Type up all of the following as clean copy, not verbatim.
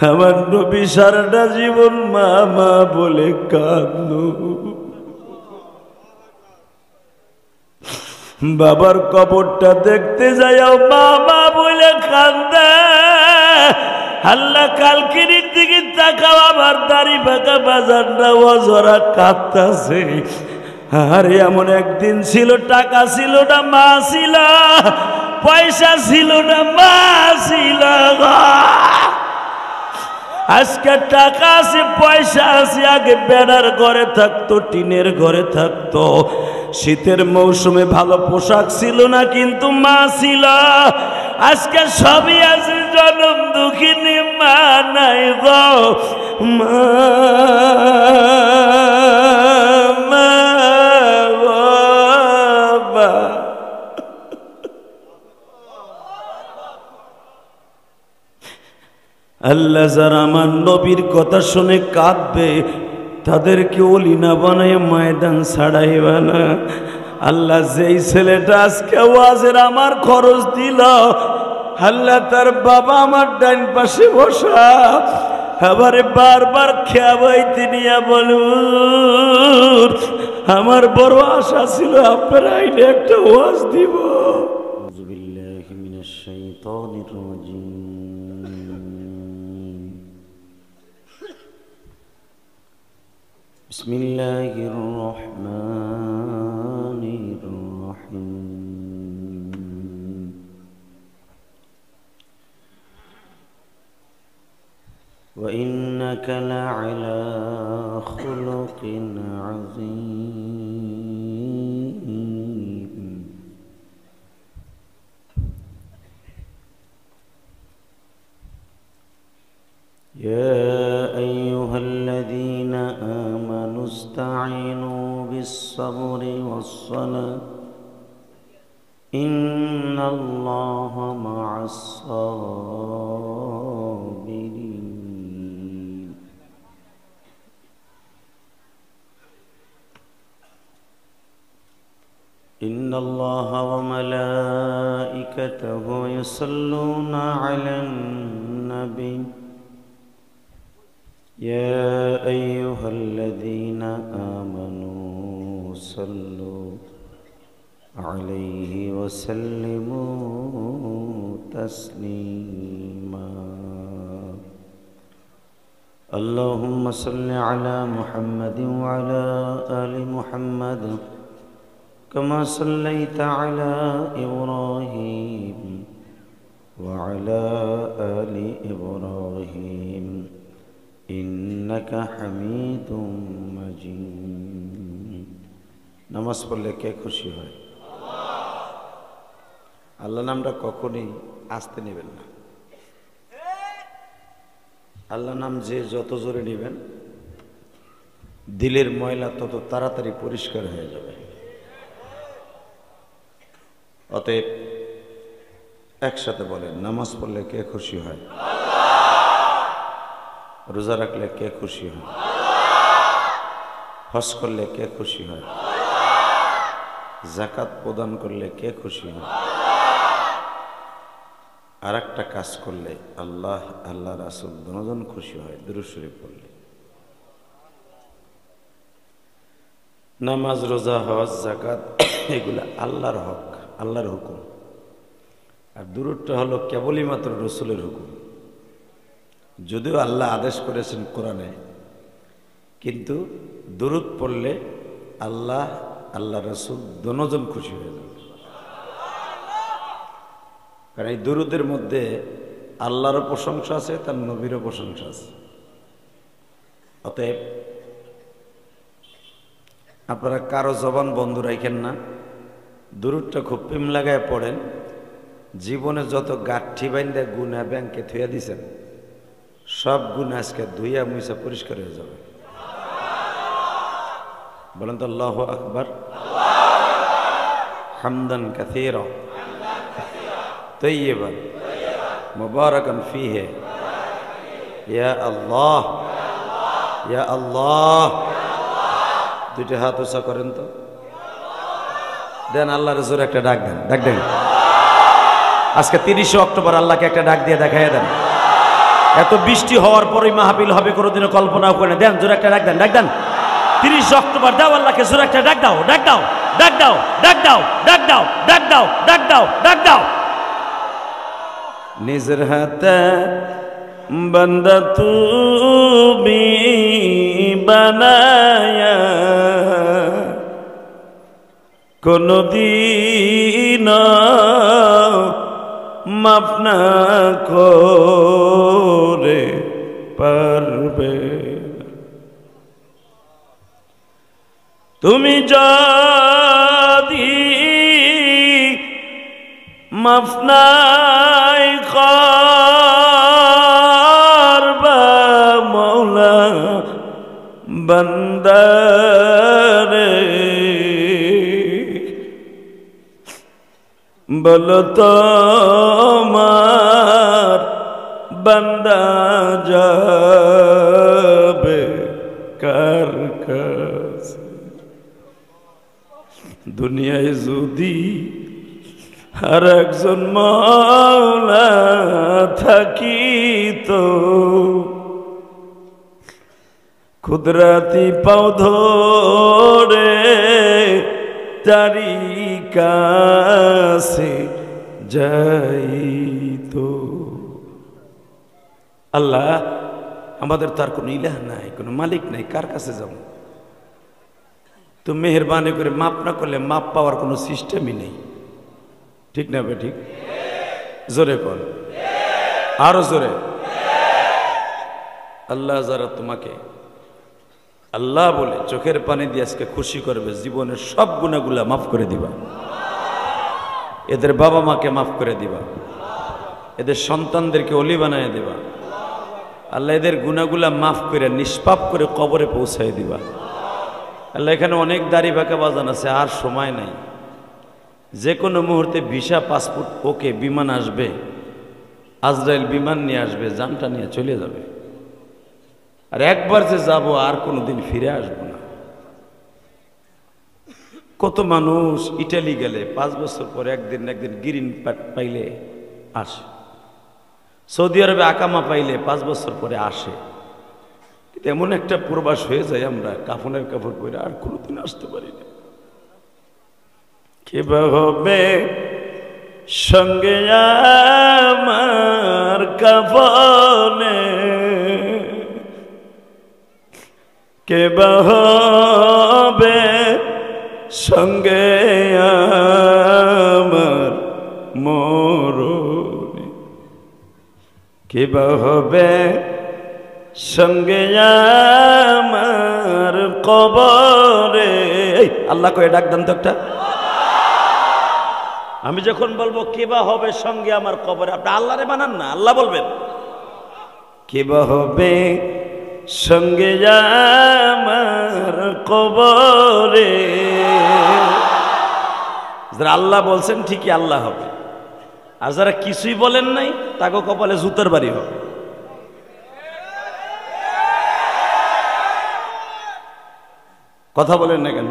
আমার নবী সারাটা জীবন মা মা বলে কাঁদলো। বাবার কবরটা দেখতে যাইও মা মা বলে কান্দে। আল্লাহ কালকিনির দিকে তাকাও, আমার দাড়ি পাকা বাজারটা অজরা কাঁদতাছে। আরে এমন একদিন ছিল, টাকা ছিল না মা ছিল, পয়সা ছিল না মা ছিল। আজকে টাকা আছে পয়সা আছে, আগে বেড়ার ঘরে থাকতো, টিনের ঘরে থাকতো। শীতের মৌসুমে ভালো পোশাক ছিল না, কিন্তু মা ছিল। আজকে সবই আছে, জনম দুঃখিনী মা নাই গো। মা আল্লাহ যারা আমার নবীর কথা শুনে কাঁদবে, তাদেরকে ওলি না বানায় ময়দান ছাড়াইবা না। আল্লাহ যেই ছেলেটা আজকে ওয়াজের আমার খরচ দিল, আল্লাহ তার বাবা আমার ডান পাশে বসা, আবারে বারবার খেয়াবাইতে নিয়ে বলুন, আমার বড় আশা ছিল আপনার আইনে একটা ওয়াজ দিব। আউযু বিল্লাহি মিনাশ শাইতানির রাজিম। বিসমিল্লাহির রহমানির রহিম। ওয়া ইন্নাকা লা'আলা খুলুকিন আযীম। ইয়া আইয়ুহাল্লাযীনা আমানু ইসতাঈনু বিস-সাবরি ওয়াস-সালাহ ইন্নাল্লাহা মা'আস-সাবিরিন। ইন্নাল্লাহা ওয়া মালাঈকাতাহু ইউসাল্লুনা আলান নাবী يا أيها الذين آمنوا صلوا عليه وسلموا تسليما. اللهم صل على محمد وعلى آل محمد كما صليت على إبراهيم وعلى آل إبراهيم إنك حميد مجيد. নামাজ পড়লে কে খুশি হয়? আল্লাহ নামটা কখনই আস্তে নেবেন না। আল্লাহ নাম যে যত জোরে নেবেন, দিলের ময়লা তত তাড়াতাড়ি পরিষ্কার হয়ে যাবে। অতএব একসাথে বলেন, নামাজ পড়লে কে খুশি হয়? রোজা রাখলে কে খুশি হয়? হজ করলে কে খুশি হয়? যাকাত প্রদান করলে কে খুশি হয়? আর একটা কাজ করলে আল্লাহ আল্লাহ রাসূল দুজন খুশি হয়, দুরূদ শরীফ পড়লে। নামাজ, রোজা, হজ, যাকাত এগুলা আল্লাহর হক, আল্লাহর হুকুম। আর দুরূদটা হলো কেবলই মাত্র রাসূলের হুকুম। যদিও আল্লাহ আদেশ করেছেন কোরআনে, কিন্তু দুরূদ পড়লে আল্লাহ আল্লাহ রাসূল দুজন খুশি হয়ে যাবে। কারণ এই দুরূদের মধ্যে আল্লাহরও প্রশংসা আছে, তার নবীরও প্রশংসা আছে। অতএব আপনারা কারো জবান বন্ধ রাখেন না, দুরূদটা খুব প্রেম লাগায় পড়েন। জীবনে যত গাঠি বাইন্দা গুনাহ ব্যাংকে থুয়া দিছেন, সব গুনাহ আজকে ধুইয়া মুইসা পরিষ্কার হয়ে যাবে। বলেন তো আল্লাহু আকবার। হামদান কাসীরা তাইয়িবান মুবারাকান ফীহি। ইয়া আল্লাহ, ইয়া আল্লাহ। দুইটা হাত উঁচা করেন তো, দেন আল্লাহর জোরে একটা ডাক দেন, ডাক দেন। আজকে 30 অক্টোবর আল্লাহকে একটা ডাক দিয়ে দেখাইয়া দেন। এত বৃষ্টি হওয়ার পরই মাহফিল হবে কোনোদিনও কল্পনাও করে না। দেন জোরে একটা ডাক দেন, ডাক দেন। 30 অক্টোবর দাও আল্লাহকে জোরে একটা ডাক দাও, ডাক দাও, ডাক দাও, ডাক দাও, ডাক দাও, ডাক দাও, ডাক দাও, ডাক দাও। নিজের হাতে বান্দা তুমি বানায়া কোনদিন মাফ না করে পারবে। তুমি যদি মাফ নাই করবা মৌলা বান্দারে, বলো তোমার বান্দা যাবে কার কাছে? দুনিয়ায় যদি আর একজন মাওলা থাকিত, কুদরতি পাও ধরে তারি কাছে যাইতো। আল্লাহ আমাদের তার কোনো ইলাহ নাই, কোনো মালিক নাই, কার কাছে যাব? তো মেহেরবানি করে মাপ না করলে মাপ পাওয়ার কোনো সিস্টেমই নেই। ঠিক না বে ঠিক? জোরে কর, আরো জোরে। আল্লাহ যারা তোমাকে আল্লাহ বলে চোখের পানি দিয়ে আজকে খুশি করবে, জীবনের সব গুনাহগুলা মাফ করে দিবা, এদের বাবা মাকে মাফ করে দিবা, এদের সন্তানদেরকে অলি বানায় দিবা। আল্লাহ এদের গুনাহগুলা মাফ করে নিষ্পাপ করে কবরে পৌঁছায় দিবা। আল্লাহ এখানে অনেক দাড়ি বাঁকা বাজান আছে, আর সময় নাই, যে কোনো মুহূর্তে ভিসা পাসপোর্ট ওকে, বিমান আসবে, আজরাইল বিমান নিয়ে আসবে, জানটা নিয়ে চলে যাবে। আর একবার যে যাব আর কোনোদিন ফিরে আসবো না। কত মানুষ ইটালি গেলে 5 বছর পরে একদিন গ্রিন পাইলে আসে, সৌদি আরবে আকামা পাইলে 5 বছর পরে আসে। এমন একটা প্রবাস হয়ে যায় আমরা কাফনের কাপড় পরে আর কোনোদিন আসতে পারি না। কেবা হবে সঙ্গে আমার কাফনে, কেবা হবে সঙ্গে আমার মরণে, কেবা হবে সঙ্গে আমার কবরে। আল্লাহ কয়ে ডাক দেন তো একটা। আমি যখন বলবো কেবা হবে সঙ্গে আমার কবরে, আপনি আল্লাহরে বানান না, আল্লাহ বলবেন কেবা হবে সঙ্গে আমার কবরে। যারা আল্লাহ বলছেন ঠিকই আল্লাহ হবে, আর যারা কিছুই বলেন নাই তাকে কপালে জুতার বাড়ি হবে। কথা বলেন না কেন?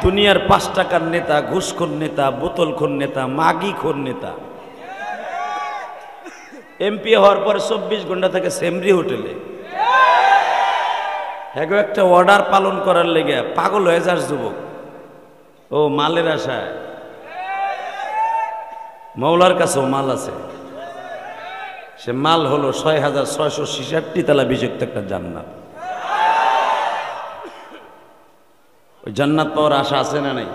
দুনিয়ার 5 টাকার নেতা, ঘুষখোর নেতা, বোতলখোর নেতা, মাগিখোর নেতা এমপি হওয়ার পরে 24 ঘন্টা থেকে সেমরি হোটেলে, হ্যাঁ একটা অর্ডার পালন করার লেগে পাগল হয়ে যাস যুবক। ও মালের আশায়, মৌলার কাছেও মাল আছে, সে মাল হলো 6666 তলা বিযুক্ত একটা জান্নাত। ওই জান্নাত পাওয়ার আশা আছে না নাই?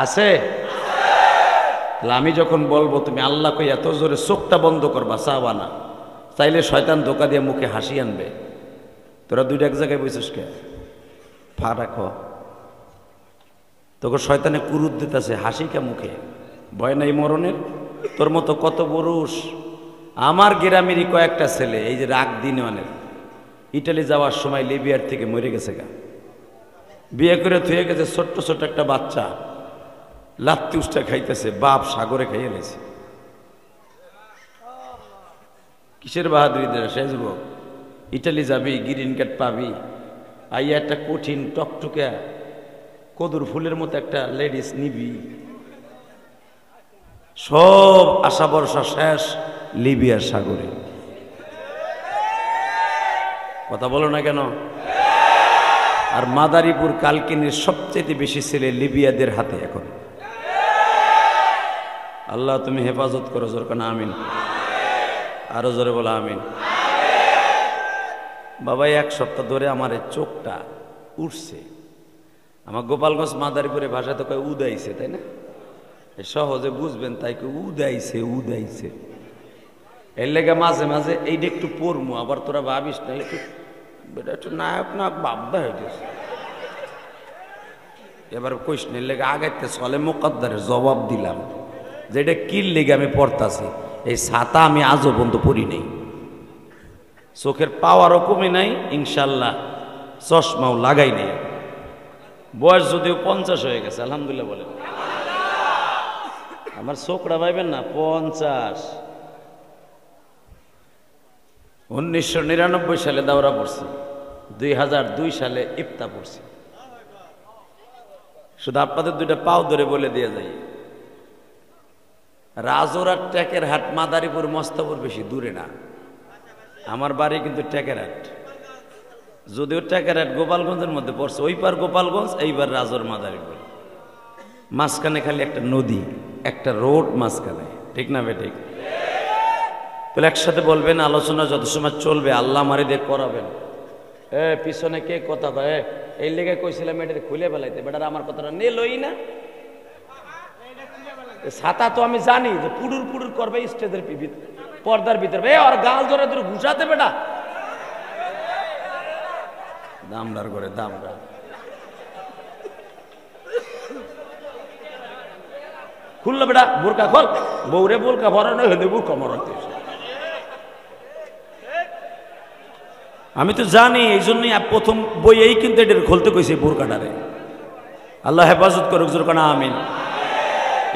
আছে। আমি যখন বলবো তুমি আল্লাহ কই এত জোরে চোখটা বন্ধ করবা, চাওয়া না, চাইলে শয়তান ধোকা দিয়ে মুখে হাসি আনবে। তোরা দুইটা এক জায়গায় বসিস কে? ফা রাখো, তোকে শয়তানে কুরুত দিতেছে, হাসি কে মুখে? ভয় নাই মরণের? তোর মতো কত পুরুষ, আমার গ্রামেরই কয়েকটা ছেলে এই যে রাগ দিনওয়ানের ইটালি যাওয়ার সময় লিবিয়ার থেকে মরে গেছে গা, বিয়ে করে থুয়ে গেছে, ছোট্ট ছোট্ট একটা বাচ্চা লাত্তি উষ্টা খাইতেছে, বাপ সাগরে খাইয়ে নিয়েছে। কিসের বাহাদুরি দেয় সে যুবক? ইটালি যাবি, গ্রিন কার্ড পাবি, আইয়া একটা কঠিন টকটকে কদুর ফুলের মতো একটা লেডিস নিবি, সব আশা ভরসা শেষ, লিবিয়ার সাগরে। কথা বলো না কেন? আর মাদারীপুর কালকিনির সবচেয়ে বেশি ছেলে লিবিয়াদের হাতে এখন। আল্লাহ তুমি হেফাজত করো, জোর কেন আমিন। আরো জোরে বলো আমিন। বাবা এক সপ্তাহ ধরে আমার এই চোখটা উঠছে। আমার গোপালগঞ্জ মাদারীপুরে ভাষা তো কয় উদাইছে, তাই না? সহজে বুঝবেন তাই কে উদাইছে উদাইছে। এর লেগে মাঝে মাঝে এইটা একটু পড়মু, আবার তোরা ভাবিস না একটু বেটা একটু নায়ক নায়ক বাবদা হয়ে গেছে। এবার কইস না, এর লেগে আগাইতে চলে মোকাদ্দারের জবাব দিলাম যেটা কির লেগে আমি পড়তাছি। এই ছাতা আমি আজও পর্যন্ত পড়ি নাই, চোখের পাওয়ারও কমে নাই, ইনশাল্লাহ চশমাও লাগাই নেই। বয়স যদিও 50 হয়ে গেছে, আলহামদুলিল্লাহ বলেন। আমার চোখটা ভাইবেন না 50। 1999 সালে দাওরা পড়ছি, 2002 সালে ইফতা পড়ছি। শুধু আপনাদের দুইটা পাও ধরে বলে দিয়ে যাই, রাজোরার টেকের হাট মাদারীপুর মস্তপুর বেশি দূরে না। আমার বাড়ি কিন্তু টেকেরহাট, যদিও টেকেরহাট গোপালগঞ্জের মধ্যে পড়ছে। ওই পার গোপালগঞ্জ, এইবার রাজোর মাদারীপুর। মাঝখানে খালি একটা নদী, একটা রোড মাঝখানে, ঠিক না বেঠিক? তাহলে একসাথে বলবেন, আলোচনা যত সময় চলবে আল্লাহ মারি দিয়ে করাবেন। পিছনে কে কথা কয়? এই লেগে কইছিলাম এটা খুলে ফেলাইতে, বেটার আমার কথাটা নিলই না। ছাতা তো আমি জানি যে পুডুর পুডুর করবে স্টেজের পর্দার ভিতরে, আর গাল ধরে ধরে ঘুষাতে বেটা দামদার করে দামদার। খুললো বেটা বোরকা খোল, বৌরে বোরকা ভরানো হলে বোরকা মরাতে। আমি তো জানি, এই জন্যই প্রথম বইয়েই কিন্তু এটা খুলতে কইছে বোরকাটারে। আল্লাহ হেফাজত করুক, জোর কানা আমিন।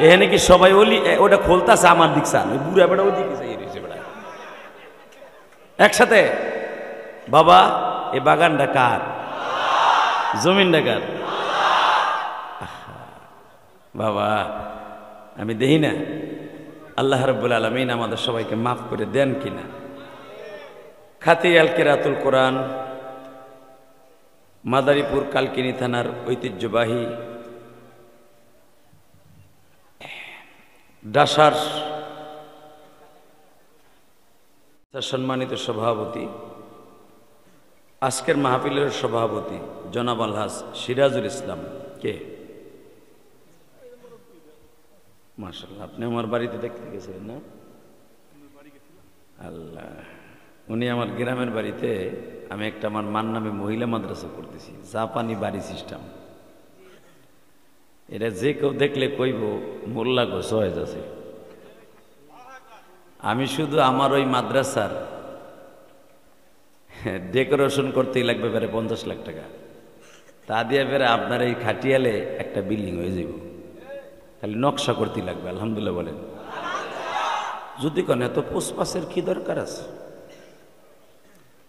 এখানে কি সবাই ওলি ওটা খোলতাছে আমার দিক চান, ওই বুড়া বেড়া ওই দিকে চাই রয়েছে বেড়া একসাথে। বাবা এ বাগানটা কার? জমিনটা কার? বাবা আমি দেখি না আল্লাহ রাব্বুল আলামিন আমাদের সবাইকে মাফ করে দেন কিনা। খাতি আল কিরাতুল কোরআন মাদারীপুর কালকিনি থানার ঐতিহ্যবাহী ডাসার সম্মানিত সভাপতি, আজকের মাহফিলের সভাপতি জনাব আলহাজ সিরাজুল ইসলাম। কে? মাশাআল্লাহ, আপনি আমার বাড়িতে দেখতে গেছিলেন না? আল্লাহ, উনি আমার গ্রামের বাড়িতে, আমি একটা আমার মান নামে মহিলা মাদ্রাসা করতেছি, জাপানি বাড়ি সিস্টেম। এটা যে কেউ দেখলে কইব মোল্লা গো সহজ আছে। আমি শুধু আমার ওই মাদ্রাসার ডেকোরেশন করতেই লাগবে বেড়ে 50 লাখ টাকা। তা দিয়ে বেড়ে আপনার এই খাটিয়ালে একটা বিল্ডিং হয়ে যাব, খালি নকশা করতেই লাগবে। আলহামদুলিল্লাহ বলেন। যদি কোন এত পুষ্পাসের কি দরকার আছে?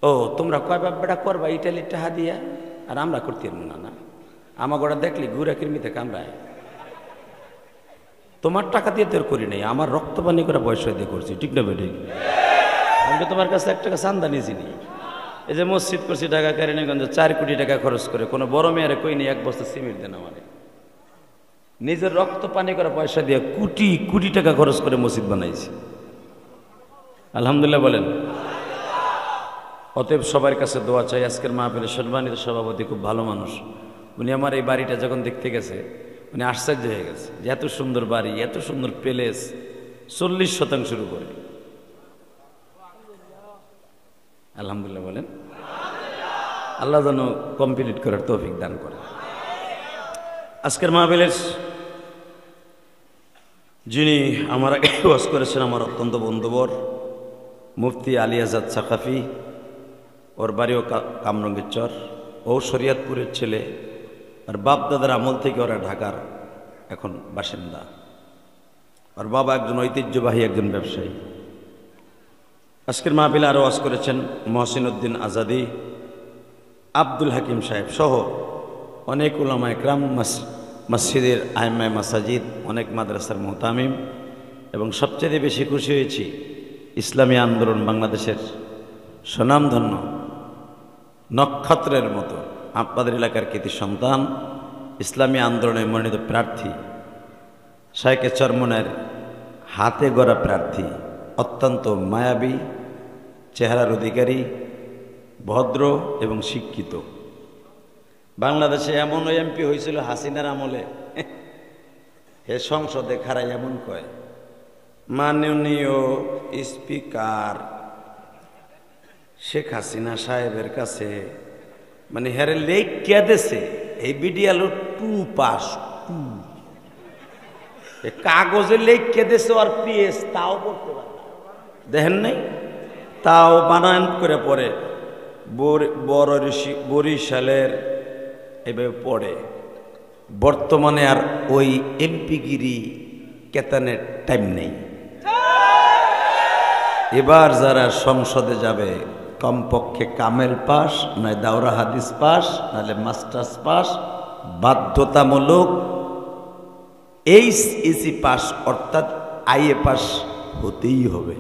ও তোমরা কয় বাপ বেটা করবা ইটালি টাহা দিয়া, আর আমরা করতে না। না আমার গোড়া দেখলি ঘুরা কিরমিতে কামড়ায়। তোমার টাকা দিয়ে তোর করি নাই, আমার রক্তপানি করে বয়স দিয়ে করছি, ঠিক না বেঠিক? আমি তোমার কাছে 1 টাকা চান্দা নিয়েছিনি। এই যে মসজিদ করছি ঢাকা কেরানীগঞ্জে 4 কোটি টাকা খরচ করে, কোনো বড় মেয়েরে কই নি 1 বস্তা সিমেন্ট দেন আমারে। নিজের রক্ত পানি করে পয়সা দিয়ে কোটি কোটি টাকা খরচ করে মসজিদ বানাইছি। আলহামদুলিল্লাহ বলেন। অতএব সবার কাছে দোয়া চাই। আজকের মাহফিলের সম্মানিত সভাপতি খুব ভালো মানুষ। উনি আমার এই বাড়িটা যখন দেখতে গেছে উনি আশ্চর্য হয়ে গেছে যে এত সুন্দর বাড়ি, এত সুন্দর প্যালেস, 40% উপরে। আলহামদুলিল্লাহ বলেন। আল্লাহ যেন কমপ্লিট করার তৌফিক দান করে। আজকের মাহফিলের যিনি আমার আগে ওয়াজ করেছেন আমার অত্যন্ত বন্ধুবর মুফতি আলী আজাদ সাকাফি, ওর বাড়িও কামরঙ্গের চর, ও শরিয়তপুরের ছেলে, আর বাপ দাদার আমল থেকে ওরা ঢাকার এখন বাসিন্দা। আর বাবা একজন ঐতিহ্যবাহী একজন ব্যবসায়ী। আজকের মাহফিলে আরও ওয়াজ করেছেন মহসিন উদ্দিন আজাদি, আব্দুল হাকিম সাহেব সহ অনেক উলামা ইকরাম, মসজিদের আইমায়ে মাসাজিদ, অনেক মাদ্রাসার মুহতামিম। এবং সবচেয়ে বেশি খুশি হয়েছি ইসলামী আন্দোলন বাংলাদেশের স্বনামধন্য নক্ষত্রের মতো আপনাদের এলাকার কৃতি সন্তান, ইসলামী আন্দোলনের মনোনীত প্রার্থী, শাইখে চরমনের হাতে গড়া প্রার্থী, অত্যন্ত মায়াবী চেহারার অধিকারী, ভদ্র এবং শিক্ষিত। বাংলাদেশে এমন এমপি হয়েছিল হাসিনার আমলে, হে সংসদে খাড়াই এমন কয়, মাননীয় স্পিকার শেখ হাসিনা সাহেবের কাছে, মানে হেরে লেখ কে দেশে এই বিডিএল 2 পাস 2 কাগজে লেখ কে দেশে আর পিএস তাও করতে পারে দেখেন নাই, তাও বানান করে পড়ে বরিশালের এভাবে পড়ে। বর্তমানে আর ওই এমপিগিরি কেতানের টাইম নেই। এবার যারা সংসদে যাবে কমপক্ষে কামেল পাস, নয় দাওরা হাদিস পাস, নাহলে মাস্টার্স পাস, বাধ্যতামূলক এইচএসসি পাস অর্থাৎ আইএ পাস হতেই হবে,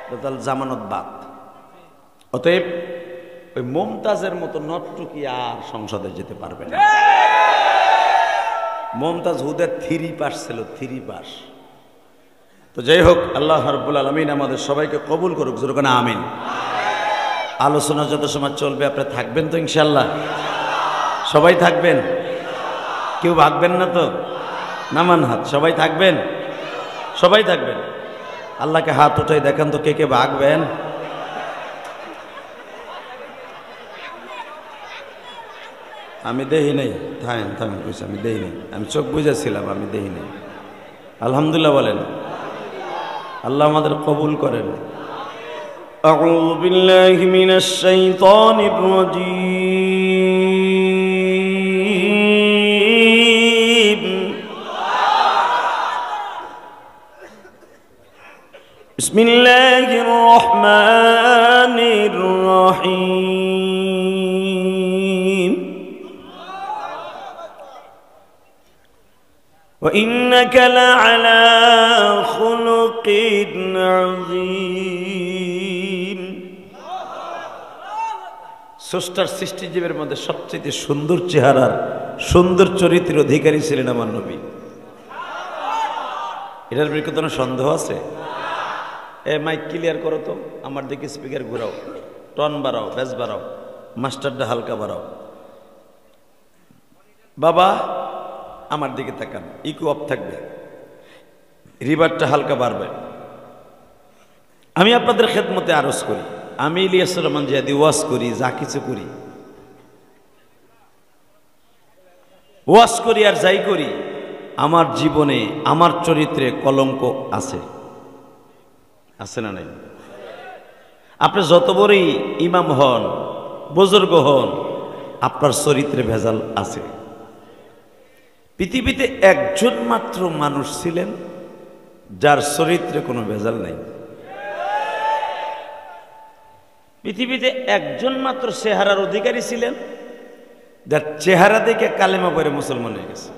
টোটাল জামানত বাদ। অতএব ওই মমতাজের মতো নটটুকি আর সংসদে যেতে পারবে না। মমতাজ হুদের 3 পাস ছিল, 3 পাস। তো যাই হোক, আল্লাহ রাব্বুল আলামিন আমাদের সবাইকে কবুল করুক, জোরে বলেন আমিন। আলোচনা যত সময় চলবে আপনারা থাকবেন তো ইনশাআল্লাহ? সবাই থাকবেন? কেউ ভাগবেন না তো? নামান হাত। সবাই থাকবেন? সবাই থাকবেন। আল্লাহকে হাত উঠাই দেখান তো কে কে ভাগবেন। আমি দেহি নেই, থামেন থামেন, আমি দেহি নেই, আমি চোখ বুঝেছিলাম, আমি দেহি নেই। আলহামদুলিল্লাহ বলেন। আল্লাহ আমাদের কবুল করেন। আউযু বিল্লাহি মিনাশ শাইতানির রাজীম। বিসমিল্লাহির রহমানির রহিম। وإنك لعلى خلق عظيم। স্রষ্টার সৃষ্টিজীবের মধ্যে সবচেয়ে সুন্দর চেহারার, সুন্দর চরিত্রের অধিকারী ছিলেন আমার নবী। এটার বিরুদ্ধে কোনো সন্দেহ আছে? মাইক ক্লিয়ার করো তো, আমার দিকে স্পিকার ঘুরাও, টন বাড়াও, বেস বাড়াও, মাস্টারটা হালকা বাড়াও। বাবা আমার দিকে তাকান, ইকো অফ থাকবে, রিভারটা হালকা বাড়বে। আমি আপনাদের খেদমতে আরজ করি, আমি ইলিয়াস রহমান জিহাদি ওয়াজ করি, যা কিছু করি, ওয়াজ করি আর যাই করি, আমার জীবনে আমার চরিত্রে কলঙ্ক আছে, আছে না নাই? আপনি যত বড়ই ইমাম হন, বুজুর্গ হন, আপনার চরিত্রে ভেজাল আছে। পৃথিবীতে একজন মাত্র মানুষ ছিলেন যার চরিত্রে কোনো ভেজাল নাই। পৃথিবীতে একজন মাত্র চেহারার অধিকারী ছিলেন যার চেহারা দেখে কালেমা পড়ে মুসলমান হয়ে গেছে।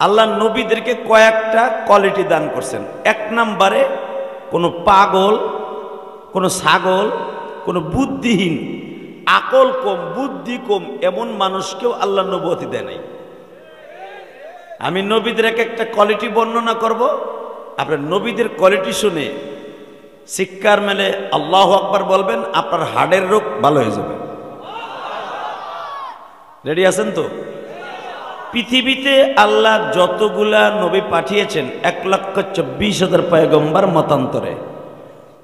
আল্লাহ নবীদেরকে কয়েকটা কোয়ালিটি দান করছেন। 1 নম্বরে কোনো পাগল, কোনো ছাগল, কোনো বুদ্ধিহীন, আকল কম, বুদ্ধি কম এমন মানুষকেও আল্লাহ নবুয়তি দেয় নাই। আমি নবীদের একটা কোয়ালিটি বর্ণনা করব, আপনার নবীদের কোয়ালিটি শুনে শিক্ষার মেলে আল্লাহু আকবার বলবেন, আপনার হার্টের রোগ ভালো হয়ে যাবে। রেডি আছেন তো? পৃথিবীতে আল্লাহ যতগুলা নবী পাঠিয়েছেন 1,24,000 পয়গম্বর মতান্তরে,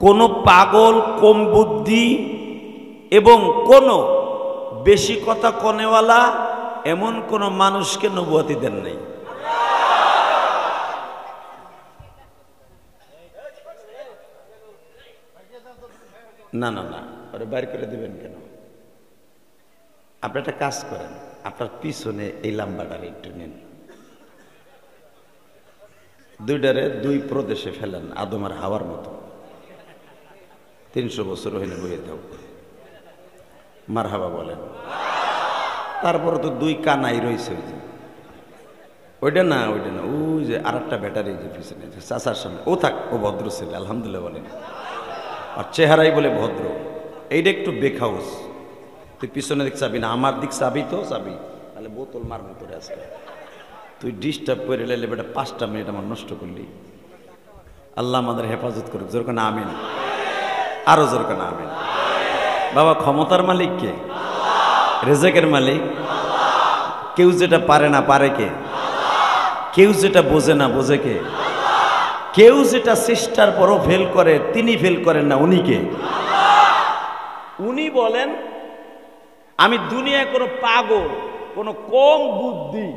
কোনো পাগল, কম বুদ্ধি এবং কোনো বেশি কথা কনেওয়ালা এমন কোন মানুষকে নবুয়তি দেন নাই। না না না, ওরে বাইর করে দিবেন কেন? আপনি একটা কাজ করেন, আপনার পিছনে এই লাম্বাটারে একটু নিন, দুইটারে 2 প্রদেশে ফেলেন, আদম আর হাওয়ার মতো। 300 বছর হইলে বইয়ে থাক, মারহাবা বলেন। তারপরে তো 2 কানাই রয়েছে, ওইটা না ওই যে আর একটা ব্যাটারি যে পিছনে চাচার সামনে ও থাক, ও ভদ্র ছেলে আলহামদুলিল্লাহ বলেন, আর চেহারাই বলে ভদ্র। এইটা একটু বেখাউস, তুই পিছনে দিক চাবি না, আমার দিক চাবি তো চাবি, তাহলে বোতল মারবো তোরে আজকে। তুই ডিস্টার্ব করে লাইলে বেটা 5টা মিনিট আমার নষ্ট করলি। আল্লাহ আমাদের হেফাজত করুক, জোর করে আমিন, আরো জোর করে আমিন। বাবা ক্ষমতার মালিক কে? রেজেকের মালিক। কেউ যেটা পারে না পারে কে? কেউ যেটা বোঝে না বোঝে কে? কেউ যেটা চেষ্টার পরও ফেল করে, তিনি ফেল করেন না, উনি কে? উনি বলেন আমি দুনিয়ায় কোনো পাগল, কোনো কম বুদ্ধি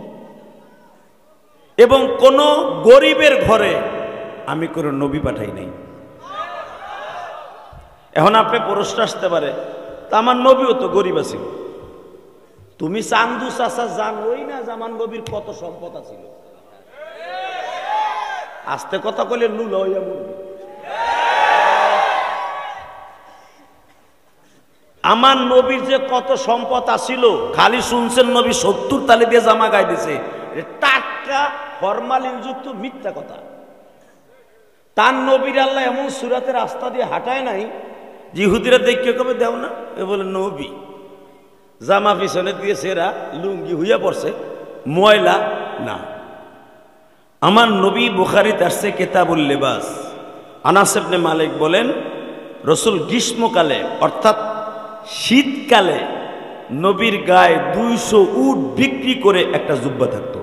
এবং কোন গরিবের ঘরে আমি কোনো নবী পাঠাই নাই। এখন আপনি প্রশ্ন আসতে পারে, তা আমার নবীও তো গরিব আছে, তুমি চান্দু চাচা জানোই না যে আমার নবীর কত সম্পদ ছিল? আস্তে কথা কইলে লুল হইয়া মরবে। আমার নবীর যে কত সম্পদ আছিল, খালি শুনছেন নবী 70 তালে দিয়ে জামা গায়ে দিছে, টাটকা ফরমালিন যুক্ত মিথ্যা কথা। তার নবীর আল্লাহ এমন সুরাতে রাস্তা দিয়ে হাঁটায় নাই, ইহুদিরা দেখে কবে দেও না, এ বলে নবী জামা পিছনে দিয়ে সেরা লুঙ্গি হইয়া পড়ছে, ময়লা না। আমার নবী বুখারীতে আসছে কিতাবুল লিবাস। আনাস ইবনে মালিক বলেন রাসূল গ্রীষ্মকালে অর্থাৎ শীতকালে নবীর গায়ে 200 উট বিক্রি করে একটা জুব্বা থাকতো।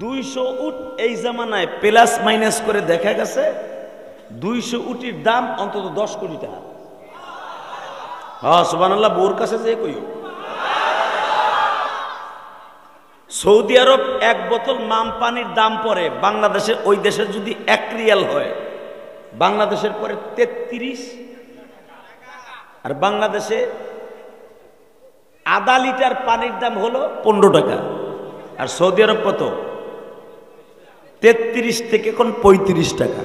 200 উট এই জামানায় প্লাস মাইনাস করে দেখা গেছে 200 উটির দাম অন্তত 10 কোটি টাকা। হ্যাঁ সুবহানাল্লাহ, বোর কাছে যে কইও। সৌদি আরব 1 বোতল মাম পানির দাম পড়ে বাংলাদেশে, ওই দেশের যদি 1 রিয়াল হয়, বাংলাদেশের পরে 33, আর বাংলাদেশে আধা লিটার পানির দাম হলো 15 টাকা, আর সৌদি আরব কত? 33 থেকে এখন 35 টাকা।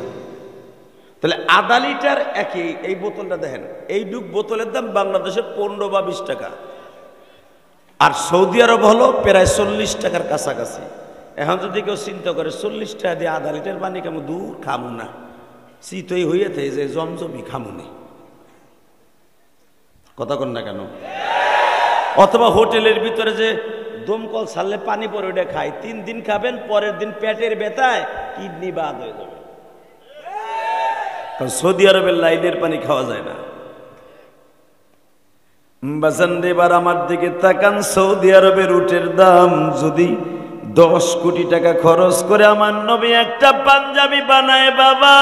তাহলে আধা লিটার একই, এই বোতলটা দেখেন, এই ডুব বোতলের দাম বাংলাদেশে 15 বা 20 টাকা, আর সৌদি আরব হলো প্রায় 40 টাকার কাছাকাছি। এখন যদি কেউ চিন্তা করে 40 টাকা দিয়ে আধা লিটার পানি কেমন দূর খামু না, শীতই হইয়া থাকে যে জমজমি খামুনি, কথা কন না কেন? অথবা হোটেলের ভিতরে যে দমকল ছাড়লে পানি পরে ওটা খায়, 3 দিন খাবেন, পরের দিন পেটের ব্যথায় কিডনি বাদ হয়ে যাবে, কারণ সৌদি আরবের লাইনের পানি খাওয়া যায় না। বাজান এবার আমার দিকে তাকান, সৌদি আরবের উটের দাম যদি 10 কোটি টাকা খরচ করে আমার নবী একটা পাঞ্জাবি বানায়, বাবা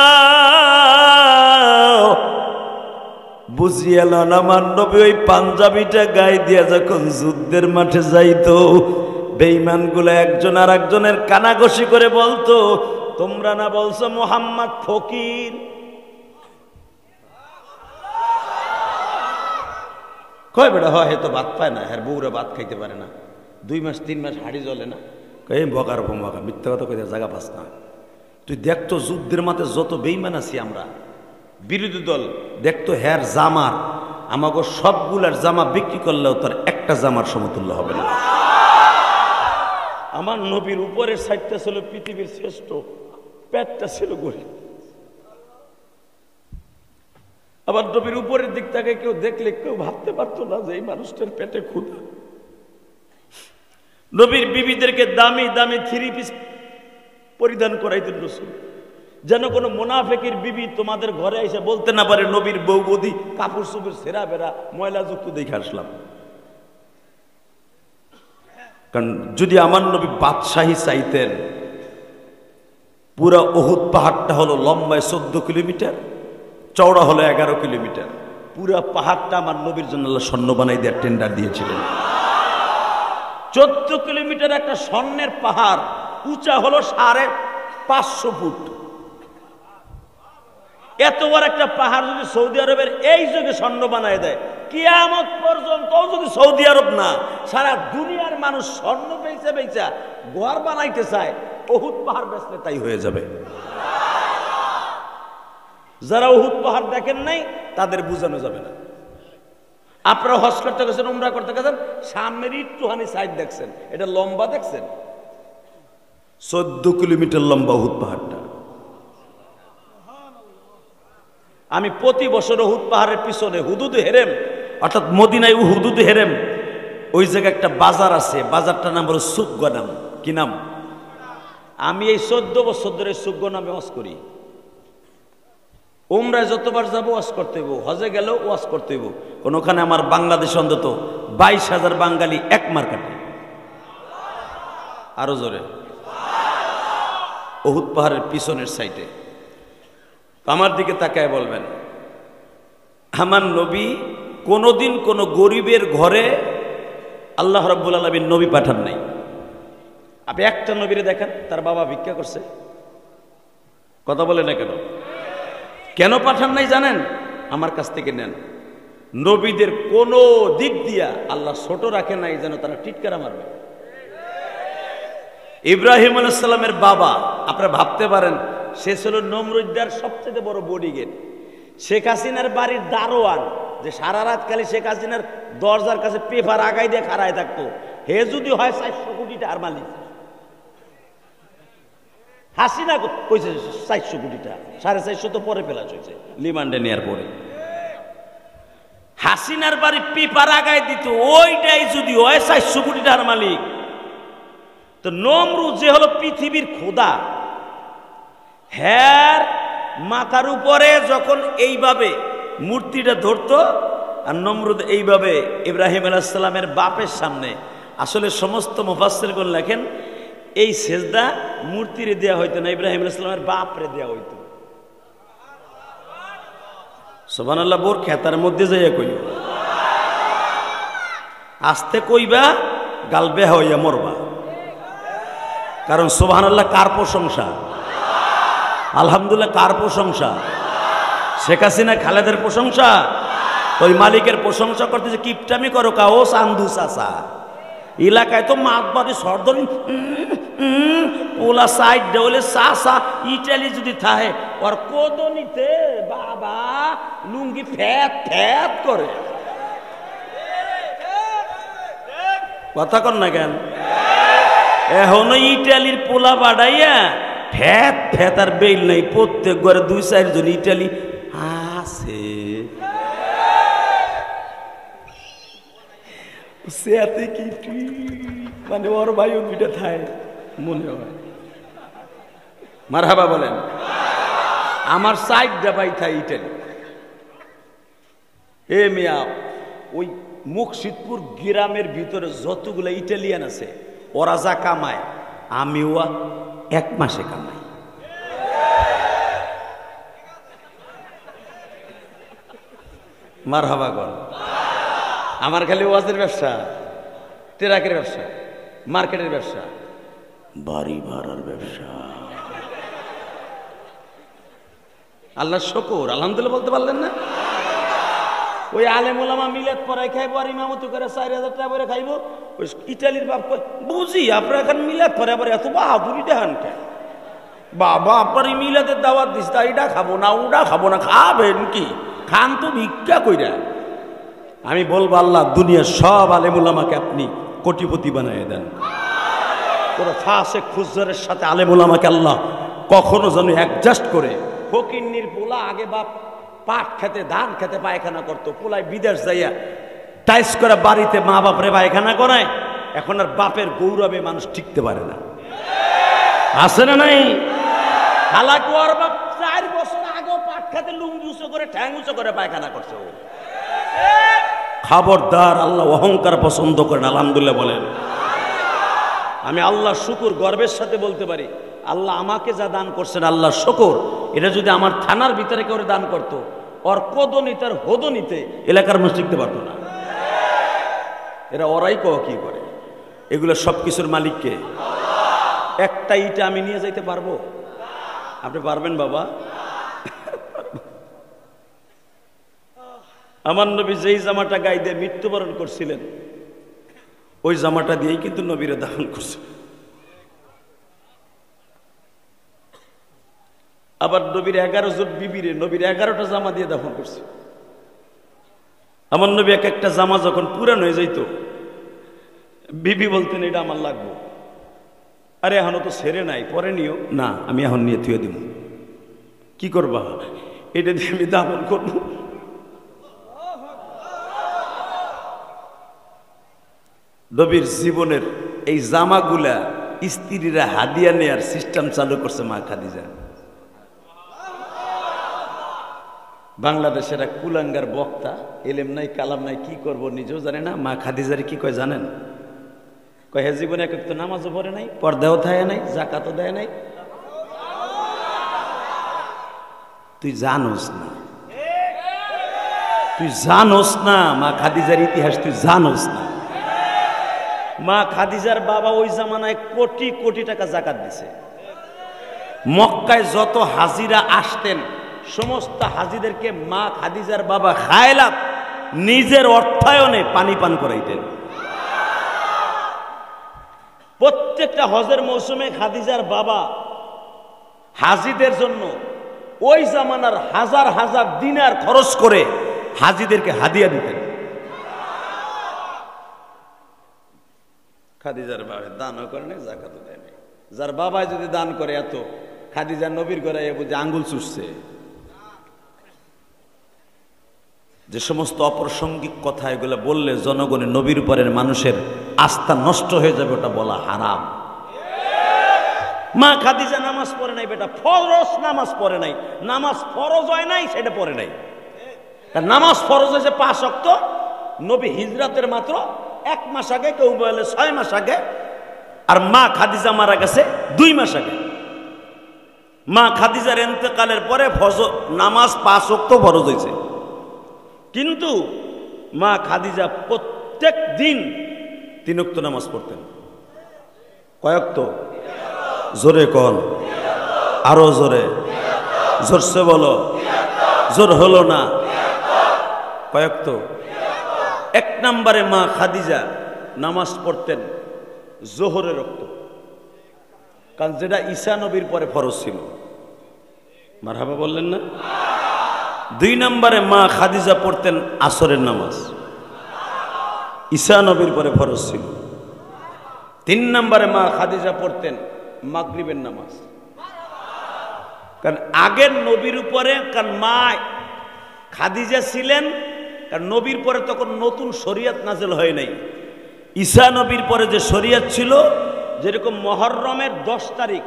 বুঝিয়ে লন, আমার নবী ওই পাঞ্জাবিটা গায়ে দিয়া যখন যুদ্ধের মাঠে যাইতো, বেঈমান গুলো একজন আর একজনের কানাঘষি করে বলতো, তোমরা না বলছো মুহাম্মদ ফকির? কয় বেটা হয় তো ভাত পায় না, হ্যাঁ বউরা ভাত খাইতে পারে না, 2 মাস 3 মাস হাড়ি জ্বলে না, কয়ে বকার বোমাকা মিথ্যা কথা কইতে জায়গা পাস না। তুই দেখতো যুদ্ধের মাঠে যত বেঈমান আছি আমরা, বিরোধী দল দেখতো, হ্যার জামার আমাকে সবগুলার জামা বিক্রি করলেও তার একটা জামার সমতুল্য হবে না। আমার নবীর উপরের সাইডটা ছিল পৃথিবীর শ্রেষ্ঠ, পেটটা ছিল গরিব। আবার নবীর উপরের দিকটাকে কেউ দেখলে কেউ ভাবতে পারতো না যে এই মানুষটার পেটে ক্ষুধা। নবীর বিবিদেরকে দামি দামি 3 পিস পরিধান করাইতেন রাসূল, যেন কোনো মুনাফিকের বিবি তোমাদের ঘরে এসে বলতে না পারে নবীর বউ বৌদি কাপড় চোপড় ছেঁড়া বেড়া ময়লা যুক্ত দেখে আসলাম। কারণ যদি আমার নবী বাদশাহী চাইতেন, পুরা উহুদ পাহাড়টা হলো লম্বায় 14 কিলোমিটার, চওড়া হলো 11 কিলোমিটার, পুরা পাহাড়টা আমার নবীর জন্য আল্লাহ স্বর্ণ বানাই দেওয়ার টেন্ডার দিয়েছিলেন। 14 কিলোমিটার একটা স্বর্ণের পাহাড়, উঁচা হলো 550 ফুট। এত বড় একটা পাহাড় যদি সৌদি আরবের এই যুগে স্বর্ণ বানায় দেয়, কিয়ামত পর্যন্ত যদি সৌদি আরব না সারা দুনিয়ার মানুষ স্বর্ণ বেচা বেচা ঘর বানাইতে চায়, উহুদ পাহাড় বেচলে তাই হয়ে যাবে। যারা উহুদ পাহাড় দেখেন নাই তাদের বোঝানো যাবে না। আপনারা হজ করতে গেছেন, উমরা করতে গেছেন, সামনের একটুখানি সাইড দেখছেন, এটা লম্বা দেখছেন? 14 কিলোমিটার লম্বা উহুদ পাহাড়টা। আমি প্রতি বছর উহুদ পাহাড়ের পিছনে হুদুদ হেরেম, অর্থাৎ মদিনায় হুদুদ হেরেম, ওই জায়গায় একটা বাজার আছে, বাজারটার নাম হলো সুগ্গ নাম। কি নাম? আমি এই 14 বছর ধরে সুগ্গ নামে ওয়াজ করি। উমরায় যতবার যাবো ওয়াজ করতে হইব, হজে গেলেও ওয়াজ করতে হইব। কোনখানে আমার বাংলাদেশে অন্তত 22,000 বাঙালি এক মার কাটে। আরো জোরে। উহুদ পাহাড়ের পিছনের সাইডে। আমার দিকে তাকায় বলবেন, আমার নবী কোনোদিন কোন গরিবের ঘরে আল্লাহ রাব্বুল আলামিন নবী পাঠান নাই। আপনি একটা নবীরে দেখেন, তার বাবা ভিক্ষা করছে। কথা বলে না কেন? কেন পাঠান নাই জানেন? আমার কাছ থেকে নেন। নবীদের কোন দিক দিয়া আল্লাহ ছোট রাখে নাই যেন তারা টিটকারা মারবে। ইব্রাহিম আলাইহিস সালামের বাবা, আপনারা ভাবতে পারেন, সে ছিল নমরুদ্দার সবচেয়ে বড় বডিগার্ড, শেখ হাসিনার বাড়ির দারোয়ান, যে সারা রাত খালি শেখ হাসিনার দরজার কাছে পেপার আগাই দিয়ে খাড়ায় থাকতো। হে যদি হয় 400 কোটি টাকার মালিক। হাসিনা কইছে 400 কোটি টাকা, 450 তো পরে ফেলা হয়েছে রিমান্ডে নেওয়ার পরে। হাসিনার বাড়ি পেপার আগায় দিত, ওইটাই যদি হয় 400 কোটি টাকার মালিক, তো নমরুদ যে হলো পৃথিবীর খোদা, হ্যার মাথার উপরে যখন এইভাবে মূর্তিটা ধরতো, আর নমরুদ এইভাবে ইব্রাহিম আলাইহিস সালামের বাপের সামনে। আসলে সমস্ত মুফাসসিরগণ লেখেন, এই সেজদা মূর্তিরে দেয়া হইতো না, ইব্রাহিম আলাইহিস সালামের বাপরে দেয়া হইতো। সুবহানাল্লাহ। বোর খেতার মধ্যে যাইয়া কইও, আস্তে কইবা, গালবে হইয়া মরবা। কারণ সুবহানাল্লাহ কার প্রশংসা? আলহামদুলিল্লাহ কার প্রশংসা? শেখ হাসিনা খালেদের প্রশংসা? ওই মালিকের প্রশংসা করতেছে, কিপটামি করো কাও সান্ধু চাচা। এলাকায় তো মাতবাড়ি সর্দনি ওলা সাইড দেওয়ালে চাচা ইটালি যদি থাকে, ওর কোদনিতে বাবা লুঙ্গি ফ্যাত ফ্যাত করে। কথা কন না কেন? এখনো ইটালির পোলা বাড়াইয়া ফ্যাত ফ্যাত আর বেল নাই, প্রত্যেক ঘরে 2-4 জন ইটালি আছে। মানে ওর ভাইও দুইটা থাই মনে হয়। মারহাবা বলেন। আমার সাইডটা ভাই থাই ইটালি। এ মিয়া, ওই মুকশিদপুর গ্রামের ভিতরে যতগুলো ইটালিয়ান আছে, ওরা যা কামায় আমিও 1 মাসে কামাই। মারহাবা কর। আমার খালি ওয়াজের ব্যবসা, ট্রাকের ব্যবসা, মার্কেটের ব্যবসা, বাড়ি ভাড়ার ব্যবসা। আল্লাহ শুকর, আলহামদুলিল্লাহ বলতে পারলেন না? ওই আলেম ওলামা মিলাদ পড়াই খাইবো আর ইমামতি করে 4,000 টাকা করে খাইবো। ওই ইটালির বাপ বুঝি আপনার এখন মিলাদ পরে আবার এত বাহাদুরি দেখান কেন? বাবা আপনার এই মিলাদের দাওয়াত দিস, এইটা খাবো না, ওটা খাবো না, খাবেন কি? খান তো ভিক্ষা কইরা। আমি বলবো, আল্লাহ দুনিয়ার সব আলেম ওলামাকে আপনি কোটিপতি বানিয়ে দেন। কোন ফাসেক ফুজ্জারের সাথে আলেম ওলামাকে আল্লাহ কখনো যেন অ্যাডজাস্ট করে। ফকিন্নির পোলা আগে বাপ পাট খেতে ধান খেতে পায়খানা করতো, পোলায় বিদেশ যাইয়া টাইস করে বাড়িতে মা বাপরে পায়খানা করায়। এখন আর বাপের গৌরবে মানুষ টিকতে পারে না, আছে না নাই? হালাকু আর বাপ 4 বছর আগেও পাট খেতে লুঙ্গি উঁচু করে ঠ্যাং উঁচু করে পায়খানা করছে। ও খবরদার, আল্লাহ অহংকার পছন্দ করেন। আলহামদুলিল্লাহ বলেন। আমি আল্লাহ শুকর গর্বের সাথে বলতে পারি, আল্লাহ আমাকে যা দান করছেন আল্লাহ শুকর। এটা যদি আমার থানার ভিতরে কেউ দান করতো, ওর কদনিতে আর হদনিতে এলাকার মানুষ টিকতে পারতো না। এরা ওরাই কি করে? এগুলো সব কিছুর মালিককে। একটা ইটা আমি নিয়ে যাইতে পারবো? আপনি পারবেন বাবা? আমার নবী যেই জামাটা গায়ে দিয়ে মৃত্যুবরণ করছিলেন, ওই জামাটা দিয়েই কিন্তু নবীরে দাফন করছে। আবার নবীর 11 জন বিবিরে নবীর 11টা জামা দিয়ে দাফন করছে। আমার নবী এক একটা জামা যখন পুরান হয়ে যাইত, বিবি বলতেন এটা আমার লাগবে। আরে এখনো তো ছেড়ে নাই, পরে নিও না, আমি এখন নিয়ে থুয়ে দিব। কি করবা? এটা দিয়ে আমি দাফন করব। নবীর জীবনের এই জামাগুলা স্ত্রীরা হাদিয়া নেয়ার সিস্টেম চালু করছে মা খাদিজা। বাংলাদেশের এক কুলাঙ্গার বক্তা, এলেম নাই কালাম নাই, কি করব নিজেও জানে না। মা খাদিজারে কি কয় জানেন? কয় হে জীবনে এক তো নামাজও পড়ে নাই, পর্দাও থাকে নাই, জাকাতও দেয় নাই। তুই জানোস না, তুই জানোস না মা খাদিজার ইতিহাস, তুই জানোস না। মা খাদিজার বাবা ওই জামানায় কোটি কোটি টাকা জাকাত দিছে। মক্কায় যত হাজিরা আসতেন সমস্ত হাজিদেরকে মা খাদিজার বাবা খায়লাত নিজের অর্থায়নে পানি পান করাইতেন। প্রত্যেকটা হজের মৌসুমে খাদিজার বাবা হাজিদের জন্য ওই জামানার হাজার হাজার দিনার খরচ করে হাজিদেরকে হাদিয়া দিতেন। খাদিজার বাবা দানও করে নাই, জাকাতও দেয় নাই। যার বাবা যদি দান করে এত, খাদিজার নবীর ঘরে বুঝে আঙ্গুল চুষছে। যে সমস্ত অপ্রাসঙ্গিক কথা এগুলো বললে জনগণের নবীর উপরের মানুষের আস্থা নষ্ট হয়ে যাবে, ওটা বলা হারাম। মা খাদিজা নামাজ পড়ে নাই বেটা, ফরজ নামাজ পড়ে নাই। নামাজ ফরজ হয় নাই সেটা পড়ে নাই। নামাজ ফরজ হয়েছে 5 ওয়াক্ত। নবী হিজরাতের মাত্র 1 মাস আগে, কেউ বলে 6 মাস আগে, আর মা খাদিজা মারা গেছে 2 মাস আগে। মা খাদিজার ইন্তেকালের পরে নামাজ 5 ওয়াক্ত ফরজ হয়েছে। কিন্তু মা খাদিজা প্রত্যেক দিন 3 ওয়াক্ত নামাজ পড়তেন। কয় ওয়াক্ত? জোরে কন, আরো জোরে, জোরসে বলো, জোর হলো না। কয় ওয়াক্ত? 1 নম্বরে মা খাদিজা নামাজ পড়তেন জোহরের ওয়াক্ত, কারণ যেটা ঈসা নবীর পরে ফরজ ছিল। মারহাবা বললেন না? 2 নম্বরে মা খাদিজা পড়তেন আসরের নামাজ, ঈসা নবীর পরে ফরজ ছিল। 3 নম্বরে মা খাদিজা পড়তেন মাগরিবের নামাজ, কারণ আগের নবীর উপরে, কারণ মা খাদিজা ছিলেন, কারণ নবীর পরে তখন নতুন শরীয়ত নাযিল হয় নাই। ঈসা নবীর পরে যে শরীয়ত ছিল, যেরকম মুহররমের 10 তারিখ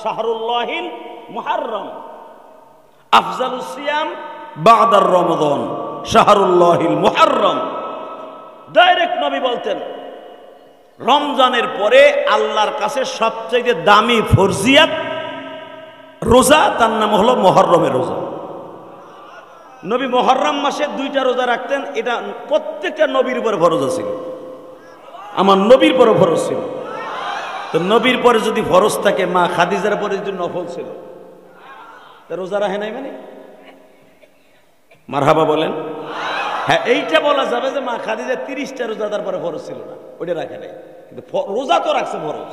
শাহরুল্লাহিল মুহররম, আফজালুস সিয়াম বাদার রমাদান শাহরুল্লাহিল মুহররম। ডাইরেক্ট নবী বলতেন রমজানের পরে আল্লাহর কাছে সবচেয়ে দামি ফরজিয়াত রোজা, তার নাম হলো মুহররমের রোজা। নবী মুহররম মাসে 2টা রোজা রাখতেন। এটা প্রত্যেকটা নবীর উপরে ফরজ ছিল, আমার নবীর পরে ফরজ ছিল। তো নবীর পরে যদি ফরজ থাকে, মা খাদিজার পরে যদি নফল ছিল, তা রোজা রাখে নাই মানে? মারহাবা বলেন। হ্যাঁ, এইটা বলা যাবে যে মা খাদিজা 30টা রোজা তারপরে ফরজ ছিল না, ওইটা রাখে নাই, কিন্তু রোজা তো রাখছে ফরজ।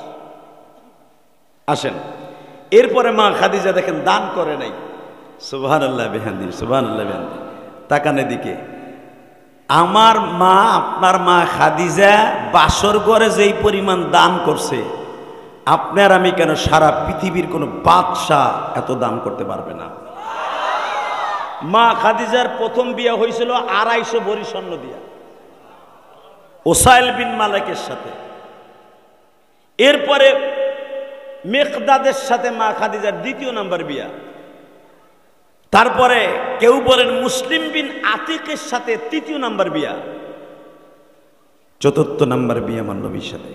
আসেন, এরপরে মা খাদিজা দেখেন দান করে নাই। সুবহানাল্লাহ বিহামদি, সুবহানাল্লাহ বিহামদি। তাকান এদিকে, আমার মা, আপনার মা খাদিজা বাসর ঘরে যেই পরিমাণ দান করছে, আপনার আমি কেন সারা পৃথিবীর কোনো বাদশাহ এত দান করতে পারবে না। মা খাদিজার প্রথম বিয়ে হয়েছিল 250 ভরি স্বর্ণ দিয়া, ওসাইল বিন মালিকের সাথে। এরপরে মেকদাদের সাথে মা খাদিজার 2য় নাম্বার বিয়া। তারপরে কেউ বলেন মুসলিম বিন আতিকের সাথে 3য় নাম্বার বিয়া। 4র্থ নাম্বার বিয়া আমার নবীর সাথে।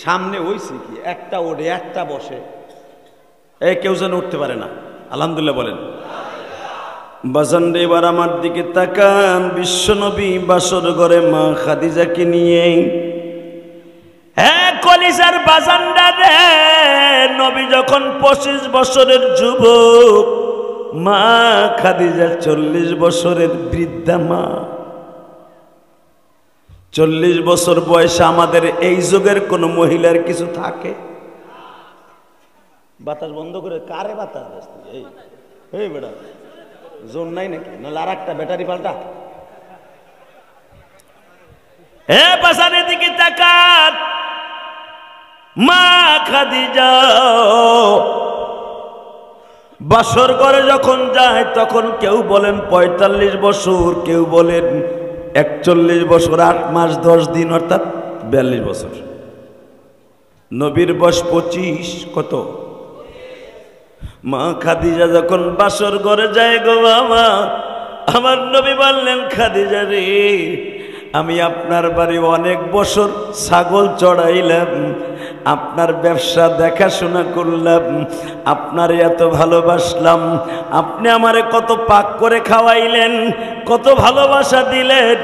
সামনে হইছে কি, একটা ওঠে একটা বসে, কেউ যেন উঠতে পারে না। আলহামদুলিল্লাহ বলেন। বাজানরে এবার আমার দিকে তাকান, বিশ্ব নবী বাসর ঘরে মা খাদিজাকে নিয়ে। হ্যাঁ কলিজার বাজানরা রে, নবী যখন 25 বছরের যুবক, মা খাদিজা 40 বছরের বৃদ্ধা মা। 40 বছর বয়সে আমাদের এই যুগের কোন মহিলার কিছু থাকে? বাতাস বন্ধ করে, কারে বাতাস? এই বেড়া জোর নাই নাকি, নাহলে আর একটা ব্যাটারি পাল্টা। বাসানের দিকে তাকান। মা খাদিজা বাসর ঘরে যখন যায় তখন কেউ বলেন ৪৫ বছর, কেউ বলেন ৪১ বছর ৮ মাস ১০ দিন, অর্থাৎ ৪২ বছর। নবীর বয়স ২৫, কত? মা খাদিজা যখন বাসর ঘরে যায় গো বাবা, আমার নবী বললেন, খাদিজা রে, আমি আপনার বাড়ি অনেক বছর ছাগল চড়াইলাম, আপনার ব্যবসা দেখাশোনা করলাম, আপনার এত ভালোবাসলাম, আপনি আমারে কত পাক করে খাওয়াইলেন, কত ভালোবাসা দিলেন,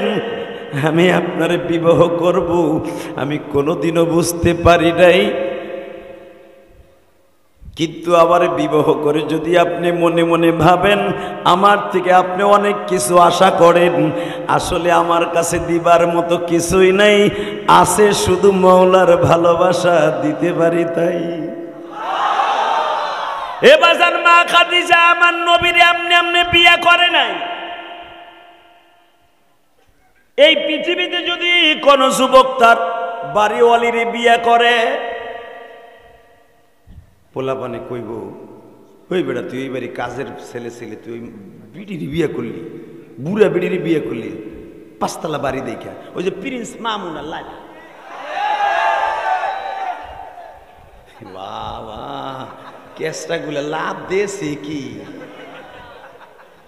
আমি আপনারে বিবাহ করব আমি কোনোদিনও বুঝতে পারি নাই। কিন্তু আবার বিবাহ করে যদি আপনি মনে মনে ভাবেন আমার থেকে আপনি অনেক কিছু আশা করেন, আসলে আমার কাছে দিবার মতো কিছুই নাই, আছে শুধু মওলার ভালোবাসা, দিতে পারি তাই। এবার মা খাদিজা আমার নবীর এমনি এমনি বিয়ে করে নাই। এই পৃথিবীতে যদি কোন যুবক তার বাড়িওয়ালির বিয়ে করে, পোলাপানে কইব, ওই বেটা তুই এইবারই কাজের ছেলে ছেলে, তুই বিড়ির বিয়ে করলি, বুড়া বিড়ির বিয়ে করলি, ৫ তলা বাড়ি দেখা, ওই যে প্রিন্স মামুন আল্লাহ, বাবা কেসটা গুলা লাভ দেশে কি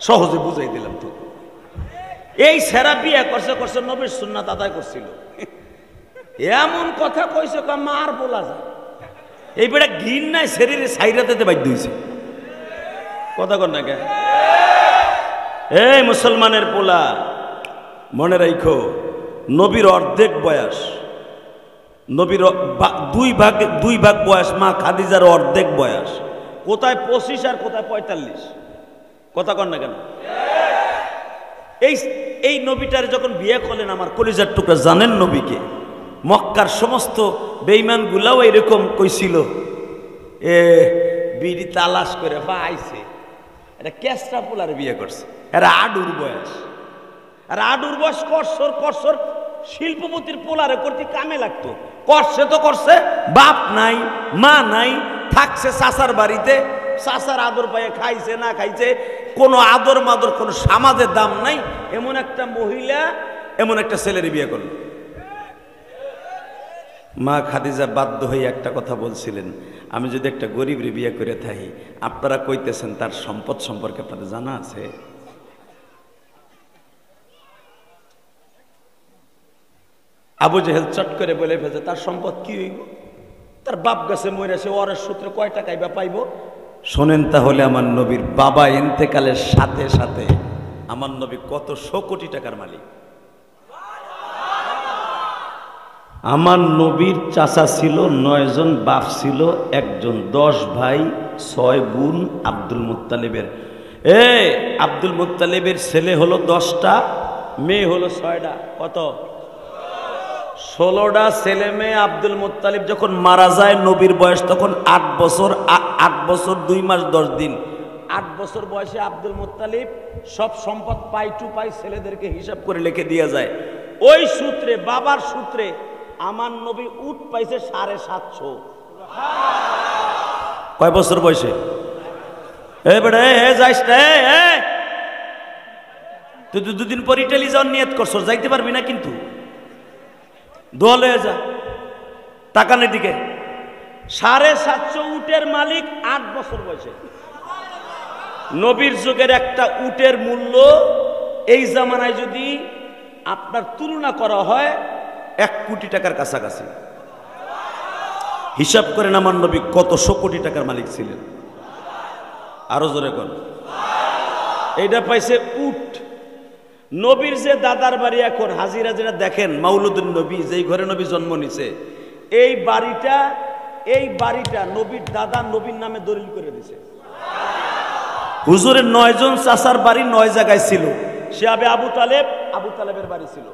সহজে বুঝাই দিলাম তো। এই সেরা বিয়ে করছে করছে নবীর সুন্নাত আদায় করছিল, এমন কথা কইছে মার বলা যায়। এই বেটা ঘিন নাই শরীরে সাইরাতে বাধ্য হয়েছে, কথা কর না কে? এই মুসলমানের পোলা, মনে রাখো নবীর অর্ধেক বয়স, নবীর দুই ভাগ বয়স, মা খাদিজার অর্ধেক বয়স। কোথায় 25 আর কোথায় 45, কথা কর না কেন? এই নবীটার যখন বিয়ে করলেন আমার কলিজার টুকরা, জানেন নবীকে মক্কার সমস্ত বেঈমান গুলাও এরকম কইছিল, বিড়ি তালাশ করে পাইছে, এটা কেসটা পোলার বিয়ে করছে, এরা আডুর বয়স, আর আডুর বয়স করসর শিল্পপতির পোলারে করতে কামে লাগতো, করছে তো করছে, বাপ নাই মা নাই, থাকছে চাচার বাড়িতে, চাচার আদর পায়ে খাইছে না খাইছে, কোনো আদর মাদর কোনো সমাজের দাম নাই, এমন একটা মহিলা এমন একটা ছেলের বিয়ে করল। মা খাদিজা বাধ্য হয়ে একটা কথা বলছিলেন, আমি যদি একটা গরিবের বিয়ে করে থাকি, আপনারা কইতেছেন তার সম্পদ সম্পর্কে আপনাদের জানা আছে? আবু জেহেল চট করে বলে ফেলছে, তার সম্পদ কি হইব, তার বাপ গাছে মরেছে, ওরের সূত্রে কয় টাকাই বা পাইব। শোনেন তাহলে আমার নবীর বাবা ইন্তেকালের সাথে সাথে আমার নবী কত 100 কোটি টাকার মালিক। আমার নবীর চাচা ছিল 9 জন, বাপ ছিল 1 জন, 10 ভাই 6 বোন। আব্দুল মুত্তালিবের আব্দুল মুত্তালিবের ছেলে হলো 10টা, মেয়ে হলো 6টা, কত? 16টা ছেলে মেয়ে। আব্দুল মুত্তালিব যখন মারা যায় নবীর বয়স তখন 8 বছর 2 মাস 10 দিন। 8 বছর বয়সে আব্দুল মুত্তালিব সব সম্পদ পাই টু পাই ছেলেদেরকে হিসাব করে লিখে দিয়ে যায়। ওই সূত্রে, বাবার সূত্রে আমার নবী উট পাইছে 750। কয় বছর বয়সে? যাইস তুই 2 দিন পর ইটালি যাওয়ার নিয়ত করছো, যাইতে পারবি না কিন্তু, দোয়া লয়ে যা, টাকা নেই দিকে। 750 উটের মালিক 8 বছর বয়সে। নবীর যুগের একটা উটের মূল্য এই জামানায় যদি আপনার তুলনা করা হয় 1 কোটি টাকার কাছাকাছি। হিসাব করেন আমার নবী কত 100 কোটি টাকার মালিক ছিলেন। আরো জোরে কর। এইটা পাইছে উট। নবীর যে দাদার বাড়ি এখন হাজিরা যেটা দেখেন, মাউলুদুন নবী, যেই ঘরে নবী জন্ম নিছে, এই বাড়িটা নবীর দাদা নবীর নামে দলিল করে দিছে। হুজুরের 9 জন চাচার বাড়ি 9 জায়গায় ছিল। সে আবু তালেবের বাড়ি ছিল।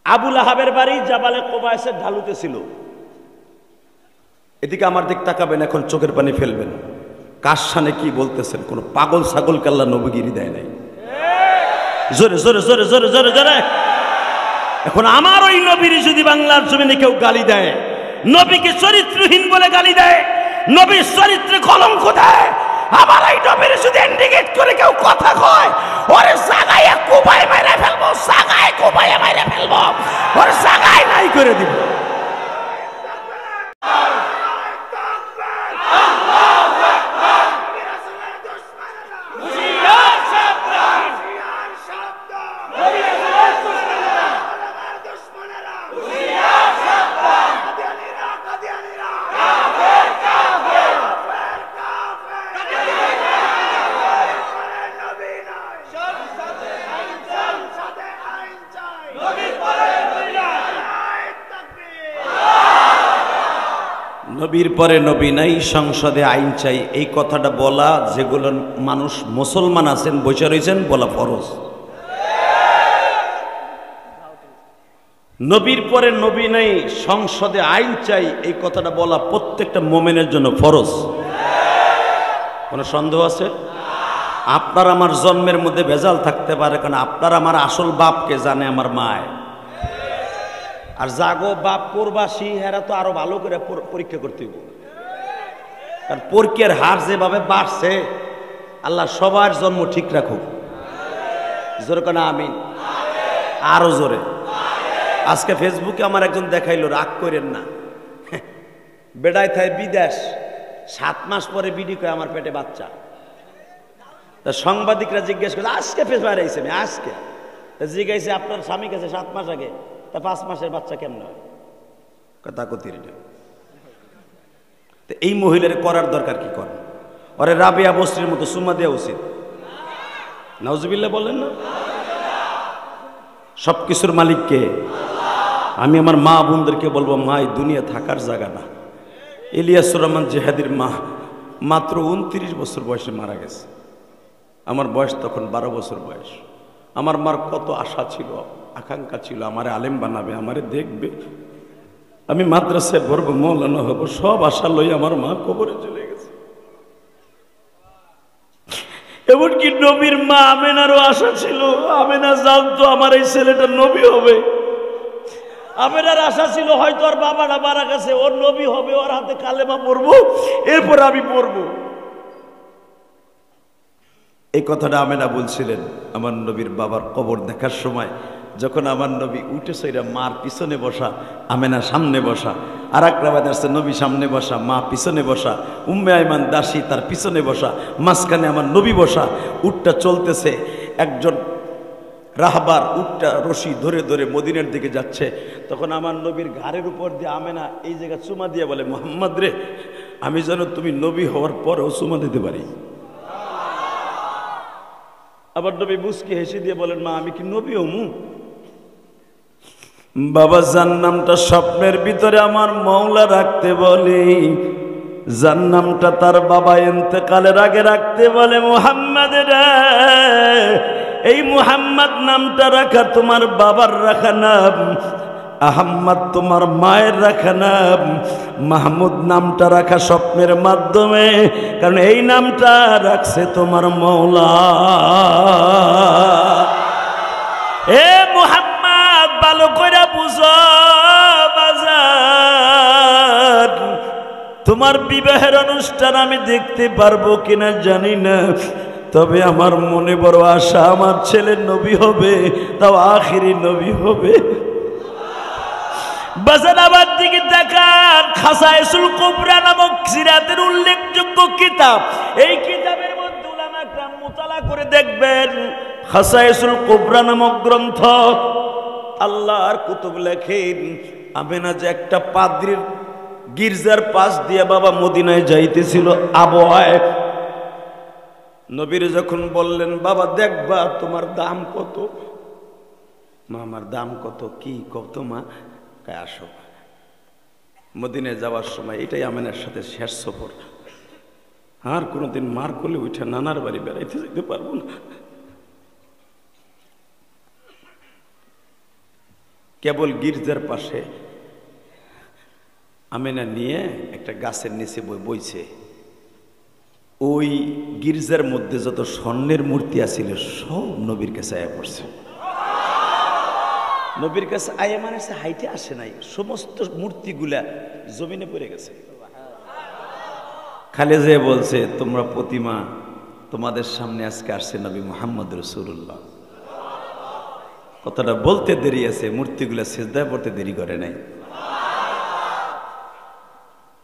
আবু লাহাবের বাড়ি জাবালে কোবায়েসের ঢালুতে ছিল। এদিকে আমার দিক তাকাবেন, এখন চোখের পানি ফেলবেন। কার সামনে কি বলতেছেন? কোন পাগল ছাগল কাল্লা নবীগিরি দেয় নাই। জোরে জোরে জোরে জোরে জোরে জোরে। এখন আমার ওই নবীর যদি বাংলার জমিনে কেউ গালি দেয়, নবীকে চরিত্রহীন বলে গালি দেয়, নবীর চরিত্রে কলঙ্ক দেয়, আমার এই নবীর যদি ইন্ডিকেট করে কেউ কথা কয়, ওরে জাগায় কুবায় মেরে ফেলবো, জাগায় কুবায় মেরে ফেলবো, ওরে জাগায় নাই করে দিব। নবীর পরে নবী নাই, সংসদে আইন চাই, এই কথাটা বলা যেগুলো মানুষ মুসলমান আছেন বসে রয়েছেন বলা ফরজ। নবীর পরে নবী নাই, সংসদে আইন চাই, এই কথাটা বলা প্রত্যেকটা মোমেনের জন্য ফরজ। কোনো সন্দেহ আছে? আপনার আমার জন্মের মধ্যে ভেজাল থাকতে পারে, কারণ আপনার আমার আসল বাপকে জানে আমার মায়। আর জাগো বাপ প্রবাসী, এরা তো আরো ভালো করে পরীক্ষা করতে হবে, কারণ পরীক্ষার হার যেভাবে বাড়ছে, আল্লাহ সবার জন্ম ঠিক রাখুক। জোরে কেন আমিন, আরো জোরে। আজকে ফেসবুকে আমার একজন দেখাইলো, রাগ করেন না, বেড়ায় থাই বিদেশ, 7 মাস পরে বিডি কয় আমার পেটে বাচ্চা। তা সাংবাদিকরা জিজ্ঞেস করছে, আজকে ফেসবুকে আইছে, আমি আজকে জিজ্ঞাসা আপনার স্বামী কাছে 7 মাস আগে, তা 5 মাসের বাচ্চা কেমন হয়? কথা কতির। এই মহিলার করার দরকার কি করে? ওরে রাবিয়া বস্ত্রের মতো সুমা দেওয়া উচিত। নাউজুবিল্লাহ বলেন না? সবকিছুর মালিককে। আমি আমার মা বোনদেরকে বলবো, মা এই দুনিয়া থাকার জায়গা না। ইলিয়াসুর রহমান জিহাদির মা মাত্র 29 বছর বয়সে মারা গেছে। আমার বয়স তখন 12 বছর বয়স। আমার মার কত আশা ছিল, আকাঙ্ক্ষা ছিল, আমারে আলেম বানাবে, আমারে দেখবে, আমি মাদ্রাসায় পড়বো, মৌলানা হবো, সব আশা লই আমার মা কবরে চলে গেছে। এমনকি নবীর মা আমেনারও আশা ছিল, আমেনা জানতো আমার এই ছেলেটা নবী হবে। আমেনার আশা ছিল হয়তো ওর বাবাটা মারা গেছে, ওর নবী হবে, ওর হাতে কালেমা পড়বো, এরপর আমি পড়বো। এই কথাটা আমেনা বলছিলেন আমার নবীর বাবার কবর দেখার সময়, যখন আমার নবী উঠে সইরা মার পিছনে বসা, আমেনা সামনে বসা, আর এক রাবাত আসছে নবী সামনে বসা, মা পিছনে বসা, উম্মে আইমান দাসী তার পিছনে বসা, মাঝখানে আমার নবী বসা। উটটা চলতেছে, একজন রাহবার উটটা রশি ধরে ধরে মদিনার দিকে যাচ্ছে। তখন আমার নবীর ঘাড়ের উপর দিয়ে আমেনা এই জায়গা চুমা দিয়ে বলে, মোহাম্মদ রে, আমি যেন তুমি নবী হওয়ার পরেও চুমা দিতে পারি। আবার নবী মুস্কি হেসে দিয়ে বলেন, মা আমি কি নবী হমু? বাবা জান্নামটা স্বপ্নের ভিতরে আমার মওলা রাখতে বলে, জান্নামটা তার বাবা ইন্তেকালের আগে রাখতে বলে, মুহাম্মদ রে, এই মুহাম্মদ নামটা রাখা তোমার বাবার রাখা নাম, আহম্মদ তোমার মায়ের রাখা নাম, মাহমুদ নামটা রাখা স্বপ্নের মাধ্যমে, কারণ এই নামটা রাখছে তোমার মওলা। এ মুহাম্মদ ভালো করে বুঝো বাজার, তোমার বিবাহের অনুষ্ঠান আমি দেখতে পারবো কিনা জানি না, তবে আমার মনে বড় আশা আমার ছেলে নবী হবে, তাও আখিরি নবী হবে। বাজারাবাদ দিকে দেখান, খাসায়েসুল কুবরা নামক সিরাতের উল্লেখযোগ্য কিতাব, এই কিতাবের মধ্যে উলামা کرام মুতালা করে দেখবেন, খাসায়েসুল কুবরা নামক গ্রন্থ, আল্লাহর কুতুব লেখেন, আমেনা যে একটা পাদ্রীর গির্জার পাশ দিয়ে বাবা মদিনায় যাইতেছিল আবহাওয়ায়, নবীর যখন বললেন, বাবা দেখবা তোমার দাম কত? মা আমার দাম কত? কি কত মা? আসো। মদিনায় যাওয়ার সময় এটাই আমেনার সাথে শেষ সফর, আর কোনোদিন মার কোলে উঠে নানার বাড়ি বেড়াইতে যেতে পারবো না। কেবল গির্জার পাশে আমেনা নিয়ে একটা গাছের নিচে বইছে, ওই গির্জার মধ্যে যত স্বর্ণের মূর্তি আছিল সব নবীর কাছে আয়া পড়ছে। নবীর কাছে আয়া মানে সে হাইটে আসে নাই, সমস্ত মূর্তিগুলা জমিনে পড়ে গেছে। খালি যে বলছে তোমরা প্রতিমা, তোমাদের সামনে আজকে আসছে নবী মুহাম্মদ রাসূলুল্লাহ। কথাটা বলতে দেরি আছে, মূর্তিগুলা সিজদায় পড়তে দেরি করে নাই।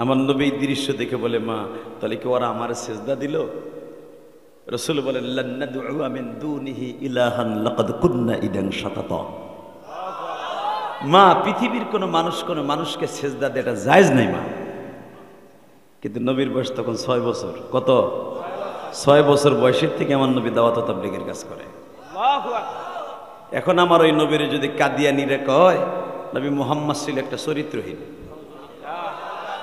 আমার নবী দৃশ্য দেখে বলে, মা তাহলে কি ওরা আমার সিজদা দিল? রাসূল বলেন, লান নাদউ মিন দুনিহি ইলাহান লাকাদ কুননা ইদান শাতাতা। মা পৃথিবীর কোন মানুষকে সিজদা দেওয়া জায়েজ নাই মা। কিন্তু নবীর বয়স তখন 6 বছর। কত? 6 বছর বয়সের থেকে আমার নবী দাওয়াত ও তাবলীগের কাজ করে। আল্লাহু আকবার। এখন আমার ওই নবীর যদি কাদিয়ানীরা কয়, নবী মুহাম্মদ ছিল একটা চরিত্রহীন,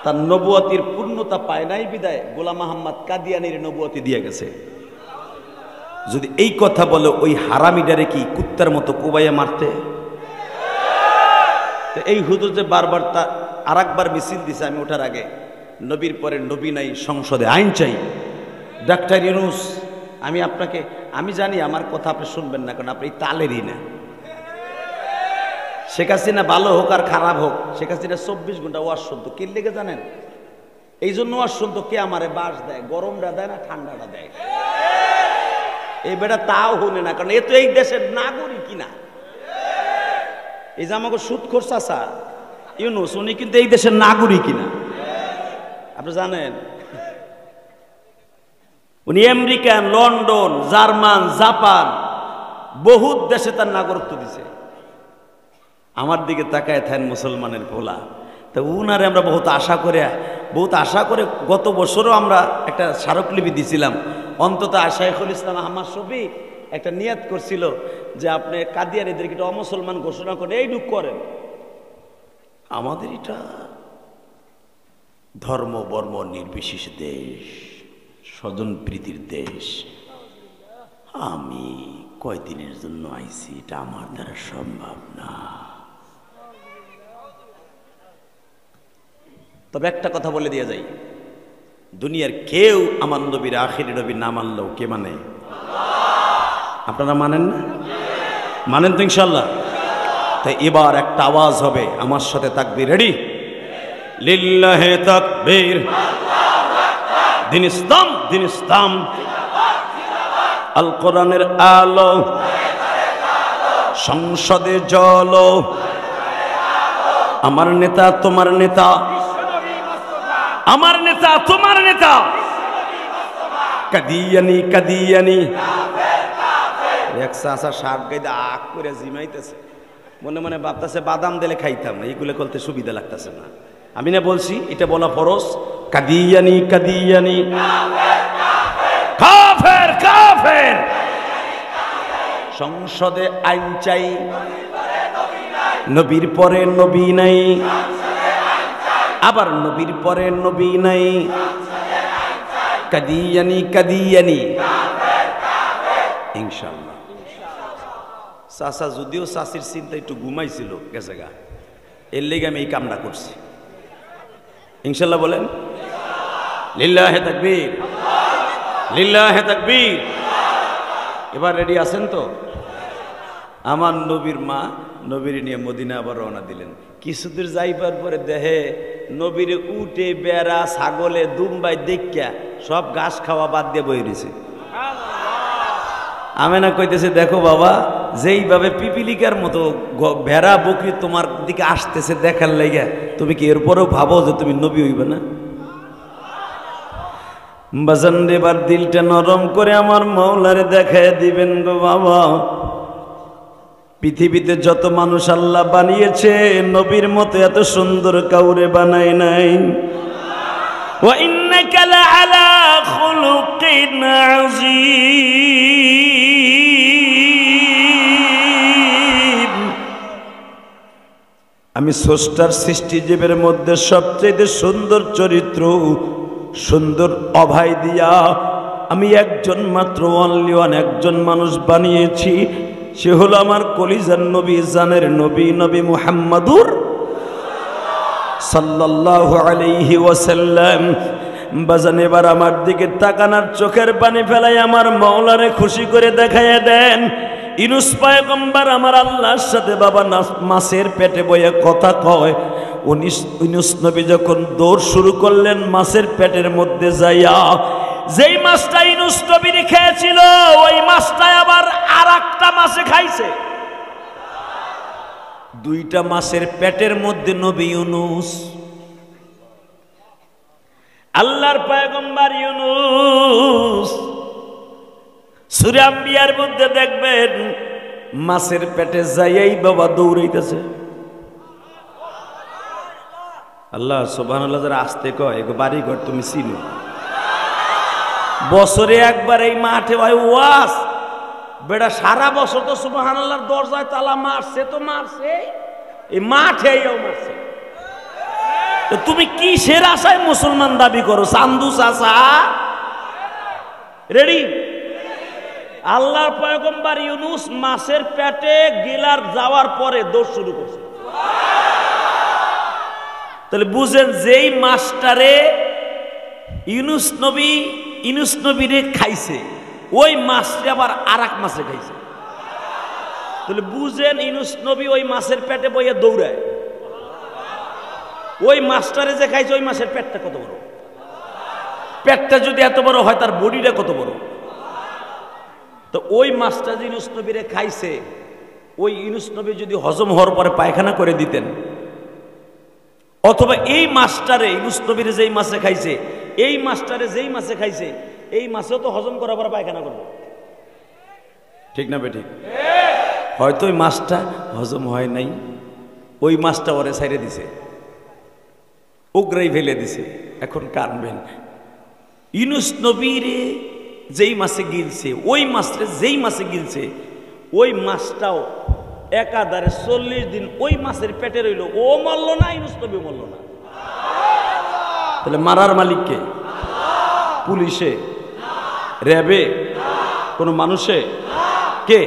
তার নবুয়তির পূর্ণতা পায় নাই বিদায় গোলাম মুহাম্মদ কাদিয়ানীর নবুয়তি দিয়ে গেছে। যদি এই কথা বলে ওই হারামিডারে কি কুত্তার মতো কোবাইয়া মারতে? তো এই হুজুর যে বারবার তা আরেকবার মিছিল দিছে আমি ওঠার আগে, নবীর পরে নবী নাই, সংসদে আইন চাই। ডাক্তার ইউনূস, আমি জানি আমার কথা আপনি শুনবেন না, কারণ আপনি তালেরই না। শেখ হাসিনা ভালো হোক আর খারাপ হোক, শেখ হাসিনা 24 ঘন্টা ওয়াজ শুনতো। কি লেগে জানেন? এই জন্য ওয়াজ শুনতো, কে আমারে বাস দেয়, গরমটা দেয় না ঠান্ডাটা দেয়। এই বেটা তাও হনে না, কারণ এ তো এই দেশের নাগরিক কিনা। এই যে আমাকে সুদখোর চাচা ইউনূস, উনি কিন্তু এই দেশের নাগরিক কিনা আপনি জানেন? উনি আমেরিকান, লন্ডন, জার্মান, জাপান বহুত দেশে তার নাগরিকত্ব দিছে। আমার দিকে তাকায় থাকেন মুসলমানের ভোলা। তা উনারে আমরা বহুত আশা করে গত বছরও আমরা একটা স্মারকলিপি দিছিলাম। অন্তত শাইখুল ইসলাম আহমদ শফী একটা নিয়াত করছিল যে আপনি কাদিয়ানীদেরকে এটা অমুসলমান ঘোষণা করে এইটুক করেন। আমাদের এটা ধর্ম বর্ম নির্বিশেষ দেশ, স্বজন প্রীতির দেশ। আমি কয়দিনের জন্য আইছি, এটা আমার দ্বারা সম্ভব না। তবে একটা কথা বলে দিয়ে যাই, দুনিয়ার কেউ আমার নবীর আখিরি নবী না মানলেও কে মানে? আপনারা মানেন না? মানেন তো ইনশাল্লাহ? তাই এবার একটা আওয়াজ হবে, আমার সাথে তাকবীর। রেডি? লিল্লাহে তাকবীর, দিন ইসলাম, দিন ইসলাম, আল কোরআনের আলো, সংসদে জলো, আমার নেতা তোমার নেতা, আমার নেতা তোমার নেতা, কাদিয়ানি কাদিয়ানি। এক চাচা শাক গাইতে আগ করে জিমাইতেছে, মনে মনে ভাবতেছে বাদাম দিলে খাইতাম, এইগুলো করতে সুবিধা লাগতেছে না। আমি না বলছি এটা বলা ফরজ। কাদিয়ানি কাদিয়ানি, কাফের কাফের। সংসদে আইন চাই, নবীর পরে নবী নাই, আবার নবীর পরে নবী নাই। কাদিয়ানি কাদিয়ানি, ইনশাআল্লাহ। চাচা যদিও চাচির চিন্তা একটু ঘুমাইছিল গেছে গা, এর লেগে আমি এই কামটা করছি। ইনশাআল্লাহ বলেন লিল্লাহে তাকবীর, লিল্লাহে তাকবীর। এবার রেডি আছেন তো? আমার নবীর মা নবীর নিয়ে মদিনা আবার রওনা দিলেন। কিছুদূর যাইবার পরে দেহে নবীর উটে, বেড়া, ছাগলে, দুম্বাই দেখা সব ঘাস খাওয়া বাদ দিয়ে বই রয়েছে। আমেনা কইতেছে, দেখো বাবা, যেইভাবে পিপিলিকার মতো ভেড়া বকরি তোমার দিকে আসতেছে দেখার লাইগা, তুমি কি এরপরেও ভাবো যে তুমি নবী হইবে না? বাজান এবার দিলটা নরম করে আমার মাওলারে দেখায় দিবেন গো বাবা। পৃথিবীতে যত মানুষ আল্লাহ বানিয়েছে, নবীর মতো এত সুন্দর কাউরে বানায় নাই। ওয়া ইন্নাকা লাআলা খুলুকিন আযীম। আমি স্রষ্টার সৃষ্টিজীবের মধ্যে সবচেয়ে সুন্দর চরিত্র, সুন্দর অভয় দিয়া আমি একজন মাত্র, অনলি ওয়ান, একজন মানুষ বানিয়েছি। সে হলো আমার কলিজার নবী, জানের নবী, নবী মুহাম্মাদুর সাল্লাল্লাহু আলাইহি ওয়াসাল্লাম। বাজান এবার আমার দিকে তাকানার চোখের পানি ফেলাই আমার মাওলারে খুশি করে দেখাইয়া দেন। ইউনূস পয়গম্বর আমার আল্লাহর সাথে বাবা মাছের পেটে বইয়া কথা কয়। ইউনূস নবী যখন দৌড় শুরু করলেন মাছের পেটের মধ্যে যাইয়া, যেই মাছটা ইউনূস নবী খেয়েছিল ওই মাছটা আবার আরেকটা মাছে খাইছে। দুইটা মাছের পেটের মধ্যে নবী ইউনূস, আল্লাহর পয়গম্বর ইউনূস। সূরা আম্বিয়ার মধ্যে দেখবেন মাছের পেটে যাইয়াই বাবা দৌড়াইতেছে। আল্লাহ সুবহানাল্লাহ, যারা আসতে কয় এগো বাড়ি ঘর তুমি চিনো। বছরে একবার এই মাঠে হয় ওয়াজ, বেটা সারা বছর তো সুবহানাল্লাহর দরজায় তালা মারছে তো মারছে, এই মাঠেও মারছে। তুমি কিসের আশায় মুসলমান দাবি করো? চান্দু চাচা রেডি? আল্লাহর পয়গম্বর ইউনূস মাছের পেটে গিলার যাওয়ার পরে দৌড় শুরু করছে। তাহলে বুঝেন, যেই মাছটারে ইউনূস নবীরে খাইছে ওই মাছটা আবার আরেক মাছে খাইছে। তাহলে বুঝেন ইউনূস নবী ওই মাছের পেটে বইয়া দৌড়ায়। ওই মাছটারে যে খাইছে ওই মাছের পেটটা কত বড়? পেটটা যদি এত বড় হয় তার বডিটা কত বড়? তো ওই মাছটা যে ইউনূস নবীরে খাইছে, ওই ইউনূস নবী যদি হজম হওয়ার পরে পায়খানা করে দিতেন, অথবা এই মাছটারে ইউনূস নবীরে যেই মাছে খাইছে এই মাছটারে যেই মাছে খাইছে এই মাছেও তো হজম করার পরে পায়খানা করবো, ঠিক না বেঠিক? হয়তো ওই মাছটা হজম হয় নাই, ওই মাছটা ওরে ছাইড়ে দিছে, উগরাই ফেলে দিছে। এখন কানবেন, ইউনূস নবীরে যেই মাছে গিলছে ওই মাছটা যেই মাছে গিলছে ওই মাছটাও একাধারে 40 দিন ওই মাছের পেটে রইল। ও মরল না, ইউনূস নবী মরল না। তাহলে মারার মালিককে? পুলিশে, র্যাবে, কোন মানুষে? কে?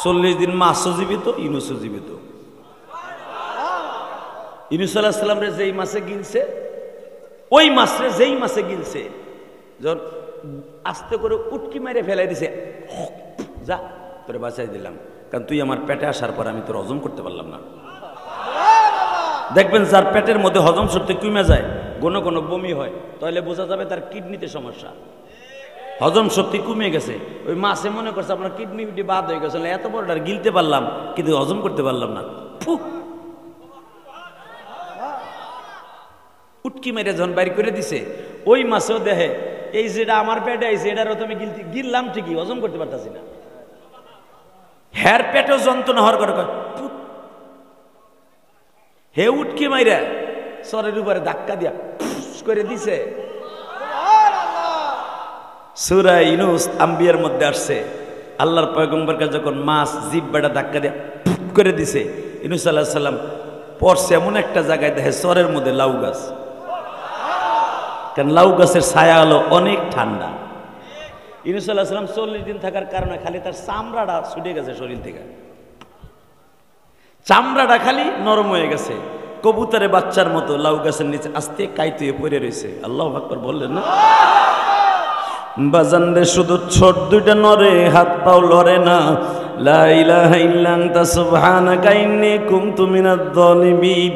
40 দিন মাছও জীবিত, ইউনূসও জীবিত। ইউনূস আলাইহিস সালাম রে যেই মাছে গিলছে ওই মাছরে যেই মাছে গিলছে যখন আস্তে করে উটকি মেরে ফেলাই দিছে, যা তোরে বাঁচাই দিলাম, কারণ তুই আমার পেটে আসার পর আমি তোর হজম করতে পারলাম না। দেখবেন যার পেটের মধ্যে হজম শক্তি কমে যায়, ঘন ঘন বমি হয়, তাহলে বোঝা যাবে তার কিডনিতে সমস্যা, হজম শক্তি কমে গেছে। ওই মাছে মনে করছে আপনার কিডনি বাদ হয়ে গেছে, এত বড়টা গিলতে পারলাম কিন্তু হজম করতে পারলাম না, উটকি মেরে যখন বাইর করে দিছে ওই মাছেও দেখে এই যেটা আমার পেটে আইছে এটারও তো আমি গিললাম ঠিকই, হজম করতে পারতাছি না। হ্যার পেটেও যন্ত্রণা হওয়ার করে হে উটকি মাইরা সরের উপরে ধাক্কা দিয়া করে দিছে। সূরা ইউনূস আম্বিয়ার মধ্যে আসছে, আল্লাহর পয়গম্বরকে যখন মাছ জিহ্বাটা ধাক্কা দিয়া করে দিছে, ইউনূস আলাইহিস সালাম পড়ছে এমন একটা জায়গায় দেখে সরের মধ্যে লাউ গাছ, কারণ লাউ গাছের ছায়া হলো অনেক ঠান্ডা। ইউনূস আলাইহিস সালাম 40 দিন থাকার কারণে খালি তার চামড়াটা ছুটে গেছে শরীর থেকে, চামড়াটা খালি নরম হয়ে গেছে, কবুতরের বাচ্চার মতো লাউ গাছের নিচে আস্তে কাইতুয়ে পড়ে রয়েছে। আল্লাহু আকবার বললেন না? বাজান রে শুধু ছোট দুইটা নরে, হাত পাও লড়ে না। লা ইলাহা ইল্লা আনতা সুবহানাকা ইন্নী কুনতু মিনাজ জালিমিন।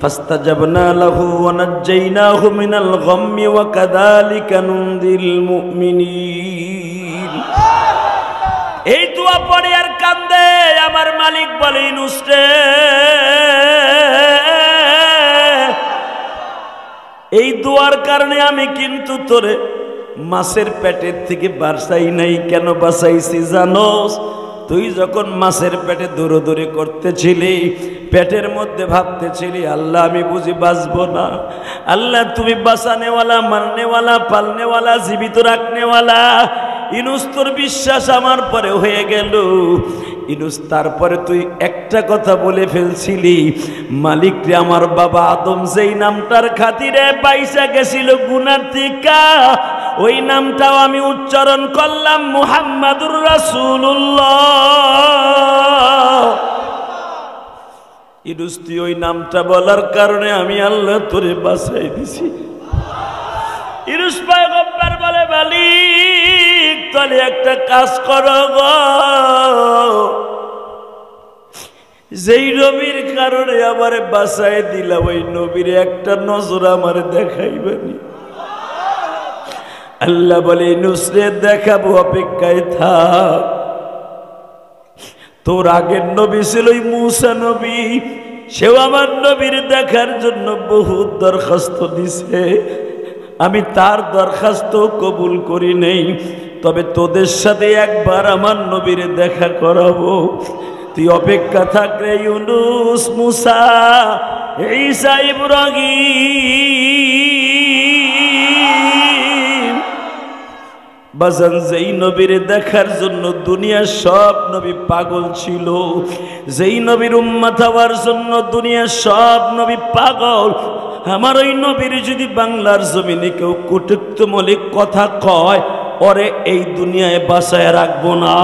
ফাস্তাজাবনা লাহু ওয়া নাজ্জাইনাহু মিনাল গাম্মি ওয়া কাযালিকা নুনজিল মুমিনিন। এই দোয়া পড়ে আর কান্দে আমার মালিক বলে, ইউনূস রে এই দোয়ার কারণে আমি কিন্তু তোরে মাছের পেটের থেকে বাঁচাই নাই। কেন বাঁচাইছি জানোস? তুই যখন মাছের পেটে দৌড়দৌড়ি করতেছিলি, পেটের মধ্যে ভাবতেছিলি আল্লাহ আমি বুঝি বাঁচবো না, আল্লাহ তুমি বাঁচানেওয়ালা, মারনেওয়ালা, পালনেওয়ালা, জীবিত রাখনেওয়ালা। ইউনূস তোর বিশ্বাস আমার পরে হয়ে গেল। ইউনূস তারপরে তুই একটা কথা বলে ফেলছিলি, মালিক রে আমার বাবা আদম যেই নামটার খাতিরে পয়সা গেছিল গুনার থেকে, ওই নামটাও আমি উচ্চারণ করলাম মুহাম্মাদুর রাসূলুল্লাহ। ইউনূস তুই ওই নামটা বলার কারণে আমি আল্লাহ তোরে বাঁচাই দিছি। ইউনূস পয়গম্বর বলে মালিক তাহলে একটা কাজ করো গো, যেই নবীর কারণে আমারে বাঁচায় দিলাম ওই নবীর একটা নজর আমার দেখাইবানি। আল্লাহ বলে ইউনূসরে দেখাবো, অপেক্ষায় থাক। তোর আগের নবী ছিল মূসা নবী, সেও আমার নবীর দেখার জন্য বহুত দরখাস্ত দিছে, আমি তার দরখাস্ত কবুল করি নেই, তবে তোদের সাথে একবার আমার নবীর দেখা করাবো। তুই অপেক্ষা থাকলে ইউনূস, মূসা, ঈসা, ইব্রাহিম বাজান যেই নবীর দেখার জন্য দুনিয়ার সব নবী পাগল ছিল, যেই নবীর উম্মত হওয়ার জন্য দুনিয়ার সব নবী পাগল, আমার ওই নবীর যদি বাংলার জমিনে কেউ কটুক্তিমূলক কথা কয়, ওরে এই দুনিয়ায় বাঁচায় রাখবো না।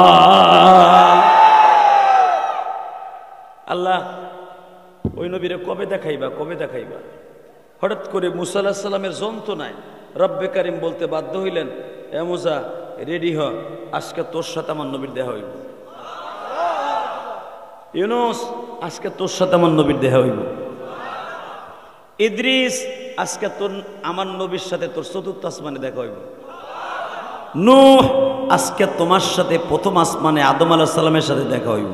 আল্লাহ ওই নবীরে কবে দেখাইবা, কবে দেখাইবা? হঠাৎ করে মূসা আলাইহিস সালামের যন্ত্রণায় রব্বে কারিম বলতে বাধ্য হইলেন, এ মূসা রেডি হ, আজকে তোর সাথে আমার নবীর দেখা হইব। ইউনূস আজকে তোর সাথে আমার নবীর দেখা হইব। ইদ্রিস আজকে তোর আমার নবীর সাথে তোর চতুর্থ আসমানে দেখা হইব। নূহ আজকে তোমার সাথে প্রথম আসমানে আদম আলাইহিস সালামের সাথে দেখা হইব।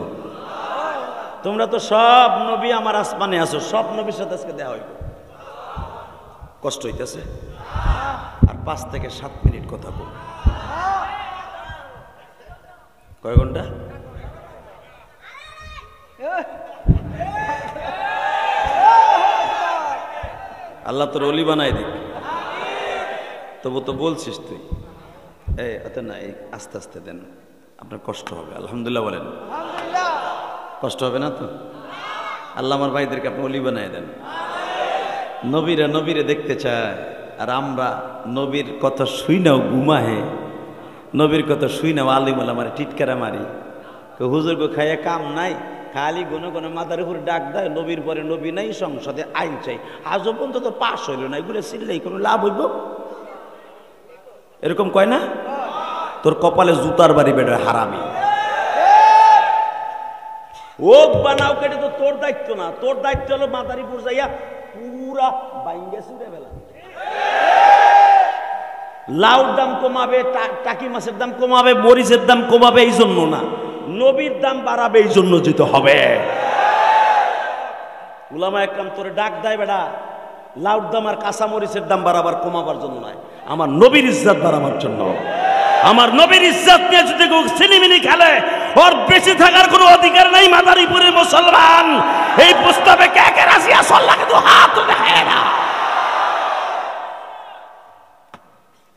তোমরা তো সব নবী আমার আসমানে আছো, সব নবীর সাথে আজকে দেখা হইব। কষ্ট হইতেছে? আর 5 থেকে 7 মিনিট কথা বল। কয় ঘন্টা? আল্লাহ তোর অলি বানাই দিক। তবু তো বলছিস তুই, এত না, আস্তে আস্তে দেন, আপনার কষ্ট হবে। আলহামদুলিল্লাহ বলেন, কষ্ট হবে না তো? আল্লাহ আমার ভাইদেরকে আপনি অলি বানাই দেন। নবীরা নবীরে দেখতে চায়, আর আমরা নবীর কথা শুই নাও ঘুমাহে, নবীর কথা শুই নাও আলিম আমার টিটকারা মারি, হুজুর গো খাইয়া কাম নাই, খালি কোনো কোনো মাথার উপর ডাক দেয়, নবীর পরে নবী নাই, সংসদে আইন চাই। আজও পর্যন্ত তো পাশ হইল না, এগুলো চিল্লাই কোনো লাভ হইব? এরকম কয় না? তোর কপালে জুতার বাড়ি বেড়ে হারামি। ও বানাও কেটে তো তোর দায়িত্ব না, তোর দায়িত্ব হলো মাদারীপুর যাইয়া পুরা বাইঙ্গা ছুড়ে ফেলা। লাউর দাম কমাবে, টাকি মাছের দাম কমাবে, মরিচের দাম কমাবে এই জন্য না, নবীর দাম বাড়াবে এই জন্য যেতে হবে। উলামা একরাম তোরে ডাক দেয় বেটা, লাউর দাম আর কাঁচা মরিচের দাম বাড়াবার কমাবার জন্য নয়, আমার নবীর ইজ্জত বাড়াবার জন্য। আমার নবীর ইজ্জত নিয়ে যদি কেউ সিনেমিনি খেলে, ওর বেঁচে থাকার কোনো অধিকার নাই। মাদারীপুরের মুসলমান এই প্রস্তাবে কে কে রাজি আছো? আল্লাহকে তো হাত দেখায় না।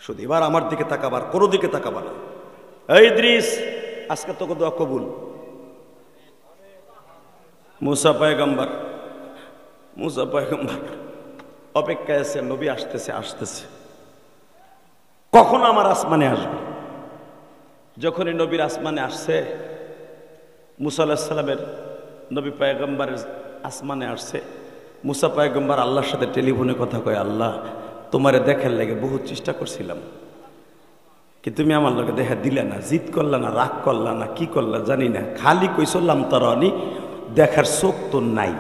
শুধু এবার আমার দিকে তাকাবার, কোনো দিকে তাকাবার না। এই ইদ্রিস আজকে তোকে দোয়া কবুল। মূসা পয়গম্বর অপেক্ষায় আছে, নবী আসতেছে আসতেছে, কখন আমার আসমানে আসবে। যখনই নবীর আসমানে আসছে, মূসা আলাইহিস সালামের নবী পয়গম্বরের আসমানে আসছে, মূসা পয়গম্বর আল্লাহর সাথে টেলিফোনে কথা কয়, আল্লাহ তোমারে দেখার লাগে বহু চেষ্টা করছিলাম, কিন্তু তুমি আমার লোকে দেখা দিলে না, জিদ করলা না, রাগ করলা না, কি করলা জানি না, খালি কই চললাম তারানি, দেখার চোখ তো নাই।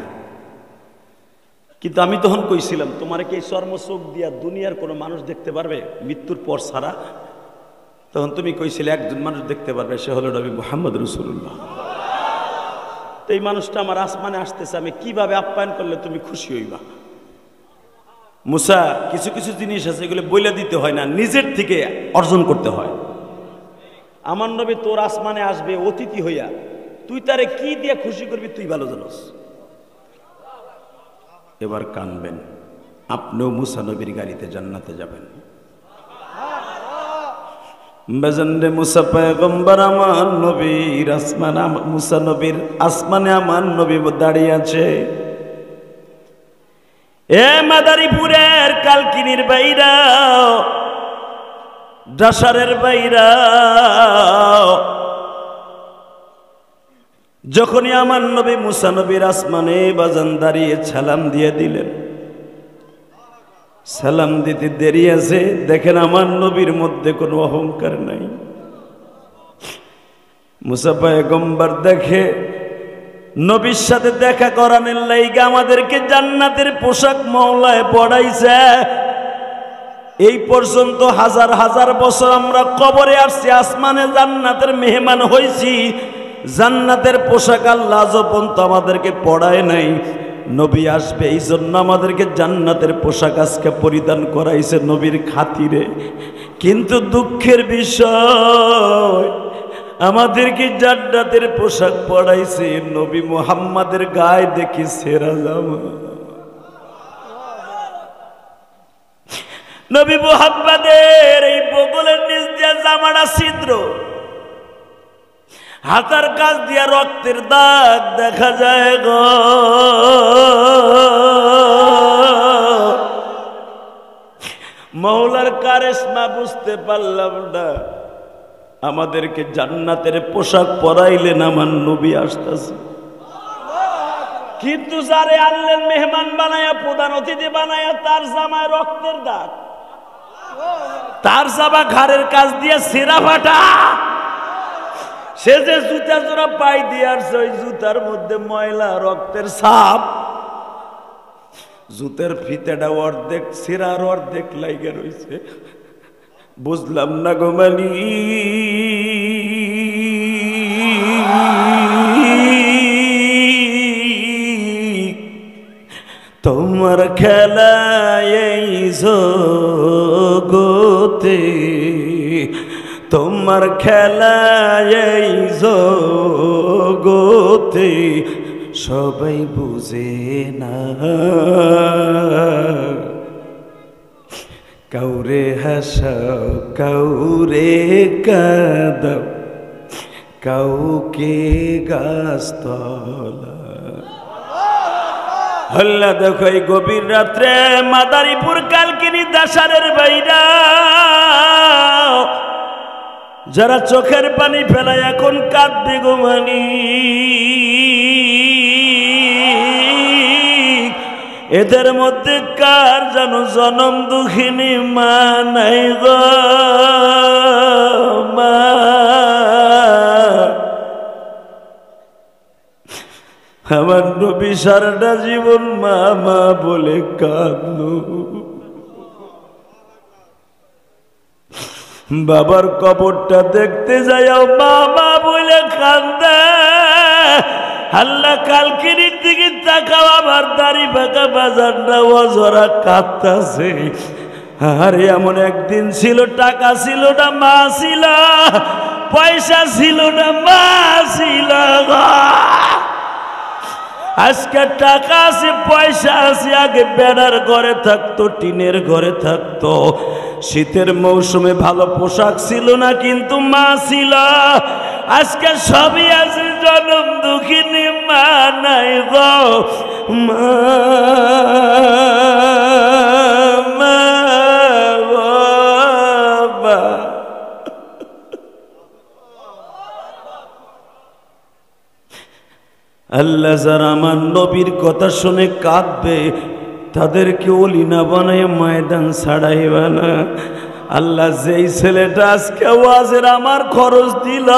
কিন্তু আমি তখন কইছিলাম, তোমার কি চর্ম চোখ দিয়া দুনিয়ার কোনো মানুষ দেখতে পারবে মৃত্যুর পর ছাড়া? তখন তুমি কইছিলে একজন মানুষ দেখতে পারবে, সে হলো নবী মুহাম্মদ রাসূলুল্লাহ। তো এই মানুষটা আমার আসমানে আসতেছে, আমি কিভাবে আপ্যায়ন করলে তুমি খুশি হইবা? মূসা কিছু কিছু জিনিস আছে, এগুলো বইলা দিতে হয় না, নিজের থেকে অর্জন করতে হয়। আমার নবী তোর আসমানে আসবে অতিথি হইয়া, তুই তারে কি দিয়ে খুশি করবি তুই ভালো জানোস। এবার কানবেন, আপনিও মূসা নবীর গাড়িতে জান্নাতে যাবেন। বেজন্ডে মূসা পয়গম্বর আমার নবীর আসমানে, মূসা নবীর আসমানে আমার নবী দাঁড়িয়ে আছে। এ মাদারীপুরের কালকিনির বাইরা, ডাসারের বাইরা, যখনই আমার নবী মূসা নবীর আসমানে বাজান দাঁড়িয়ে সালাম দিয়ে দিলেন, সালাম দিতে দেরি আছে। দেখেন আমার নবীর মধ্যে কোনো অহংকার নাই। মুসা পয়গম্বর দেখে নবীর সাথে দেখা করানোর লাইগা আমাদেরকে জান্নাতের পোশাক মওলায় পড়াইছে। এই পর্যন্ত হাজার হাজার বছর আমরা কবরে আসছি, আসমানে জান্নাতের মেহমান হইছি, জান্নাতের পোশাক আল্লাহ আজ পর্যন্ত আমাদেরকে পড়ায় নাই। নবী আসবে এই জন্য আমাদেরকে জান্নাতের পোশাক আজকে পরিধান করাইছে নবীর খাতিরে। কিন্তু দুঃখের বিষয় আমাদেরকে জান্নাতের পোশাক পরাইছে, নবী মুহাম্মাদের গায়ে দেখি ছেঁড়া জামা। নবী মুহাম্মাদের এই বগলের নিচ দিয়ে জামাটা ছিদ্র, হাতার কাছ দিয়ে রক্তের দাগ দেখা যায় গো। মওলার কারিশমা বুঝতে পারলাম না। আমাদেরকে জান্নাতের পোশাক পরাইলেন, আমার নবী আসতেছে। কিন্তু যারে আনলেন মেহমান বানায়া, প্রধান অতিথি বানায়া, তার জামায় রক্তের দাগ, তার জামা ঘাড়ের কাছ দিয়ে ছেঁড়া ফাটা। সে যে জুতা জোড়া পাই দিয়ে আসছে, ওই জুতার মধ্যে ময়লা রক্তের ছাপ। জুতের ফিতেটা অর্ধেক ছেঁড়ার অর্ধেক লাইগা রয়েছে। বুঝলাম না গো মালি, তোমার খেলা এই জগতে, তোমার খেলা এই জগতে সবাই বুঝে না। কাউরে হাসাও, কাউরে কাঁদাও, কাউকে গাছতলা। হল্লা দেখো এই গভীর রাত্রে মাদারীপুর কালকিনি দাসারের বাইরা যারা চোখের পানি ফেলায় এখন কাঁদবে গো মানি। এদের মধ্যে কার যেন জনম দুঃখিনী মা নাই গো মা। আমার নবী সারাটা জীবন মা মা বলে কাঁদলো। বাবার কবরটা দেখতে যাও মা মা বলে কান্দে। আল্লাহ কালকিনির দিকে তাকাও, আমার দাড়ি পাকা বাজারটা অজরা কাঁদতাছে। আরে এমন একদিন ছিল, টাকা ছিল না মা ছিল, পয়সা ছিল না মা ছিল। আজকে টাকা আছে, পয়সা আছে, আগে বেড়ার ঘরে থাকতো, টিনের ঘরে থাকতো। শীতের মৌসুমে ভালো পোশাক ছিল না, কিন্তু মা ছিল। আজকে সবই আছে, জনম দুঃখিনী মা নাই গো মা। আল্লাহ যারা আমার নবীর কথা শুনে কাঁদবে, তাদেরকে ওলি না বানায় ময়দান ছাড়াইবে না। আল্লাহ যেই ছেলেটা আজকে ওয়াজের আমার খরচ দিল,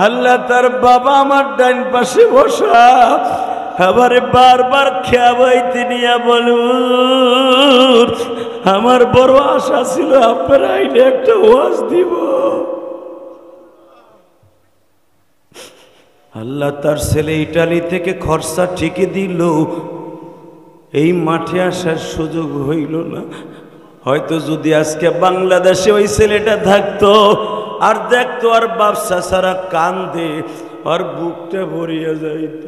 আল্লাহ তার বাবা আমার ডান পাশে বসা, আবারে বারবার খেয়াবাইতে নিয়ে বলুন, আমার বড় আশা ছিল আপনার আইলে একটা ওয়াজ দিব। আল্লাহ তার ছেলে ইটালি থেকে খরচা ঠিকই দিল, এই মাঠে আসার সুযোগ হইল না। হয়তো যদি আজকে বাংলাদেশে ওই ছেলেটা থাকতো আর দেখতো আর ব্যবসা ছাড়া কান্দে, আর বুকটা ভরিয়া যাইত।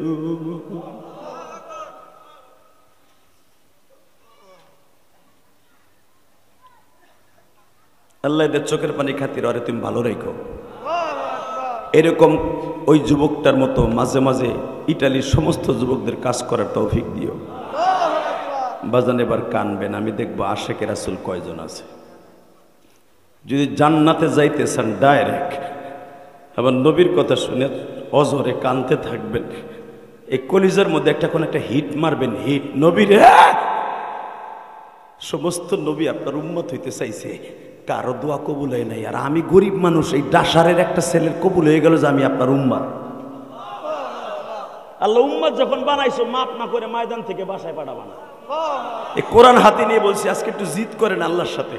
আল্লাহ এদের চোখের পানি খাতির আরে তুমি ভালো রেখো। এরকম ওই যুবকটার মতো মাঝে মাঝে ইটালির সমস্ত যুবকদের কাজ করার তৌফিক দিও। বাজান এবার কানবেন, আমি দেখবো আশেকে রাসূল কয়জন আছে। যদি জান্নাতে যাইতে চান ডাইরেক্ট, আবার নবীর কথা শুনে অজরে কানতে থাকবেন, এই কলিজার মধ্যে একটা কোন একটা হিট মারবেন, হিট নবীর সমস্ত নবী আপনার উম্মত হইতে চাইছে, কারো দোয়া কবুল হয় নাই। আর আমি গরিব মানুষ, এই ডাসারের একটা ছেলের কবুল হয়ে গেল যে আমি আপনার উম্মত। আল্লাহ উম্মত যখন বানাইছো, মাপ না করে ময়দান থেকে বাসায় পাঠাবা না। এই কোরআন হাতে নিয়ে বলছি, আজকে একটু জিদ করেন আল্লাহর সাথে।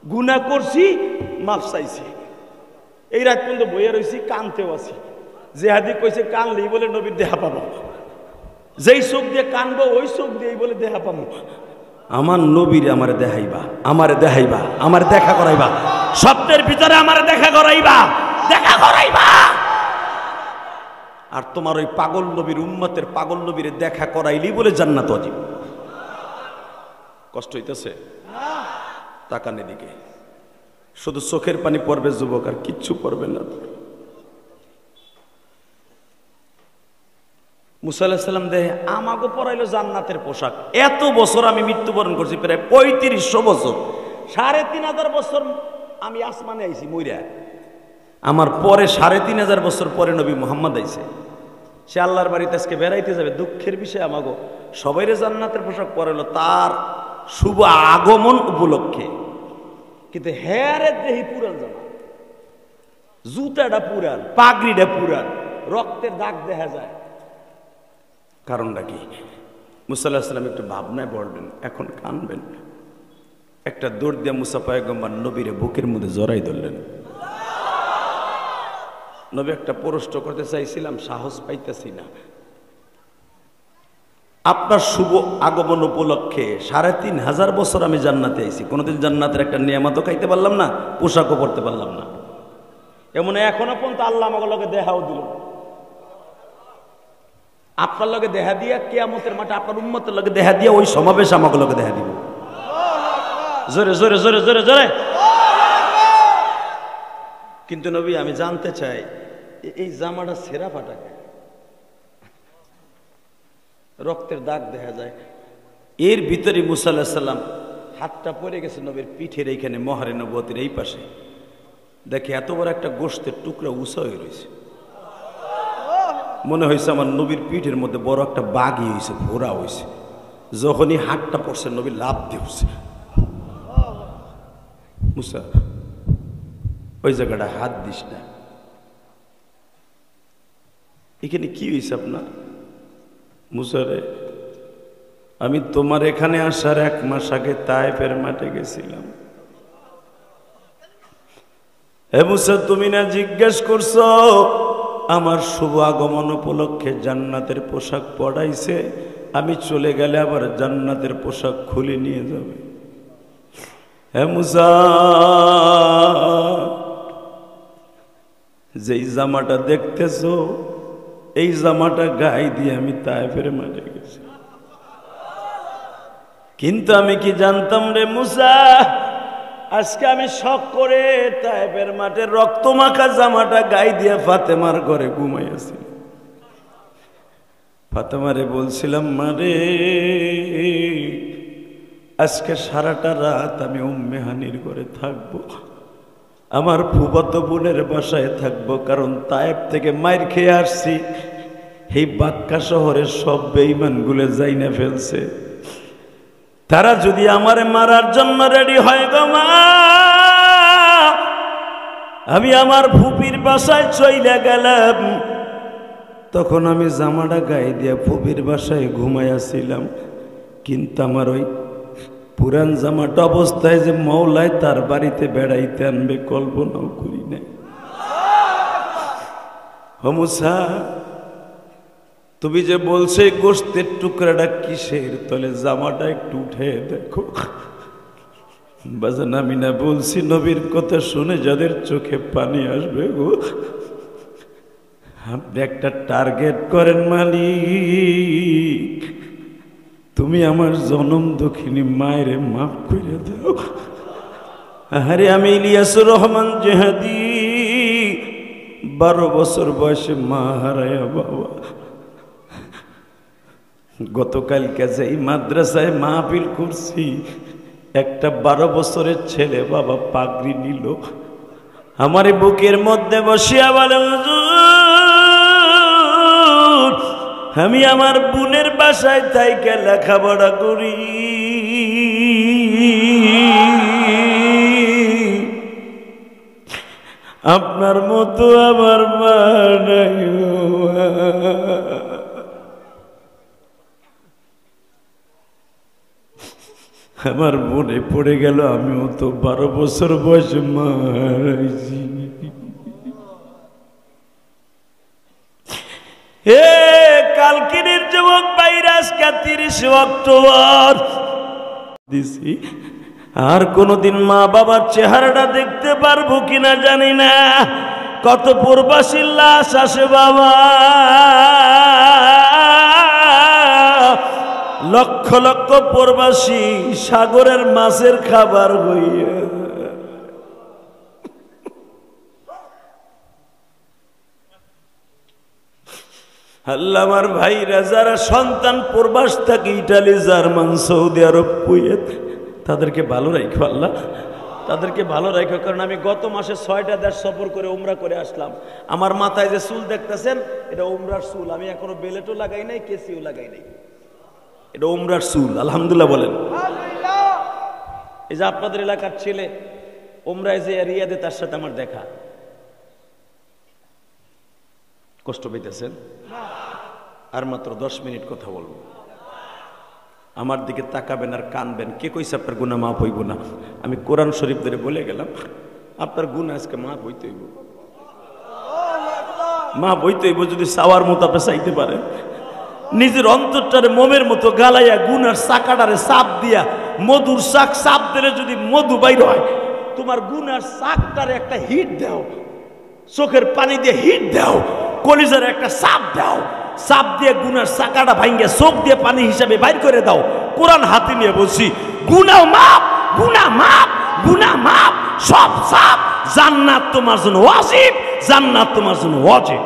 গুনাহ করছি, মাপ চাইছি, এই রাত পর্যন্ত বইয়া রয়েছি, কানতেও আছি। যে হাদি কইছে কানলেই বলে নবীর দেহা পাবো, যেই চোখ দিয়ে কানবো ওই চোখ দিয়েই বলে দেহা পাবো। আমার নবীর আমার দেখাইবা, আমার দেখাইবা, আমার দেখা করাইবা, স্বপ্নের ভিতরে আমার দেখা করাইবা, দেখা করাইবা। আর তোমার ওই পাগল নবীর উম্মতের পাগল নবীর দেখা করাইলি বলে জান্নাত ওয়াজিব। কষ্ট হইতেছে? তাকান এদিকে, শুধু চোখের পানি পড়বে যুবক, আর কিচ্ছু পড়বে না। মুসা আলাইহিস সালাম দেহে আমাকে পরাইলো জান্নাতের পোশাক। এত বছর আমি মৃত্যুবরণ করছি, প্রায় ৩৫০০ বছর, ৩৫০০ বছর আমি আসমানে আইছি মইরা। আমার পরে ৩৫০০ বছর পরে নবী মুহাম্মদ আইছে। সে আল্লাহর বাড়িতে আজকে বেড়াইতে যাবে, দুঃখের বিষয় আমাগো সবাইরে জান্নাতের পোশাক পরাইলো তার শুভ আগমন উপলক্ষে। কিন্তু হেয়ারে দেহি পুরান জামা, জুতাটা পুরান, পাগড়িটা পুরান, রক্তের দাগ দেখা যায়। কারণটা কি? মুসা আলাইহিস সালাম একটু ভাবনায় পড়লেন, এখন কানবেন। একটা দৌড় দিয়া মুসা পয়গম্বর নবীরে বুকের মধ্যে জড়াই ধরলেন। নবী একটা প্রশ্ন করতে চাইছিলাম, সাহস পাইতেছি না। আপনার শুভ আগমন উপলক্ষে ৩৫০০ বছর আমি জান্নাতে আইছি, কোনোদিন জান্নাতের একটা নিয়ামতও খাইতে পারলাম না, পোশাকও পরতে পারলাম না। এমন এখনো পর্যন্ত আল্লাহ আমাকে লগে দেখাও দিল। আপনার লগে দেখা দিয়া কিয়ামতের মাঠে আপনার উম্মতের লগে দেখা দিয়া ওই সমাবেশ আমাকে লগে দেখা দিব। জোরে জোরে জোরে জোরে জোরে। কিন্তু নবী আমি জানতে চাই, এই জামাটা ছেঁড়া ফাটা, রক্তের দাগ দেখা যায়। এর ভিতরে মুসা আলাইহিস সালাম হাতটা পড়ে গেছে নবীর পিঠের এইখানে, মহরে নবুয়তের এই পাশে। দেখে এত বড় একটা গোশতের টুকরা উঁচা হয়ে রয়েছে। মনে হয়েছে আমার নবীর পিঠের মধ্যে বড় একটা বাঘই হয়েছে, ভোরা হয়েছে। যখনই হাতটা পড়ছে নবী লাভ দিয়েছে। মুসা ওই জায়গাটা হাত দিস না। এখানে কি হয়েছে আপনার? মুসা রে, আমি তোমার এখানে আসার 1 মাস আগে তায়েফের মাঠে গেছিলাম। হে মুসা, তুমি না জিজ্ঞেস করছো আমার শুভ আগমন উপলক্ষে জান্নাতের পোশাক পরাইছে, আমি চলে গেলে আবার জান্নাতের পোশাক খুলে নিয়ে যাবে। হে মুসা, যেই জামাটা দেখতেছো এই জামাটা গায়ে দিয়ে আমি তায়েফের মাঠে গেছি। কিন্তু আমি কি জানতাম রে মুসা, আজকে আমি শখ করে তায়েফের মাঠে রক্তমাখা জামাটা গায়ে দিয়ে ফাতেমার ঘরে ঘুমাইয়াছি। ফাতেমারে বলছিলাম, মারে আজকে সারাটা রাত আমি উম্মে হানির ঘরে থাকবো, আমার ফুফাতো বোনের বাসায় থাকবো, কারণ তায়েফ থেকে মাইর খেয়ে আসছি। এই বাক্কা শহরের সব বেঈমানগুলো যাইনা ফেলছে, তারা যদি আমারে মারার জন্য রেডি হয় গো মা, আমি আমার ফুপির বাসায় চইলা গেলাম। তখন আমি জামাটা গায়ে দিয়া ফুপির বাসায় ঘুমাইয়াছিলাম, কিন্তু আমার ওই পুরান জামাটা অবস্থায় যে মওলায় তার বাড়িতে বেড়াইতে আনবে কল্পনাও করি নাই। ও মুসা, তুমি যে বলছো গোশতের টুকরাটা কিসের, তাহলে জামাটা একটু উঠে দেখো। বাজান, আমি না বলছি নবীর কথা শুনে যাদের চোখে পানি আসবে গো, আপনি একটা টার্গেট করেন মালিক, তুমি আমার জনম দুঃখিনী মায়ের মাফ করে দাও। আরে আমি ইলিয়াসুর রহমান জেহাদি, 12 বছর বয়সে মা হারায়া বাবা। গতকালকে যে মাদ্রাসায় মাহফিল করছি, একটা 12 বছরের ছেলে বাবা পাগড়ি নিল, আমার বুকের মধ্যে বসিয়া বলে, আমি আমার বোনের বাসায় থাইকে লেখাপড়া করি, আপনার মতো আমার মা নাই। আমার মনে পড়ে গেল আমিও তো 12 বছর বয়সে মারাইছি। হে কালকিনির যুবক ভাইরা, আজকে 30 অক্টোবর দিছি। আর কোনদিন মা বাবার চেহারাটা দেখতে পারবো কিনা জানি না। কত প্রবাসীর লাশ আসে বাবা, লক্ষ লক্ষ প্রবাসী সাগরের মাছের খাবার হইয়া। আল্লাহ, আমার ভাইরা যারা সন্তান প্রবাস থাকে ইটালি, জার্মান, সৌদি আরব, কুয়েত, তাদেরকে ভালো রাখো আল্লাহ, তাদেরকে ভালো রাখো। কারণ আমি গত মাসে 6টা দেশ সফর করে উমরা করে আসলাম। আমার মাথায় যে চুল দেখতেছেন এটা উমরার চুল। আমি এখনো বেলেটও লাগাই নাই, কেসিও লাগাই নাই, এটা উমরার চুল। আলহামদুলিল্লাহ বলেন। এই যে আপনাদের এলাকার ছেলে উমরায় যে রিয়াদে, তার সাথে আমার দেখা। কষ্ট পেতেছেন? আর মাত্র 10 মিনিট কথা বলবো। আমার দিকে তাকাবেন আর কানবেন। কে কইছে আপনার গুনাহ মাফ হইব না? আমি কোরআন শরীফ ধরে বলে গেলাম, আপনার গুনাহ আজকে মাফ হইতে হইব, মাফ হইতে হইব যদি চাওয়ার মতো আপনি চাইতে পারেন। নিজের অন্তরটারে মোমের মতো গালাইয়া গুনার চাকাটারে চাপ দিয়া, মধুর চাক চাপ দিলে যদি মধু বাইর হয়, তোমার গুনার চাকটারে একটা হিট দাও, চোখের পানি দিয়ে হিট দাও, কলিজার একটা চাপ দাও, চাপ দিয়ে গুনার চাকাটা ভাঙ্গে চোখ দিয়ে পানি হিসাবে বাইর করে দাও। কোরআন হাতে নিয়ে বলছি, গুনাহ মাপ, গুনাহ মাপ, গুনাহ মাপ, সব চাপ। জান্নাত তোমার জন্য ওয়াজিব, জান্নাত তোমার জন্য ওয়াজিব।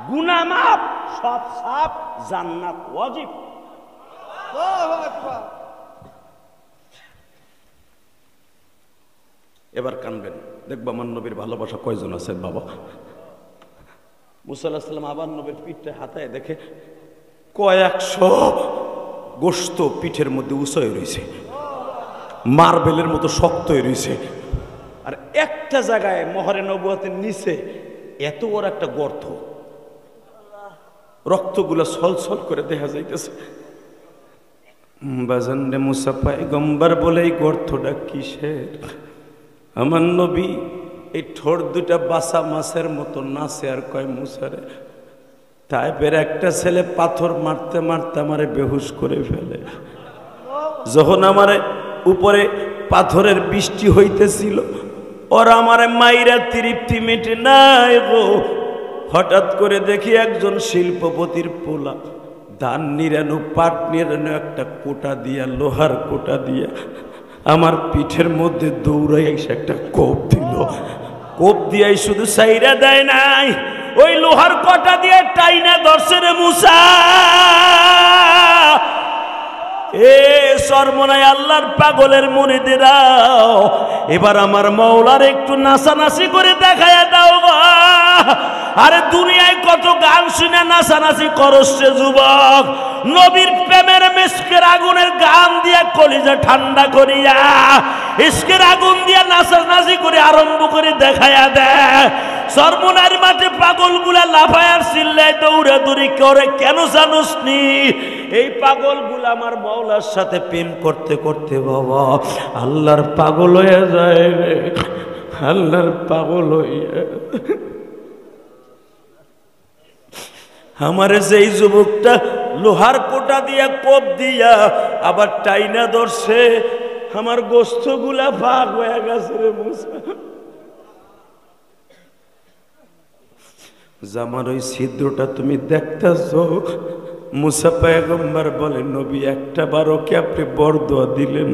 গুনাহ মাপ, সব চাপ, জান্নাত ওয়াজিব। এবার কানবেন, দেখবো আমার নবীর ভালোবাসা কয়জন আছেন বাবা। মুসা আলাইহিস সালাম আবার নবীর পিঠটা হাতায় দেখে কয়েকশো গোশত পিঠের মধ্যে উঁচয় রয়েছে, মার্বেলের মতো শক্ত হয়ে রয়েছে। আর একটা জায়গায় মহরে নবুয়তের নিচে এত বড় একটা গর্ত, রক্তগুলো ছলছল করে দেখা যাইতেছে। বাজান রে মুসা পয়গম্বর বলে এই গর্তটা কিসের? আমার নবী এই ঠোঁট দুটা বাসা মাছের মতো নাচে আর কয়, মুসারে তাইপের একটা ছেলে পাথর মারতে মারতে আমারে বেহুশ করে ফেলে। যখন আমারে উপরে পাথরের বৃষ্টি হইতেছিল, ওরা আমারে মাইরা তৃপ্তি মেটে নাই গো। হঠাৎ করে দেখি একজন শিল্পপতির পোলা ধান নিরানো, পাট নিরানো একটা কোটা দিয়া, লোহার কোটা দিয়া আমার পিঠের মধ্যে দৌড়াই এসে একটা কোপ দিল। কোপ দিয়াই শুধু সাইরা দেয় নাই, ওই লোহার কোটা দিয়ে টাইনা ধরছে রে মুসা। এ সর্বনাই আল্লাহর পাগলের মুরিদেরাও, এবার আমার মাওলার একটু নাচানাচি করে দেখায়া দাও গো। আরে দুনিয়ায় কত গান শুনে নাচানাচি করছে যুবক, নবীর প্রেমের মিশকের আগুনের গান দিয়া কলিজা ঠান্ডা করিয়া, ইশকের আগুন দিয়া নাচানাচি করে আরম্ভ করে দেখায়া দেয়। সর্বনার মাঠে পাগলগুলা লাফায়ার চিল্লায় দৌড়াদৌড়ি করে, কেন জানোস নি? এই পাগলগুলা আমার মাওলার সাথে প্রেম করতে করতে বাবা আল্লাহর পাগল হয়ে যায় রে, আল্লাহর পাগল হইয়া। আমারে যেই যুবকটা লোহার কোটা দিয়া কোপ দিয়া আবার টাইনা ধরছে, আমার গোস্তগুলা ভাগ হয়ে গেছে রে মুসা। জামার ওই ছিদ্রটা তুমি দেখতেছ? মুসা পয়গম্বর বলে, নবী একটা বারও কি আপনি বরদোয়া দিলেন?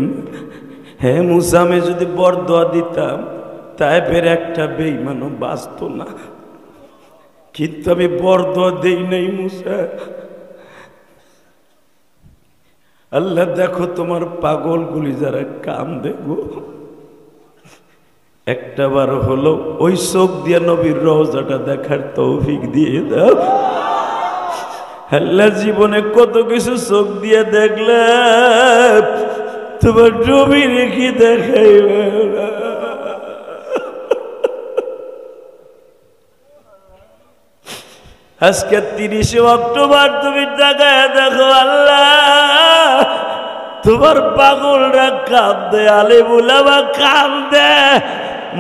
হ্যাঁ মুসা, আমি যদি বরদোয়া দিতাম তাইপের একটা বেঈমানও বাঁচত না, কিন্তু আমি বরদোয়া দেই নাই মুসা। আল্লাহ দেখো তোমার পাগলগুলি যারা কাম দেখো, একটা বার হলো ওই চোখ দিয়ে নবীর রওজাটা দেখার তৌফিক দিয়ে দাও। আল্লাহ জীবনে কত কিছু চোখ দিয়ে দেখলে, তোমার নবী রেখে দেখাইবে না। আজকে 30 অক্টোবর তুমি তাকায় দেখো আল্লাহ তোমার পাগলরা কাঁদে, আলেমুলামা কাঁদে,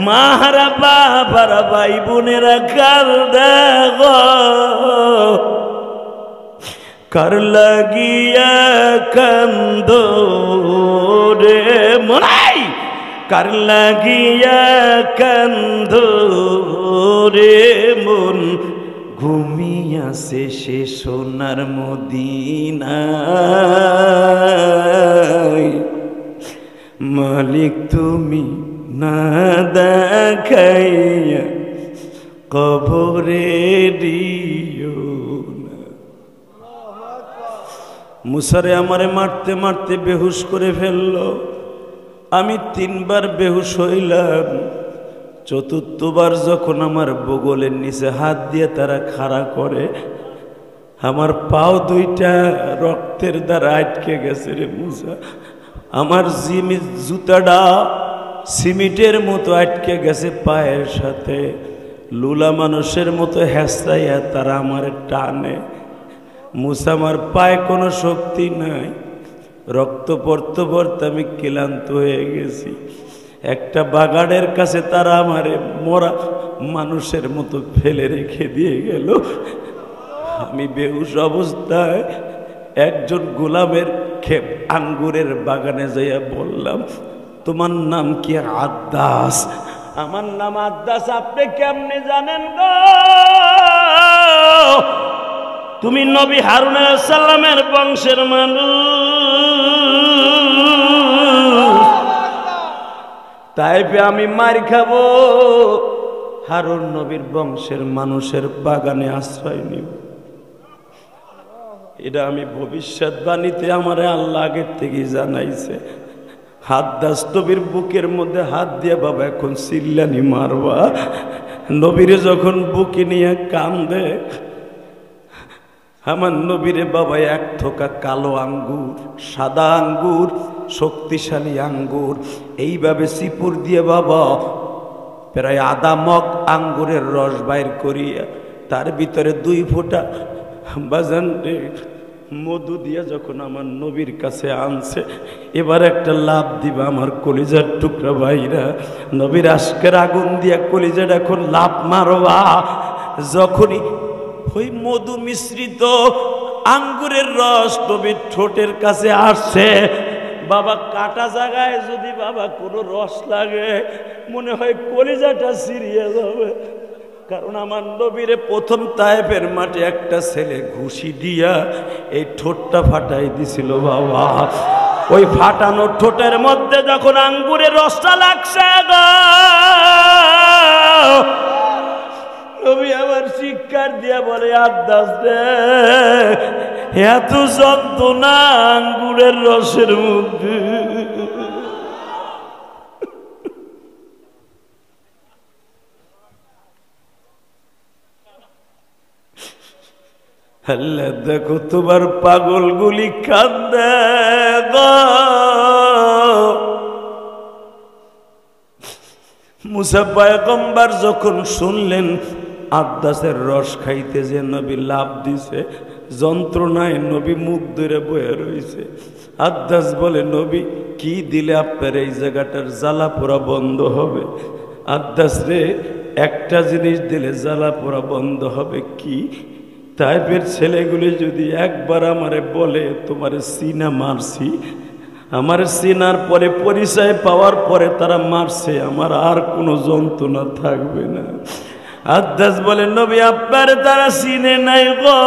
মাহারা বাবারা ভাই বোনেরা কাঁদে গো। কার লাগিয়া কান্দো রে মনাই, কার লাগিয়া কান্দো রে মন, ঘুমিয়াছে সে সোনার মদিনায়। মালিক তুমি না দেখাইয়া কবরে দিও না। মুসারে আমারে মারতে মারতে বেহুশ করে ফেললো। আমি 3 বার বেহুশ হইলাম। চতুর্থবার যখন আমার বগলের নিচে হাত দিয়ে তারা খাড়া করে, আমার পাও 2টা রক্তের দ্বারা আটকে গেছে রে মুসা। আমার জুতাটা সিমিটের মতো আটকে গেছে পায়ের সাথে। লুলা মানুষের মতো হেঁচড়াইয়া তারা আমার টানে। মুসা আমার পায়ে কোনো শক্তি নাই, রক্ত পড়তে পড়তে আমি ক্লান্ত হয়ে গেছি। একটা বাগানের কাছে তারা আমারে মরা মানুষের মতো ফেলে রেখে দিয়ে গেল। আমি বেহুশ অবস্থায় একজন গোলামের ক্ষেপ আঙ্গুরের বাগানে যাইয়া বললাম, তোমার নাম কি? আদ্দাস। আমার নাম আদ্দাস। আপনি কেমনে জানেন গো? তুমি নবী হারুন আলাইহিস সালামের বংশের মানুষ। তাইপে আমি মার খাবো, হারুন নবীর বংশের মানুষের বাগানে আশ্রয় নিব। এটা আমি ভবিষ্যৎবাণীতে আমারে আল্লাহ আগের থেকে জানাইছে। আদ্দাস নবীর বুকের মধ্যে হাত দিয়ে, বাবা এখন চিল্লানি মারবা। নবীরে যখন বুকে নিয়ে কান্দে, আমার নবীরে বাবা 1 থোকা কালো আঙ্গুর, সাদা আঙ্গুর, শক্তিশালী আঙ্গুর, এইভাবে সিপুর দিয়ে বাবা প্রায় আধা মগ আঙ্গুরের রস বাইর করিয়া তার ভিতরে 2 ফোঁটা বাজান মধু দিয়া যখন আমার নবীর কাছে আনছে, এবার একটা লাভ দিবা আমার কলিজার টুকরা ভাইরা। নবীর আশকের আগুন দিয়া কলিজার এখন লাভ মারবা। যখনই ওই মধু মিশ্রিত আঙ্গুরের রস নবীর ঠোঁটের কাছে আসছে, বাবা কাটা জায়গায় যদি বাবা কোনো রস লাগে, মনে হয় কলিজাটা ছিঁড়িয়ে যাবে। কারণ আমার নবীরে প্রথম তায়েফের মাঠে একটা ছেলে ঘুষি দিয়া এই ঠোঁটটা ফাটাই দিছিল বাবা। ওই ফাটানো ঠোঁটের মধ্যে যখন আঙ্গুরের রসটা লাগছে গো, নবী আবার চিৎকার দিয়া বলে, আদ্দাস রে, এত যন্ত্রণা আঙ্গুরের রসের মধ্যে। আল্লাহ দেখো তোমার পাগলগুলি কান্দে গো। মুসা পয়গম্বর যখন শুনলেন আদ্দাসের রস খাইতে যে নবী লাভ দিছে, যন্ত্রণায় নবী মুখ ধরে বয়ে রয়েছে। আদ্দাস বলে, নবী কি দিলে আপনার এই জায়গাটার জ্বালা পোড়া বন্ধ হবে? আদ্দাস রে, একটা জিনিস দিলে জ্বালা পোড়া বন্ধ হবে। কি? তাইপের ছেলেগুলি যদি একবার আমারে বলে তোমারে সিনা মারছি, আমার সিনার পরে পরিচয় পাওয়ার পরে তারা মারছে, আমার আর কোনো যন্ত্রণা থাকবে না। আদ্দাস বলে, নবী আপনার তারা চিনে নাই গো।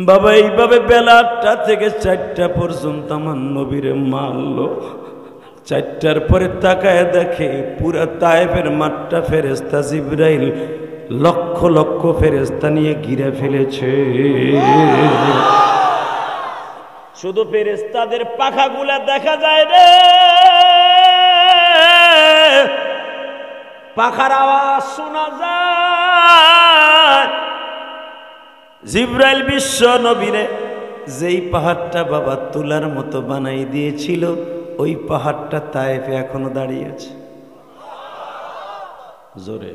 বাবা এইভাবে বেলা 8টা থেকে 4টা পর্যন্ত আমার নবীরে মারলো। 4টার পরে তাকায় দেখে পুরা তায়েফের মাঠটা ফেরেশতা জিবরাইল লক্ষ লক্ষ ফেরেশতা নিয়ে ঘিরে ফেলেছে। শুধু ফেরেশতাদের পাখাগুলা দেখা যায় রে, পাখার আওয়াজ শোনা যায়। জিবরাইল বিশ্ব নবীরে যেই পাহাড়টা বাবা তুলার মতো বানাই দিয়েছিল, ওই পাহাড়টা তায়েফে এখনো দাঁড়িয়ে আছে। জোরে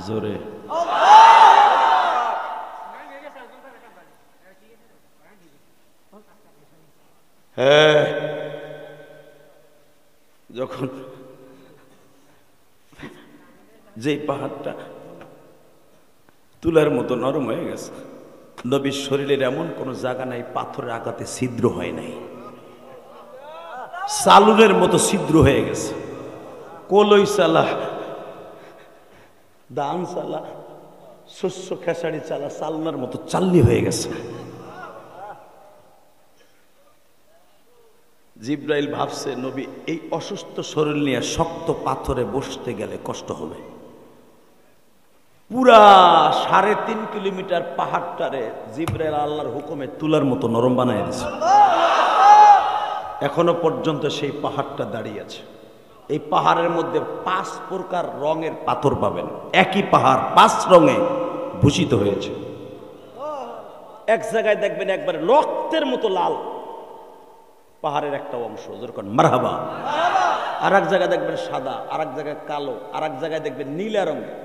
জোরে হ্যাঁ, যখন যেই পাহাড়টা তুলার মতো নরম হয়ে গেছে, নবীর শরীরের এমন কোন জায়গা নাই পাথরের আঘাতে ছিদ্র হয় নাই, চালুনের মতো ছিদ্র হয়ে গেছে। কলই চালা, ধান চালা, শস্য খেসারি চালা চালনার মতো চালনি হয়ে গেছে। জিব্রাইল ভাবছে নবী এই অসুস্থ শরীর নিয়ে শক্ত পাথরে বসতে গেলে কষ্ট হবে। পুরা 3.5 কিলোমিটার পাহাড়টারে জিব্রাইল আল্লাহর হুকুমে তুলার মতো নরম বানায় দিয়েছে। এখনো পর্যন্ত সেই পাহাড়টা দাঁড়িয়ে আছে। এই পাহাড়ের মধ্যে 5 প্রকার রঙের পাথর পাবেন। একই পাহাড় 5 রঙে ভূষিত হয়েছে। এক জায়গায় দেখবেন একবারে রক্তের মতো লাল পাহাড়ের একটা অংশ, যেরকম মারহাবা। আর এক জায়গায় দেখবেন সাদা, আর এক জায়গায় কালো, আর এক জায়গায় দেখবেন নীলা রঙের।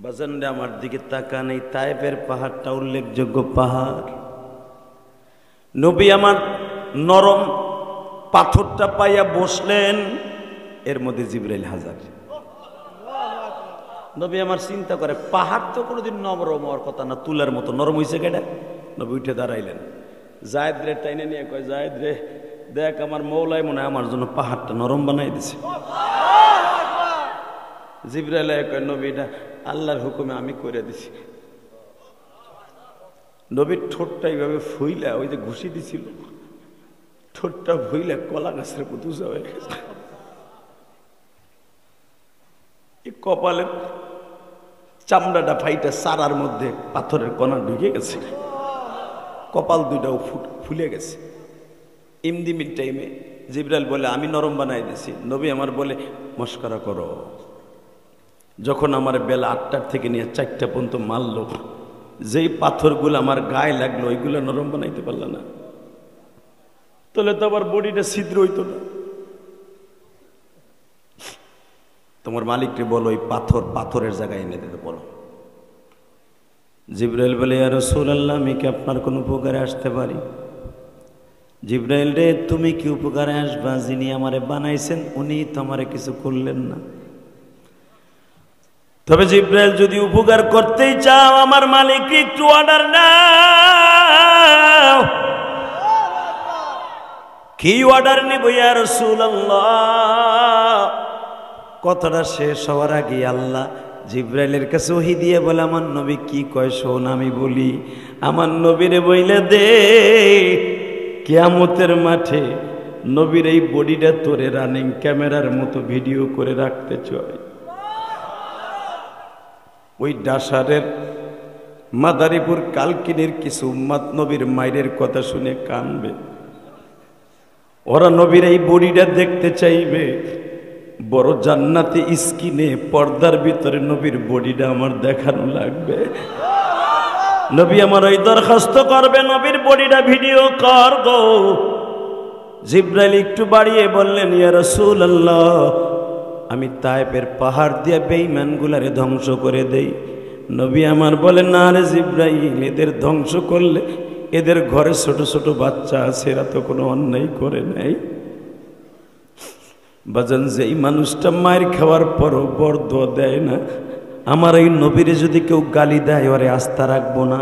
বাজানরা আমার দিকে তাকান, এই তায়েফের পাহাড়টা উল্লেখযোগ্য পাহাড়। নবী আমার নরম পাথরটা পাইয়া বসলেন, এর মধ্যে জিবরাইল হাজার। নবী আমার চিন্তা করে পাহাড় তো কোনোদিন নরম হওয়ার কথা না, তুলার মতো নরম হয়েছে কেডা? নবী উঠে দাঁড়াইলেন, জায়েদ রে টাইনে নিয়ে কয়, জায়েদ রে দেখ আমার মৌলাই মনে হয় আমার জন্য পাহাড়টা নরম বানাই দিছে। জিবরাইল কয়, নবী এটা আল্লাহর হুকুমে আমি করে দিছি। নবীর ঠোঁটটা এইভাবে ফুইলা, ওই যে ঘুষি দিছিল, ঠোঁটটা ফুইলা কলা গাছের মতো উঁচা হয়ে গেছে। এই কপালের চামড়াটা ফাইটা সারার মধ্যে পাথরের কণা ঢুকে গেছে, কপাল দুইটাও ফুলে গেছে। ইমদিমির টাইমে জিবরাইল বলে আমি নরম বানাই দিছি। নবী আমার বলে মস্করা করো। যখন আমার বেলা 8টার থেকে নিয়ে 4টা পর্যন্ত মারলো, যেই পাথরগুলো আমার গায়ে লাগলো ওইগুলো নরম বানাইতে পারল না, তাহলে তো আবার বডিটা ছিদ্র হইতো না। তোমার মালিককে বলো ওই পাথরের জায়গায় এনে দিতে বলো। জিবরাইল বলে, ইয়া রাসূলুল্লাহ, আমি কি আপনার কোন উপকারে আসতে পারি? জিবরাইল রে, তুমি কি উপকারে আসবা? যিনি আমারে বানাইছেন উনি তো আমারে কিছু করলেন না। তবে জিবরাইল যদি উপকার করতেই চাও, আমার মালিক একটু অর্ডার নাও। কি অর্ডার নিব ইয়া রাসূলুল্লাহ? কথাটা শেষ হওয়ার আগে আল্লাহ জিবরাইলের কাছে ওহী দিয়ে বলে, আমার নবী কি কয় শোন, আমি বলি। আমার নবীরে বইলে দে, কিয়ামতের মাঠে নবীর এই বডিটা তোরে রানিং ক্যামেরার মতো ভিডিও করে রাখতে চাই। ওই ডাসারের মাদারীপুর কালকিনির কিছু উম্মত নবীর মায়ের কথা শুনে কানবে, ওরা নবীর এই বডিটা দেখতে চাইবে। বড় জান্নাতি স্ক্রিনে পর্দার ভিতরে নবীর বডিটা আমার দেখানো লাগবে। নবী আমার ওই দরখাস্ত করবে, নবীর বডিটা ভিডিও কর গো। জিবরাইল একটু বাড়িয়ে বললেন, ইয়া রাসূলুল্লাহ, আমি তায়েফের পাহাড় দিয়ে বেঈমানগুলারে ধ্বংস করে দেই। নবী আমার বলেন, না রে জিবরাইল, এদের ধ্বংস করলে এদের ঘরে ছোট ছোট বাচ্চা আছে, এরা তো কোনো অন্যায় করে নাই। বাজান, যেই মানুষটা মায়ের খাওয়ার পরও বরদোয়া দেয় না, আমার এই নবীরে যদি কেউ গালি দেয় ওরে আস্থা রাখবো না।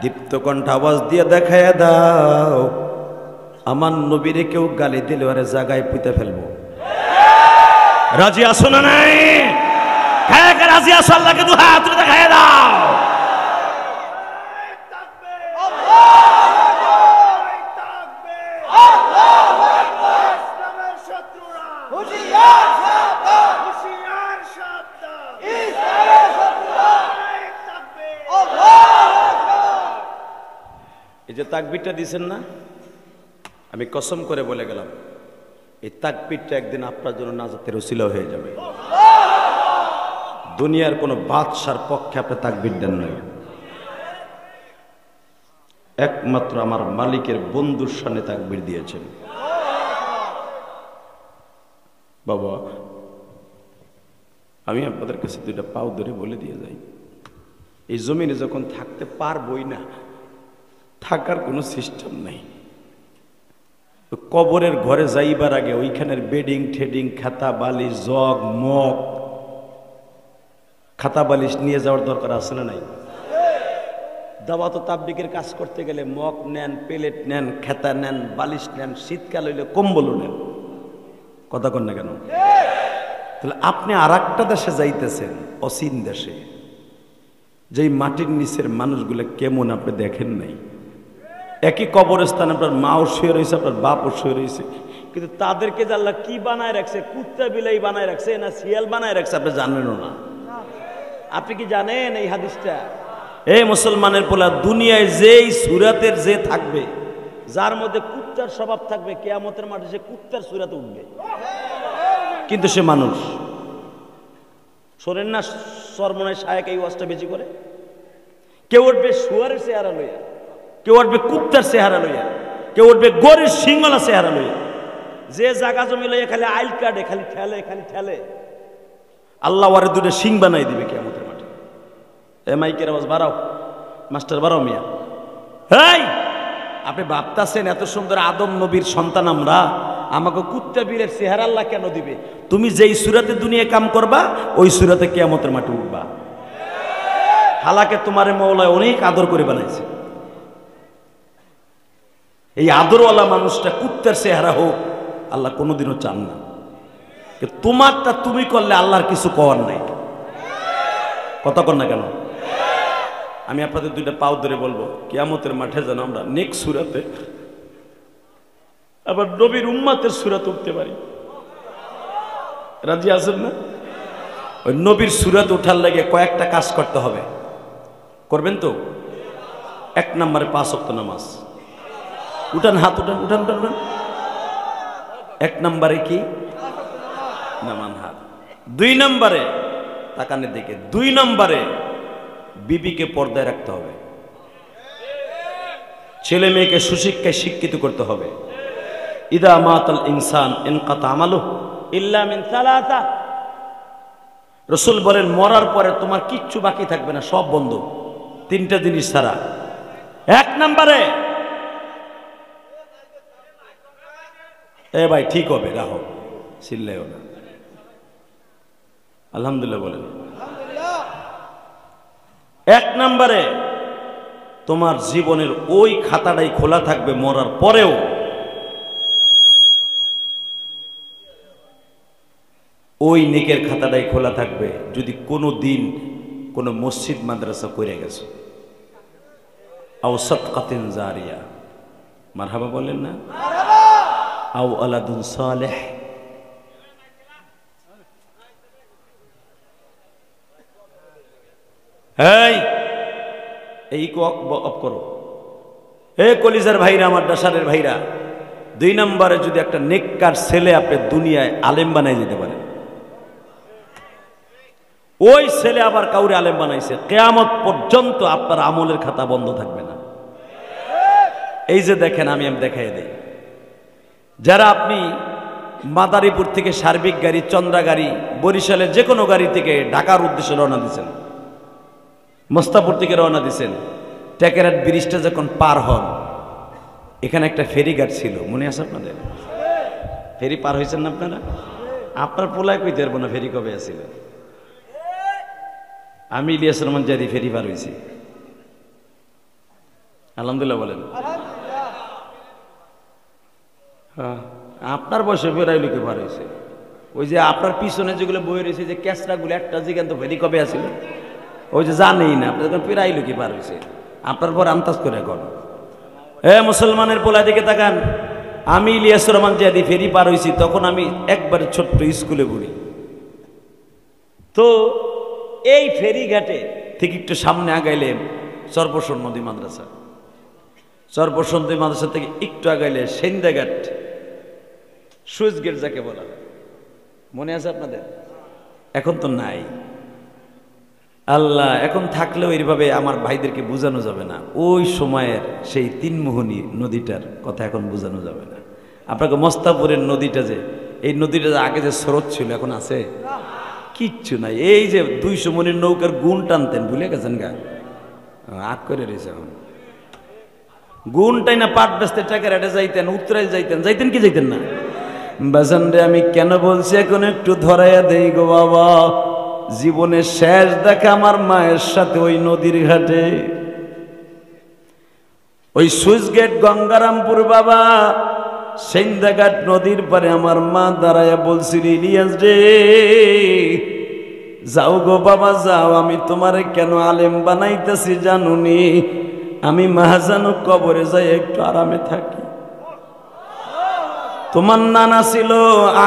দীপ্ত কণ্ঠ আওয়াজ দিয়ে দেখাইয়া দাও, আমার নবীরে কেউ গালি দিলে ওরে জায়গায় পুঁতে ফেলবো। রাজি আসো না? নাই রাজি আসো? আল্লাহকে দু হাত দেখাইয়া দাও। এই যে তাকবীরটা দিছেন না, আমি কসম করে বলে গেলাম, এই তাকবীরটা একদিন আপনার জন্য নাজাতের ওসিলা হয়ে যাবে। দুনিয়ার কোনো বাদশার পক্ষে আপনি তাকবীর দেন নাই, একমাত্র আমার মালিকের বন্ধুর সামনে তাকবীর দিয়েছেন। বাবা, আমি আপনাদের কাছে দুইটা পাও ধরে বলে দিয়ে যাই, এই জমিনে যখন থাকতে পারবই না, থাকার কোনো সিস্টেম নাই, কবরের ঘরে যাইবার আগে ওইখানের বেডিং ঠেডিং, খাতা বালিশ, জগ মগ, খাতা বালিশ নিয়ে যাওয়ার দরকার আছে না নাই? দাওয়াত ও তাবলীগের কাজ করতে গেলে মগ নেন, প্লেট নেন, খাতা নেন, বালিশ নেন, শীতকাল হইলে কম্বলও নেন। কথা কন না কেন? তাহলে আপনি আর একটা দেশে যাইতেছেন, অচিন দেশে, যেই মাটির নিচের মানুষগুলো কেমন আপনি দেখেন নাই। একই কবরস্থানে আপনার মাও শুয়ে রয়েছে, আপনার বাপও শুয়ে রয়েছে, কিন্তু তাদেরকে যে আল্লাহ কি বানায় রাখছে, কুত্তা বিলাই বানায় রাখছে না শিয়াল বানায় রাখছে আপনি জানেনও না। আপনি কি জানেন এই হাদিসটা? এই মুসলমানের পোলা, দুনিয়ায় যেই সুরাতের যে থাকবে, যার মধ্যে কুত্তার স্বভাব থাকবে, কিয়ামতের মাঠে সে কুত্তার সুরাতে উঠবে, কিন্তু সে মানুষ। শোনেন না সরমনায় শায়েক এই ওয়াজটা বেশি করে? কেউ উঠবে শুয়ারের চেহারা লইয়া, কেউ উঠবে কুত্তার চেহারা লইয়া, কেউ উঠবে গরের সিংহলা চেহারা লইয়া, যে জায়গা জমি লইয়া খালি আইল কাটে, খালি ঠেলে, খালি ঠেলে, আল্লাহ ওয়ারে দুটো সিং বানাই দিবে কিয়ামতের মাঠে। এ মাইকের আওয়াজ বাড়াও, মাস্টার বাড়াও মিয়া। হেই, আপনি ভাবতাছেন এত সুন্দর আদম নবীর সন্তান আমরা, আমাকে কুত্তা বীরের চেহারা আল্লাহ কেন দিবে? তুমি যেই সুরাতে দুনিয়া কাম করবা, ওই সুরাতে কিয়ামতের মাঠে উঠবা। হালাকে তোমার মওলায় অনেক আদর করে বানাইছে। এই আদরওয়ালা মানুষটা কুত্তার চেহারা হোক, আল্লাহ কোনোদিনও চান না। তোমারটা তুমি করলে আল্লাহর কিছু করার নাই। কথা কর না কেন? আমি আপনাদের দুইটা পাও ধরে বলবো, কিয়ামতের মাঠে যেন আমরা নেক্সট সুরাতে আবার নবীর উম্মতের সুরাত উঠতে পারি। রাজি আছেন না? ওই নবীর সুরাত উঠার লাগে কয়েকটা কাজ করতে হবে। করবেন তো? 1 নম্বরে 5 ওয়াক্ত নামাজ। উঠান, হাত উঠান, উঠান উঠান উঠান। 1 নম্বরে কি? নামান হাত। 2 নম্বরে তাকানের দিকে। 2 নম্বরে বিবিকে পর্দায় রাখতে হবে, ছেলে মেয়েকে সুশিক্ষায় শিক্ষিত করতে হবে। ইদা মাতাল ইনসান ইনকাতা আমালুহু ইল্লা মিন সালাসা। রাসূল বলেন, মরার পরে তোমার কিচ্ছু বাকি থাকবে না, সব বন্ধ, 3টা জিনিস ছাড়া। 1 নম্বরে, এ ভাই ঠিক হবে, রাখো, চিল্লাইও না। আলহামদুলিল্লাহ বলেন। 1 নম্বরে তোমার জীবনের ওই খাতাটাই খোলা থাকবে মরার পরেও। ওই নেকের খাতাটাই খোলা থাকবে যদি কোনো দিন কোনো মসজিদ মাদ্রাসা করে গেছে। আও সাদকাতিন জারিয়া, মারহাবা বলেন না? আও আলাদুন সালেহ। এই অফ করো। হে কলিজার ভাইরা, আমার ডাসারের ভাইরা, 2 নম্বরে যদি একটা নেককার ছেলে আপনি দুনিয়ায় আলেম বানাই যেতে পারেন, ওই ছেলে আবার কাউরে আলেম বানাইছে, কিয়ামত পর্যন্ত আপনার আমলের খাতা বন্ধ থাকবে না। এই যে দেখেন, আমি দেখাই দেই, যারা আপনি মাদারীপুর থেকে সার্বিক গাড়ি, চন্দ্রা গাড়ি, বরিশালের যে কোনো গাড়ি থেকে ঢাকার উদ্দেশ্যে রওনা দিচ্ছেন, মোস্তাপুর থেকে রওনা দিচ্ছেন, টেকেরাট ব্রিজটা যখন পার হন, এখানে একটা ফেরিঘাট ছিল, মনে আছে আপনাদের? ফেরি পার হয়েছেন না আপনারা? আপনার পোলায় কইতে পারবো না ফেরি কবে আসছিল। আমি ইলিয়াস রহমান জাদি ফেরি পার হয়েছি, আলহামদুলিল্লাহ বলেন। হ্যাঁ, আপনার বয়সে ফেরাই লোকে পার হয়েছে। ওই যে আপনার পিছনে যেগুলো বয়ে রয়েছে, যে ক্যাসরাগুলো, একটা জিগান তো ফেরি কবে আসছিল, ওই যে জানেই না, আপনার যখন ফেরাই লোকে পার হয়েছে, আপনার পর আন্দাজ করে এখন। মুসলমানের পোলা দিকে তাকান। আমি ইলিয়াস রহমান জাদি ফেরি পার হয়েছি, তখন আমি একবারে ছোট্ট স্কুলে পড়ি। তো এই ফেরিঘাটে থেকে একটু সামনে আগাইলে সর্বসন নদী মাদ্রাসা, সর্বসন নদী মাদ্রাসা থেকে একটু আগাইলে সেন্দাঘাট, সুইচ গেট যাকে বলা হয়, মনে আছে আপনাদের? এখন তো নাই। আল্লাহ, এখন থাকলেও এইভাবে আমার ভাইদেরকে বোঝানো যাবে না। ওই সময়ের সেই 3 মোহনী নদীটার কথা এখন বোঝানো যাবে না। আপনাকে মস্তাপুরের নদীটা, যে এই নদীটা আগে যে স্রোত ছিল, এখন আছে? কিচ্ছু নাই। এই যে 200 মনের নৌকার গুণ টানতেন, ভুলে গেছেন গা? আগ করে রয়েছে এখন। গুণ টাই না পাট বেচতে টাকা রেটে যাইতেন, উত্তরায় যাইতেন কি যাইতেন না? বাজান রে, আমি কেন বলছি এখন একটু ধরাইয়া দেই গো বাবা। জীবনের শেষ দেখা আমার মায়ের সাথে ওই নদীর ঘাটে, ওই সুইচ গেট গঙ্গারামপুর বাবা, সেন্দাঘাট নদীর পারে আমার মা দাঁড়াইয়া বলছিল, ইলিয়াস রে যাও গো বাবা যাও, আমি তোমারে কেন আলেম বানাইতেছি জানুনি? আমি মাহাজানু কবরে যাই একটু আরামে থাকি। তোমার নানা ছিল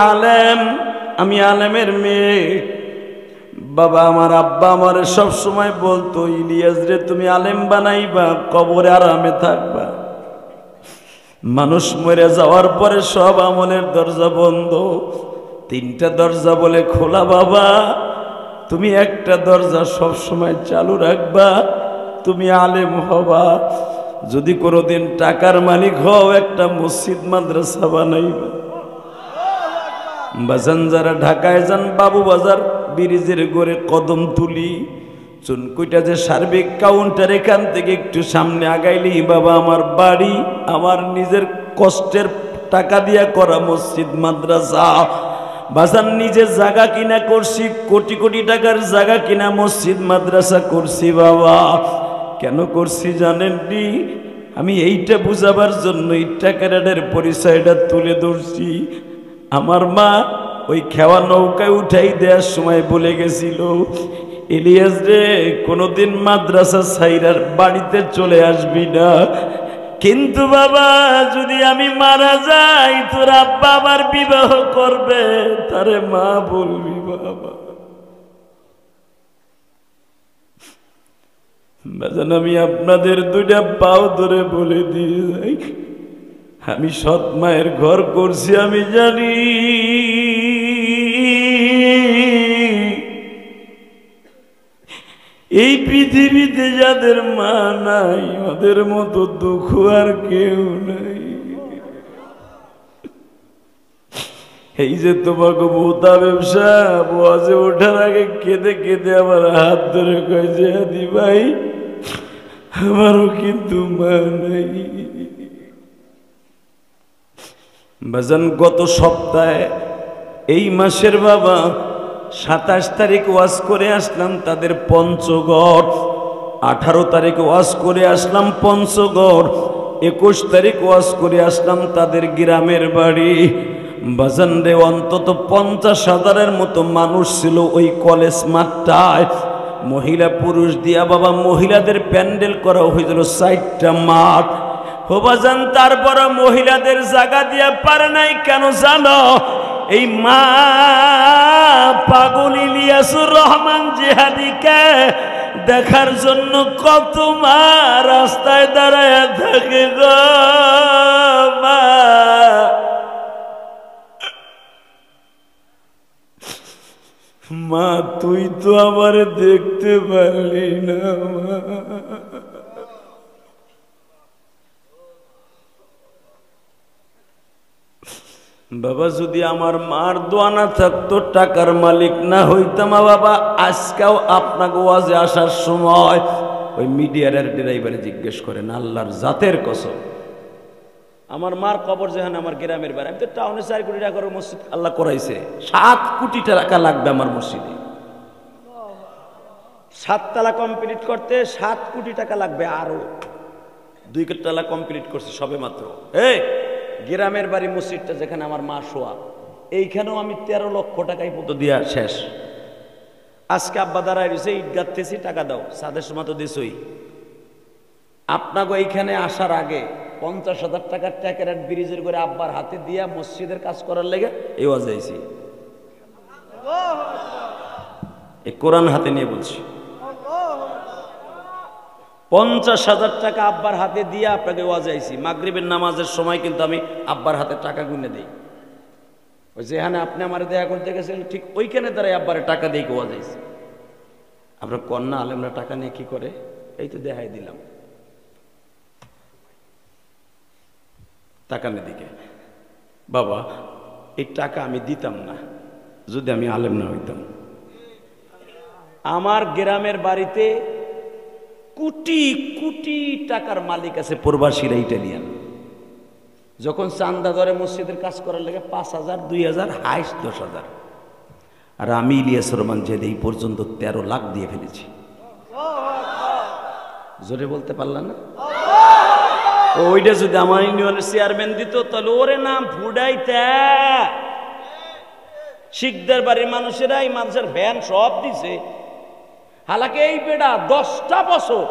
আলেম, আমি আলেমের মেয়ে। বাবা আমার আব্বা আমার সব সময় বলতো, ইলিয়াস রে তুমি আলেম বানাইবা, কবরে আরামে থাকবা। মানুষ মরে যাওয়ার পরে সব আমলের দরজা বন্ধ, 3টা দরজা বলে খোলা। বাবা তুমি একটা দরজা সব সময় চালু রাখবা, তুমি আলেম হবা। যদি কোনোদিন টাকার মালিক হও, একটা মসজিদ মাদ্রাসা বানাইবা। বাজান যারা ঢাকায় যান, বাবু বাজার ব্রিজের গড়ে কদমতলি চুনকুইটা যে সার্বিক কাউন্টার, এখান থেকে একটু সামনে আগাইলেই বাবা আমার বাড়ি। আমার নিজের কষ্টের টাকা দিয়া করা মসজিদ মাদ্রাসা। বাজান নিজের জায়গা কিনা করছি, কোটি কোটি টাকার জায়গা কিনা মসজিদ মাদ্রাসা করছি। বাবা কেন করছি জানেন নি? আমি এইটা বুঝাবার জন্য এই টাকার পরিচয়টা তুলে ধরছি। আমার মা ওই খেওয়া নৌকায় উঠাই দেওয়ার সময় বলে গেছিল, ইলিয়াস রে কোনোদিন মাদ্রাসা ছাইরার বাড়িতে চলে আসবি না, কিন্তু বাবা যদি আমি মারা যাই তোর আব্বা আবার বিবাহ করবে, তারে মা বলবি। বাবা বাজান আমি আপনাদের 2টা পাও ধরে বলে দিয়ে যাই, আমি সৎ মায়ের ঘর করছি, আমি জানি। এই পৃথিবীতে যাদের মা নাই, ওদের মতো দুঃখ আর কেউ নাই। এই যে তোমাকে মোতা ব্যবসা, বসে ওঠার আগে কেঁদে কেঁদে আমার হাত ধরে কয়েছে, আদি ভাই আমারও কিন্তু মা নাই। বাজান গত সপ্তাহে এই মাসের বাবা 27 তারিখ ওয়াজ করে আসলাম তাদের পঞ্চগড়, 18 তারিখ ওয়াজ করে আসলাম পঞ্চগড়, 21 তারিখ ওয়াজ করে আসলাম তাদের গ্রামের বাড়ি। বাজান রে অন্তত 50,000-এর মতো মানুষ ছিল ওই কলেজ মাঠটায়। মহিলা পুরুষ দিয়া বাবা মহিলাদের প্যান্ডেল করা হয়েছিল 4টা মাঠ। ও বাজান তারপর মহিলাদের জায়গা দিয়া পারে নাই কেন জানো? এই মা পাগল ইলিয়াসুর রহমান জিহাদিকে দেখার জন্য কত মা রাস্তায় দাঁড়ায় থাকে গো। মা মা তুই তো আমারে দেখতে পারলি না। মা বাবা যদি আমার মার দোয়া না থাকতো, টাকার মালিক না হইতাম বাবা, আজকেও আপনাকে ওয়াজে আসার সময় ওই মিডিয়ার ড্রাইভারে জিজ্ঞেস করেন, আল্লাহর জাতের কসম আমার মার কবর যেখানে আমার গ্রামের বাড়ি, আমি তো টাউনে 4 কোটি টাকার মসজিদ আল্লাহ করাইছে, 7 কোটি টাকা লাগবে আমার মসজিদে। 7 তলা কমপ্লিট করতে 7 কোটি টাকা লাগবে, আরো 2 তলা কমপ্লিট করছি সবে মাত্র। গ্রামের বাড়ি মসজিদটা যেখানে আমার মা শোয়া, এইখানেও আমি 13 লক্ষ টাকাই মতো দিয়া শেষ। আজকে আব্বা দাঁড়ায় রয়েছে, ইট গাঁথতেছি, টাকা দাও, সাদের সময় তো দিছই। আপনাকে এইখানে আসার আগে 50,000 টাকার ট্যাকেরাট ব্রিজের করে আব্বার হাতে দিয়া মসজিদের কাজ করার লেগে এই ওয়াজ আইছি। এই কোরআন হাতে নিয়ে বলছি, 50,000 টাকা আব্বার হাতে দিয়ে আপনাকে ওয়াজ আইছি। মাগরিবের নামাজের সময় কিন্তু আমি আব্বার হাতে টাকা গুনে দিই। ওই যেখানে আপনি আমার দেখা করতে গেছেন ঠিক ওইখানে তারাই আব্বারে টাকা দিয়ে ওয়াজ আইছি। আপনার কন্যা আলেমরা টাকা নিয়ে কি করে, এই তো দেখাই দিলাম টাকা নিয়ে দিকে। বাবা এই টাকা আমি দিতাম না যদি আমি আলেম না হইতাম। আমার গ্রামের বাড়িতে কোটি কোটি টাকার মালিক আছে প্রবাসীরা, ইটালিয়ান। যখন চান্দা ধরে মসজিদের কাজ করার লাগে 5,000, 2,000, হাইস্ট 10,000। আর আমি ইলিয়াস রহমান জেদ এই পর্যন্ত 13 লাখ দিয়ে ফেলেছি। জোরে বলতে পারলাম না? ওইটা যদি আমার ইউনিয়নের চেয়ারম্যান দিত তাহলে ওরে নাম ফুডাইতে। শিখদের বাড়ির মানুষেরা এই মানুষের ভ্যান সব দিছে। হালাকে এই বেড়া 10টা বছর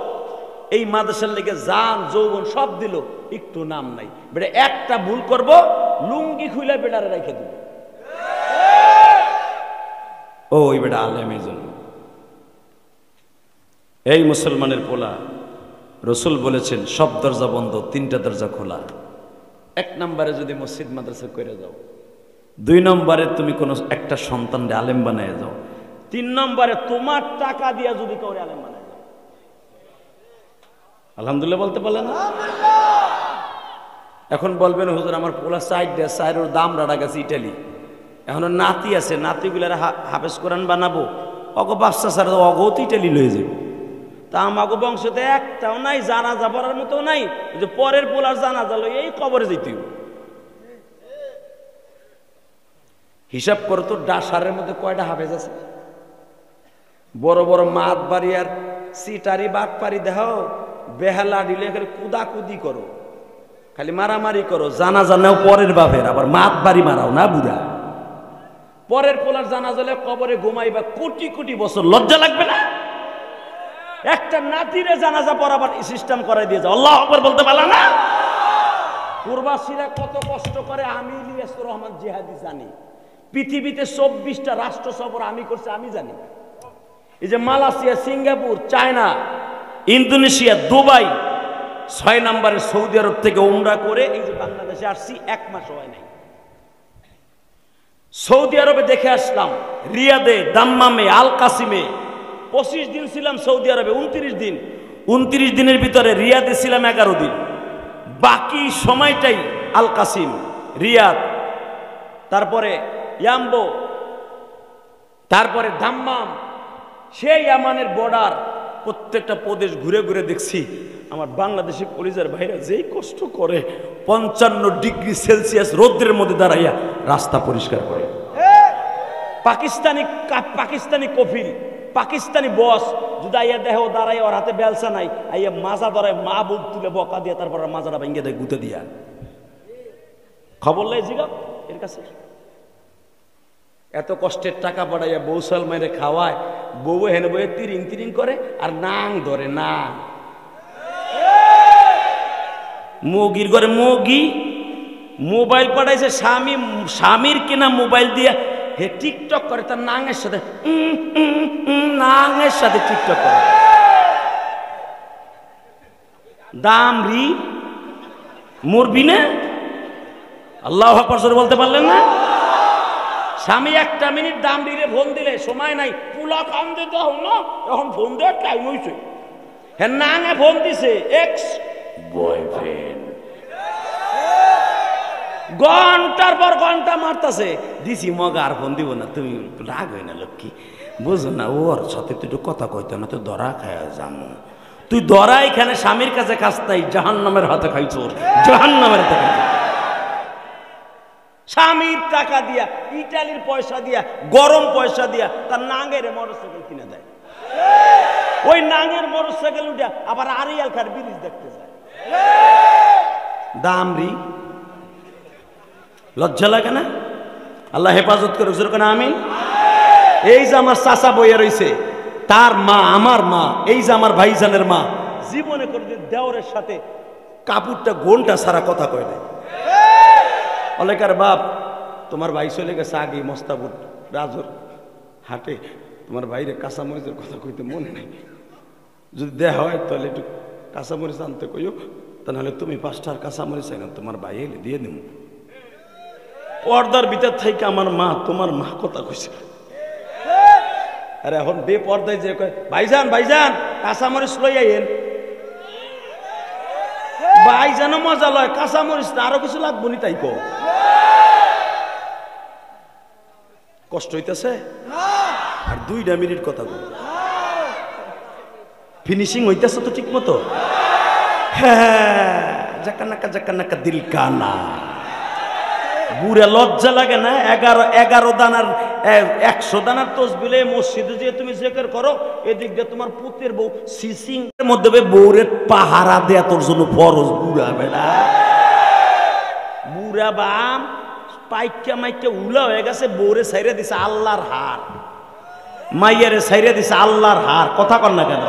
এই মাদ্রাসার লেগে জান যৌবন সব দিল, একটু নাম নাই। বেড়া একটা ভুল করব, লুঙ্গি খুলে বেড়ারে রেখে দিব। ওই বেড়া আলেম। এই জন্য এই মুসলমানের পোলা, রসুল বলেছেন সব দরজা বন্ধ, 3টা দরজা খোলা। 1 নম্বরে যদি মসজিদ মাদ্রাসা করে যাও, 2 নম্বরে তুমি কোন একটা সন্তানকে আলেম বানায় যাও, 3 নম্বরে তোমার টাকা দিয়া যদি কাউরে আলেম বানায় যাও। আলহামদুলিল্লাহ বলতে পারলেন না? এখন বলবেন হুজুর আমার পোলা সাইডের দাম রাড়া গেছে ইটালি, এখন নাতি আছে, নাতিগুলার হাফেজ কোরআন বানাবো, অগ বাচ্চা ছাড়া অগও তো ইটালি লয়ে যাবে। তা আমাকে বংশতে একটাও নাই, জানাজা পড়ার মতো নাই, যে পরের পোলার জানাজা লই এই কবরে যেতে। হিসাব করো তো ডাসারের মধ্যে কয়টা হাফেজ আছে? বড় বড় মাত বাড়ি আর সিটারি বাট পারি দেখাও, বেহালা দিলে খালি কুদাকুদি করো, খালি মারামারি করো। জানাজা নাও পরের বাপের, আবার মাত বাড়ি মারাও না বুড়া। পরের পোলার জানাজা হলে কবরে ঘুমাইবা কোটি কোটি বছর, লজ্জা লাগবে না? একটা নাতিরে জানাজা পড়াবার সিস্টেম করাই দিয়ে যাও। আল্লাহু আকবার বলতে পারলা না? প্রবাসীরা কত কষ্ট করে আমি ইলিয়াস রহমান জিহাদি জানি। পৃথিবীতে 24টা রাষ্ট্র সফর আমি করছি, আমি জানি। এই যে Malaysia, Singapore, China, Indonesia, Dubai, 6 নম্বরে সৌদি আরব থেকে উমরা করে এই যে বাংলাদেশে আসছি, 1 মাস হয় নাই। সৌদি আরবে দেখে আসলাম, রিয়াদে, দাম্মামে, আল কাসিমে 25 দিন ছিলাম। সৌদি আরবে 29 দিন। 29 দিনের ভিতরে রিয়াদে ছিলাম 11 দিন, বাকি সময়টাই আল কাসিম, রিয়াদ, তারপরে ইয়াম্বো, তারপরে দাম্মাম, সেই ইয়ামানের বর্ডার, প্রত্যেকটা প্রদেশ ঘুরে ঘুরে দেখছি। আমার বাংলাদেশি কলিজার ভাইরা যেই কষ্ট করে 55 ডিগ্রি সেলসিয়াস রৌদ্রের মধ্যে দাঁড়াইয়া রাস্তা পরিষ্কার করে। পাকিস্তানি কফিল, পাকিস্তানি বস যদি আইয়া দেহ দাঁড়াই, ওর হাতে বেলসা নাই, আইয়া মাজা ধরায়, মা বুক তুলে বকা দিয়ে তারপর মাজাটা ভেঙে দেয় গুঁতে দিয়া। খবর লাই জিগা এর কাছে। এত কষ্টের টাকা পাঠাইয়া বৌসাল মাইরে খাওয়ায়, বউ হেনে বইয়ে তিরিং তিরিং করে আর নাং ধরে না। মুগির ঘরে মুগি মোবাইল পাঠাইছে স্বামী, স্বামীর কিনা মোবাইল দিয়া হে টিকটক করে, তার নাঙের সাথে নাঙের সাথে টিকটক করে। দামরি মরবি না? আল্লাহু আকবার জোরে বলতে পারলেন না? স্বামী 1 মিনিট দামরিরে ফোন দিলে সময় নাই, পুলা কাম দিতে হোক না, এখন ফোন দেওয়ার টাইম হয়েছে। হ্যাঁ নাঙে ফোন দিছে এক্স বয়ফ্রেন্ড, ঘন্টার পর ঘন্টা মারতাছে। দিছি মগা আর ফোন দিব না, তুমি রাগ হয় না লক্ষ্মী, বুঝো না ওর সাথে তুই একটু কথা কইতো না, তো ধরা খায় জানো। তুই ধরা এখানে স্বামীর কাছে খাস নাই, জাহান্নামের হাতে খাইছ, জাহান্নামের হাতে খাইছ। স্বামীর টাকা দিয়া, ইটালির পয়সা দিয়া, গরম পয়সা দিয়া তার নাঙের মোটরসাইকেল কিনে দেয়। ওই নাঙের মোটরসাইকেল উঠে আবার আরিয়াল খার ব্রিজ দেখতে যায়। দামরি লজ্জা লাগে না? আল্লাহ হেফাজত করে যেরকম আমিন। এই যে আমার চাচা বইয়া রয়েছে, তার মা আমার মা, এই যে আমার ভাইজানের মা, জীবনে করে দেওরের সাথে কাপড়টা ঘন্টা সারা কথা কয় না। অলেকার বাপ, তোমার ভাই চলে গেছে আগে মস্তাবুর রাজুর হাটে, তোমার ভাইরে কাঁচামরিচের কথা কইতে মনে নাই, যদি দেয়া হয় তাহলে একটু কাঁচামরিচ আনতে কইও, তাহলে তুমি 5টার কাঁচামরিচ আইন, তোমার ভাই এলে দিয়ে দেব। পর্দার ভিতর থেকে আমার মা, তোমার মা কথা কইছে। আরে এখন বেপর্দায় যে কয় ভাইজান ভাইজান কাঁচামরিচ লই আইন, ভাইজানও মজা লয়, কাঁচামরিচ না আরো কিছু লাগবো নি তাই কো। কষ্ট হইতেছে আর 2 মিনিট কথা বল। ফিনিশিং হইতেছে তো ঠিক মতো? হ্যাঁ, জাকানাকা দিল কানা। বুড়া লজ্জা লাগে না? 11 দানার 100 দানার তসবিলে মসজিদে যে তুমি জিকির করো, এদিক দিয়ে তোমার পুতের বউ সিসিং এর মধ্যে বউরের পাহারা দেয়া তোর জন্য ফরজ। বুড়া বেড়া, বুড়া বাম পাইকা মাইকা উলা হয়ে গেছে, বউরে ছাইরা দিছে আল্লাহর হার, মাইয়ারে ছাইরা দিছে আল্লাহর হার। কথা কর না কেন?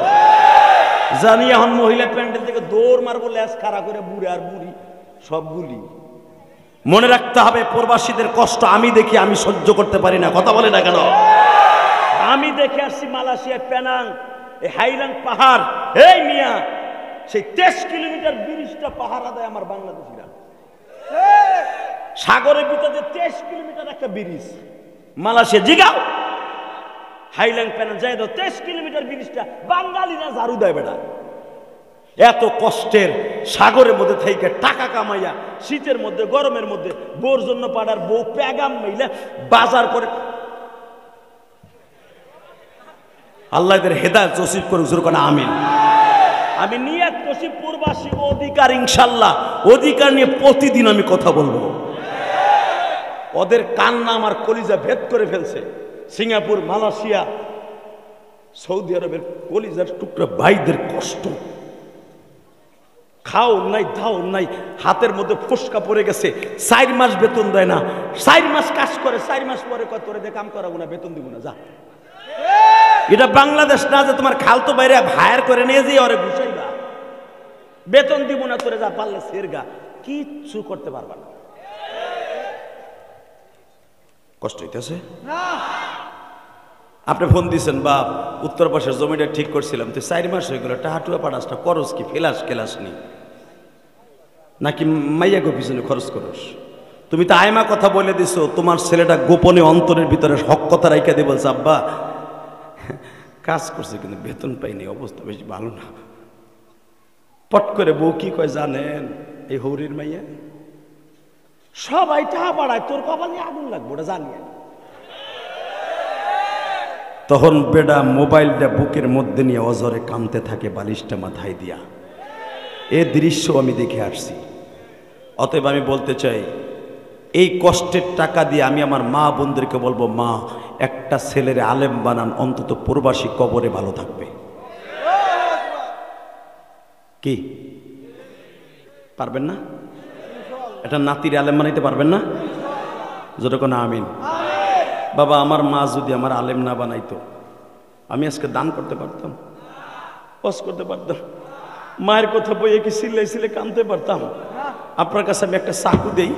জানি এখন মহিলা প্যান্ডেল থেকে দৌড় মারবো, ল্যাস খাড়া করে বুড়ে আর বুড়ি সবগুলি। মনে রাখতে হবে, প্রবাসীদের কষ্ট আমি দেখি, আমি সহ্য করতে পারি না। কথা বলে না কেন? আমি দেখে আসছি মালয়েশিয়া পেনাং, এই হাইল্যান্ড পাহাড়, এই মিয়া সেই 23 কিলোমিটার ব্রিজটা পাহারা দেয় আমার বাংলাদেশিরা। সাগরের ভিতরে 23 কিলোমিটার একটা ব্রিজ মালয়েশিয়া। জিগাও হাইল্যান্ড পেনাং যাই দাও, 23 কিলোমিটার ব্রিজটা বাঙালিরা ঝাড়ু দেয় বেড়া। এত কষ্টের সাগরের মধ্যে থেকে টাকা কামাইয়া শীতের মধ্যে গরমের মধ্যে বউর জন্য পাড়ার বউ প্যাগাম মাইলা বাজার করে। আল্লাহ এদের হেদায়েত নসিব করুক, জোরে কোন আমিন। আমি নিয়ত করছি প্রবাসী অধিকার, ইনশাআল্লাহ অধিকার নিয়ে প্রতিদিন আমি কথা বলবো। ওদের কান্না আমার কলিজা ভেদ করে ফেলছে। সিঙ্গাপুর, মালয়েশিয়া, সৌদি আরবের কলিজার টুকরা ভাইদের কষ্ট, খাও নাই দাও নাই, হাতের মধ্যে ফুসকা পড়ে গেছে, 4 মাস বেতন দেয় না, 4 মাস কাজ করে, 4 মাস পরে কত তোরে দিয়ে কাম করাবো না, বেতন দিব না, যা। এটা বাংলাদেশ না যে তোমার খালতো বাইরে হায়ার করে নিয়ে যেয়ে ওরে ঘুষাইবা, বেতন দিব না তোরে, যা পারলে সেরগা, কিচ্ছু করতে পারবা না। কষ্ট হইতেছে না? আপনি ফোন দিয়েছেন, বাপ উত্তর পাশের জমিটা ঠিক করছিলাম, তুই 4 মাস হয়ে গেল, টাহাটুয়া পাড়াসটা করস কি, ফেলাস কেলাস নি নাকি মাইয়াকে পিছনে খরচ করস? তুমি তো আয়মা কথা বলে দিছো, তোমার ছেলেটা গোপনে অন্তরের ভিতরে হক কথা রাইখা দিয়ে বলছে, আব্বা কাজ করছে কিন্তু বেতন পাইনি, অবস্থা বেশি ভালো না। পট করে বউ কি কয় জানেন? এই হৌরির মাইয়া সবাই টাকা পাড়ায়, তোর কপালে আগুন লাগবে, ওটা জানি। তখন বেডা মোবাইলটা বুকের মধ্যে নিয়ে অজরে কামতে থাকে, বালিশটা মাথায় দিয়া। এ দৃশ্য আমি দেখে আসছি। অতএব আমি বলতে চাই, এই কষ্টের টাকা দিয়ে আমি আমার মা বোনদেরকে বলবো, মা একটা ছেলের আলেম বানান, অন্তত প্রবাসী কবরে ভালো থাকবে। কি পারবেন না? এটা নাতির আলেম বানাইতে পারবেন না? যতক্ষণ আমিন। বাবা, আমার মা যদি আমার আলেম না বানাইতো, আমি আজকে দান করতে পারতাম, ওয়াজ করতে পারতাম, মায়ের কথা বইয়ে কি সিলাই সিলে কানতে পারতাম? আপনার কাছে আমি একটা চাকু দেই,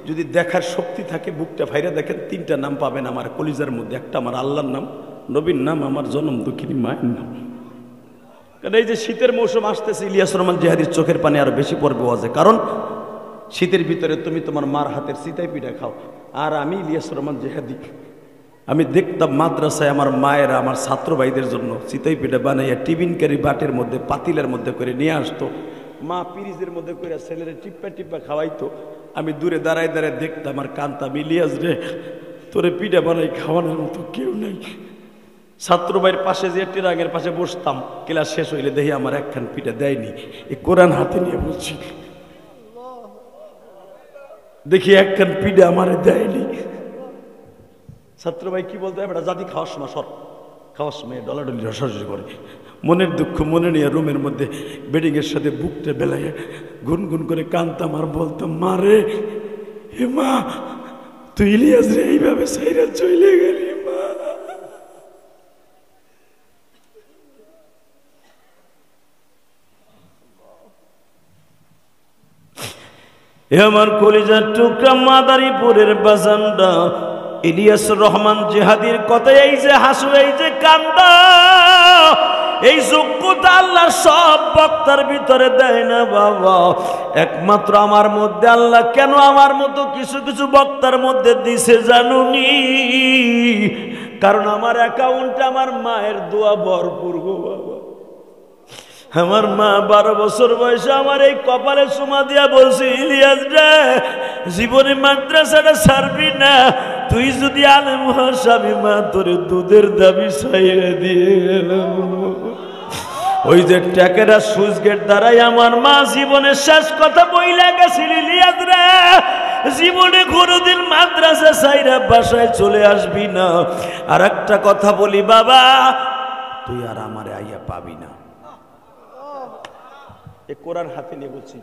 যদি দেখার শক্তি থাকে বুকটা ফাইরা দেখেন, 3টা নাম পাবেন আমার কলিজার মধ্যে। একটা আমার আল্লাহর নাম, নবীর নাম, আমার জনম দুঃখিনী মায়ের নাম। কারণ এই যে শীতের মৌসুম আসতেছে, ইলিয়াস রহমান জিহাদির চোখের পানি আরো বেশি পড়বে ওয়াজে। কারণ শীতের ভিতরে তুমি তোমার মার হাতের চিতাই পিঠা খাও, আর আমি ইলিয়াস রহমান জিহাদি, আমি দেখতাম মাদ্রাসায় আমার মায়েরা আমার ছাত্র ভাইদের জন্য চিতাই পিঠা বানাইয়া টিফিনকারি বাটের মধ্যে পাতিলের মধ্যে করে নিয়ে আসতো। মা পিরিজের মধ্যে করে ছেলেরে টিপ্পা টিপ্পা খাওয়াইতো। আমি দূরে দাঁড়ায় দাঁড়ায় দেখতাম আর কানতাম, ইলিয়াস রে তোরে পিঠা বানাই খাওয়ানোর মতো কেউ নাই। ছাত্র ভাইয়ের পাশে যে টিরাঙের পাশে বসতাম, ক্লাস শেষ হইলে দেখি আমার একখান পিঠা দেয়নি, এই কোরআন হাতে নিয়ে বলছি, দেখি একখান পিঠা আমারে দেয়নি। ছাত্র ভাই কি বলতে হয়, বেটা জাতি খাওয়ার সময় সর, খাওয়ার সময় ডলাডলি রসারসি করে, মনের দুঃখ মনে নিয়ে রুমের মধ্যে বেডিংয়ের সাথে বুকটা বেলাইয়া গুনগুন করে কানতাম আর বলতাম, মা রে, হে মা, তুই ইলিয়াস রে এইভাবে সাইরা চলে গেলি মা। এ আমার কলিজার টুকরা মাদারীপুরের বাজানটা ইলিয়াস রহমান জিহাদির কথা, এই যে হাসু, এই যে কান্দা, এই যোগ্যতা আল্লাহ সব বক্তার ভিতরে দেয় না বাবা, একমাত্র আমার মধ্যে আল্লাহ কেন আমার মতো কিছু কিছু বক্তার মধ্যে দিছে জানুনি? কারণ আমার অ্যাকাউন্টে আমার মায়ের দোয়া ভরপুর গো বাবা। আমার মা 12 বছর বয়সে আমার এই কপালে চুমা দিয়া বলছে, ইলিয়াস রে, জীবনে মাদ্রাসাটা ছাড়বি না, তুই যদি আলেম হস আমি মা তোরে দুধের দাবি ছাইড়ে দিয়ে গেলাম। ওই যে টেকেরা সুইচ গেট দ্বারাই আমার মা জীবনের শেষ কথা বইলা গেছিল, ইলিয়াস রে জীবনে কোনোদিন মাদ্রাসা ছাইরা বাসায় চলে আসবি না। আর একটা কথা বলি বাবা, তুই আর আমারে আইয়া পাবি না। এ কোরআন হাতে নিয়ে বলছি,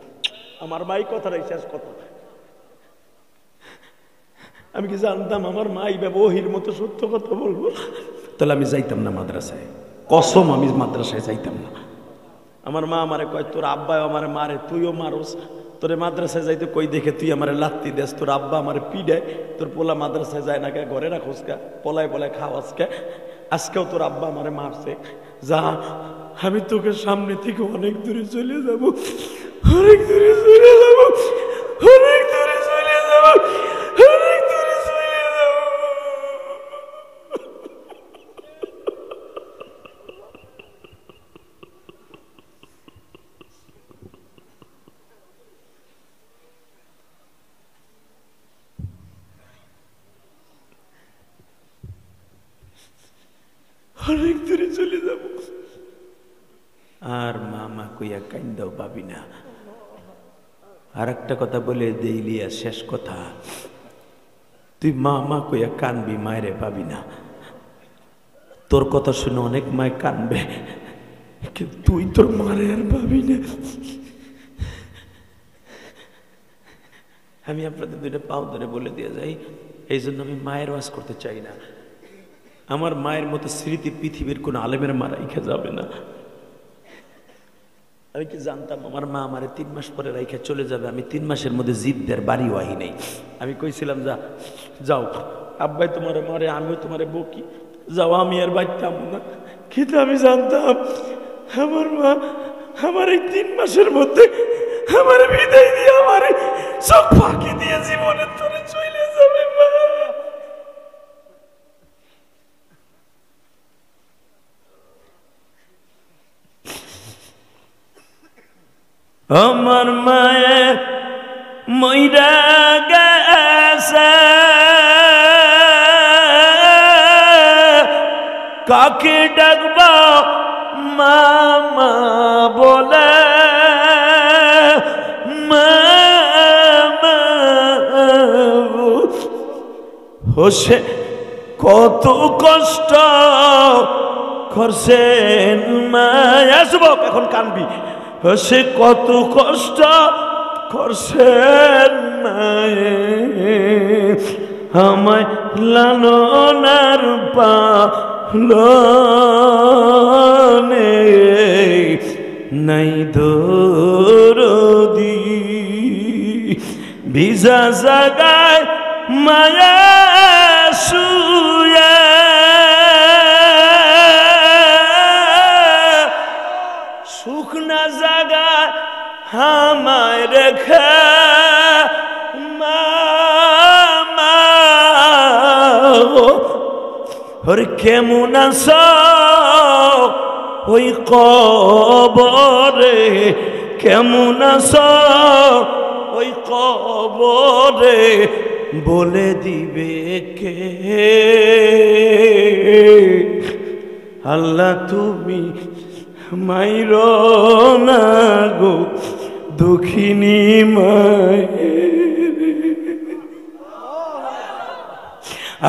আমার মাই কথাটাই শেষ কথা। আমি কি জানতাম আমার মা এইভাবে ওহির মতো সত্য কথা বলবো? তাহলে আমি যাইতাম না মাদ্রাসায়, কসম আমি মাদ্রাসায় যাইতাম না। আমার মা আমারে কয়, তোর আব্বাও আমারে মারে, তুইও মারোস, তোরে মাদ্রাসায় যাইতে কই দেখে তুই আমারে লাত্তি দেস, তোর আব্বা আমারে পিডায়, তোর পোলা মাদ্রাসায় যায় না কে, ঘরে রাখোস কে, পলায় পলায় খাওয়াস কে, আজকেও তোর আব্বা আমারে মারছে। যা, আমি তোকে সামনে থেকে অনেক দূরে চলে যাব, অনেক দূরে চলে যাব, অনেক দূরে চলে যাব, অনেক দূরে চলে যাব। অনেক দূরে চলে যাব। আর মামা কইয়া কান্দাও পাবি না। আর একটা কথা বলে দেইলিয়া, শেষ কথা, তুই মা কইয়া কানবি, মায়েরে পাবি না। তোর কথা শুনে অনেক মায় কানবে, কিন্তু তুই তোর মারে আর পাবি না। আমি আপনাদের দুইটা পাও ধরে বলে দিয়ে যাই, এই জন্য আমি মায়ের ওয়াজ করতে চাই না। আমার মায়ের মতো স্মৃতি পৃথিবীর কোন আলেমের মা রাইখা যাবে না। আমি কি জানতাম আমার মা আমারে 3 মাস পরে রাইখা চলে যাবে? আমি 3 মাসের মধ্যে জিদ্দের বাড়ি ওয়াহি নেই। আমি কইছিলাম যাও আব্বাই তোমারে মারে, আমিও তোমারে বকি, যাও, আমি আর বাঁচতাম না। কিন্তু আমি জানতাম আমার মা আমার এই 3 মাসের মধ্যে আমার বিদায় দিয়ে আমার চোখ ফাঁকি দিয়ে জীবনের তোরে চলে যাবে। মা আমার মায়ে মইরা গেছে, কাকে ডাকবা মামা বলে, মামা হোসে কত কষ্ট করছেন মায়া। যুবক এখন কানবি, সে কত কষ্ট করছেন মায়ে, আমায় লালনার পালনে নাই দরদি, ভিজা জাগায় মায়া শুয়ে, শুকনা জাগা আমায় রেখে মামা ওরে কেমন আছো ওই কবরে, কেমন আছো ওই কবরে, বলে দিবে কে? আল্লাহ তুমি মাইর না গো দুঃখিনী মায়ের।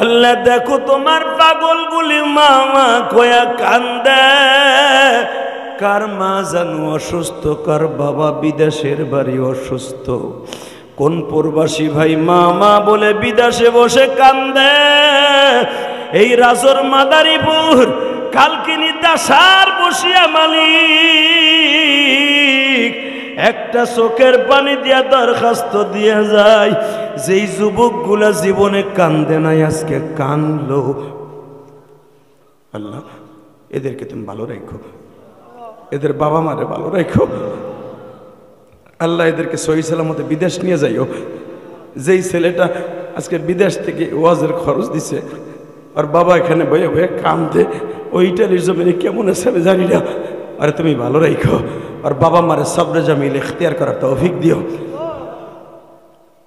আল্লাহ দেখো তোমার পাগলগুলি মামা কয়া কান্দে, কার মা জানু অসুস্থ, কার বাবা বিদেশের বাড়ি অসুস্থ, কোন প্রবাসী ভাই মামা বলে বিদেশে বসে কান্দে। এই রাজর মাদারীপুর কালকিনি দাসার বসিয়া মালিক একটা চোখের পানি দিয়া দরখাস্ত দিয়া যায়, যেই যুবকগুলা জীবনে কান্দে নাই আজকে কানলো। আল্লাহ এদেরকে তুমি ভালো রাখো, এদের বাবা মারে ভালো রাখো। আল্লাহ এদেরকে সহি সালামতে বিদেশ নিয়ে যাইও। যেই ছেলেটা আজকে বিদেশ থেকে ওয়াজের খরচ দিছে, আর বাবা এখানে বয়ে বয়ে কান্দে, ওইটার জমিনে কেমন আছে আমি জানি না। আরে তুমি ভালো রাখো, আর বাবা মারে সবরে জামিল ইখতিয়ার করার তৌফিক দিও।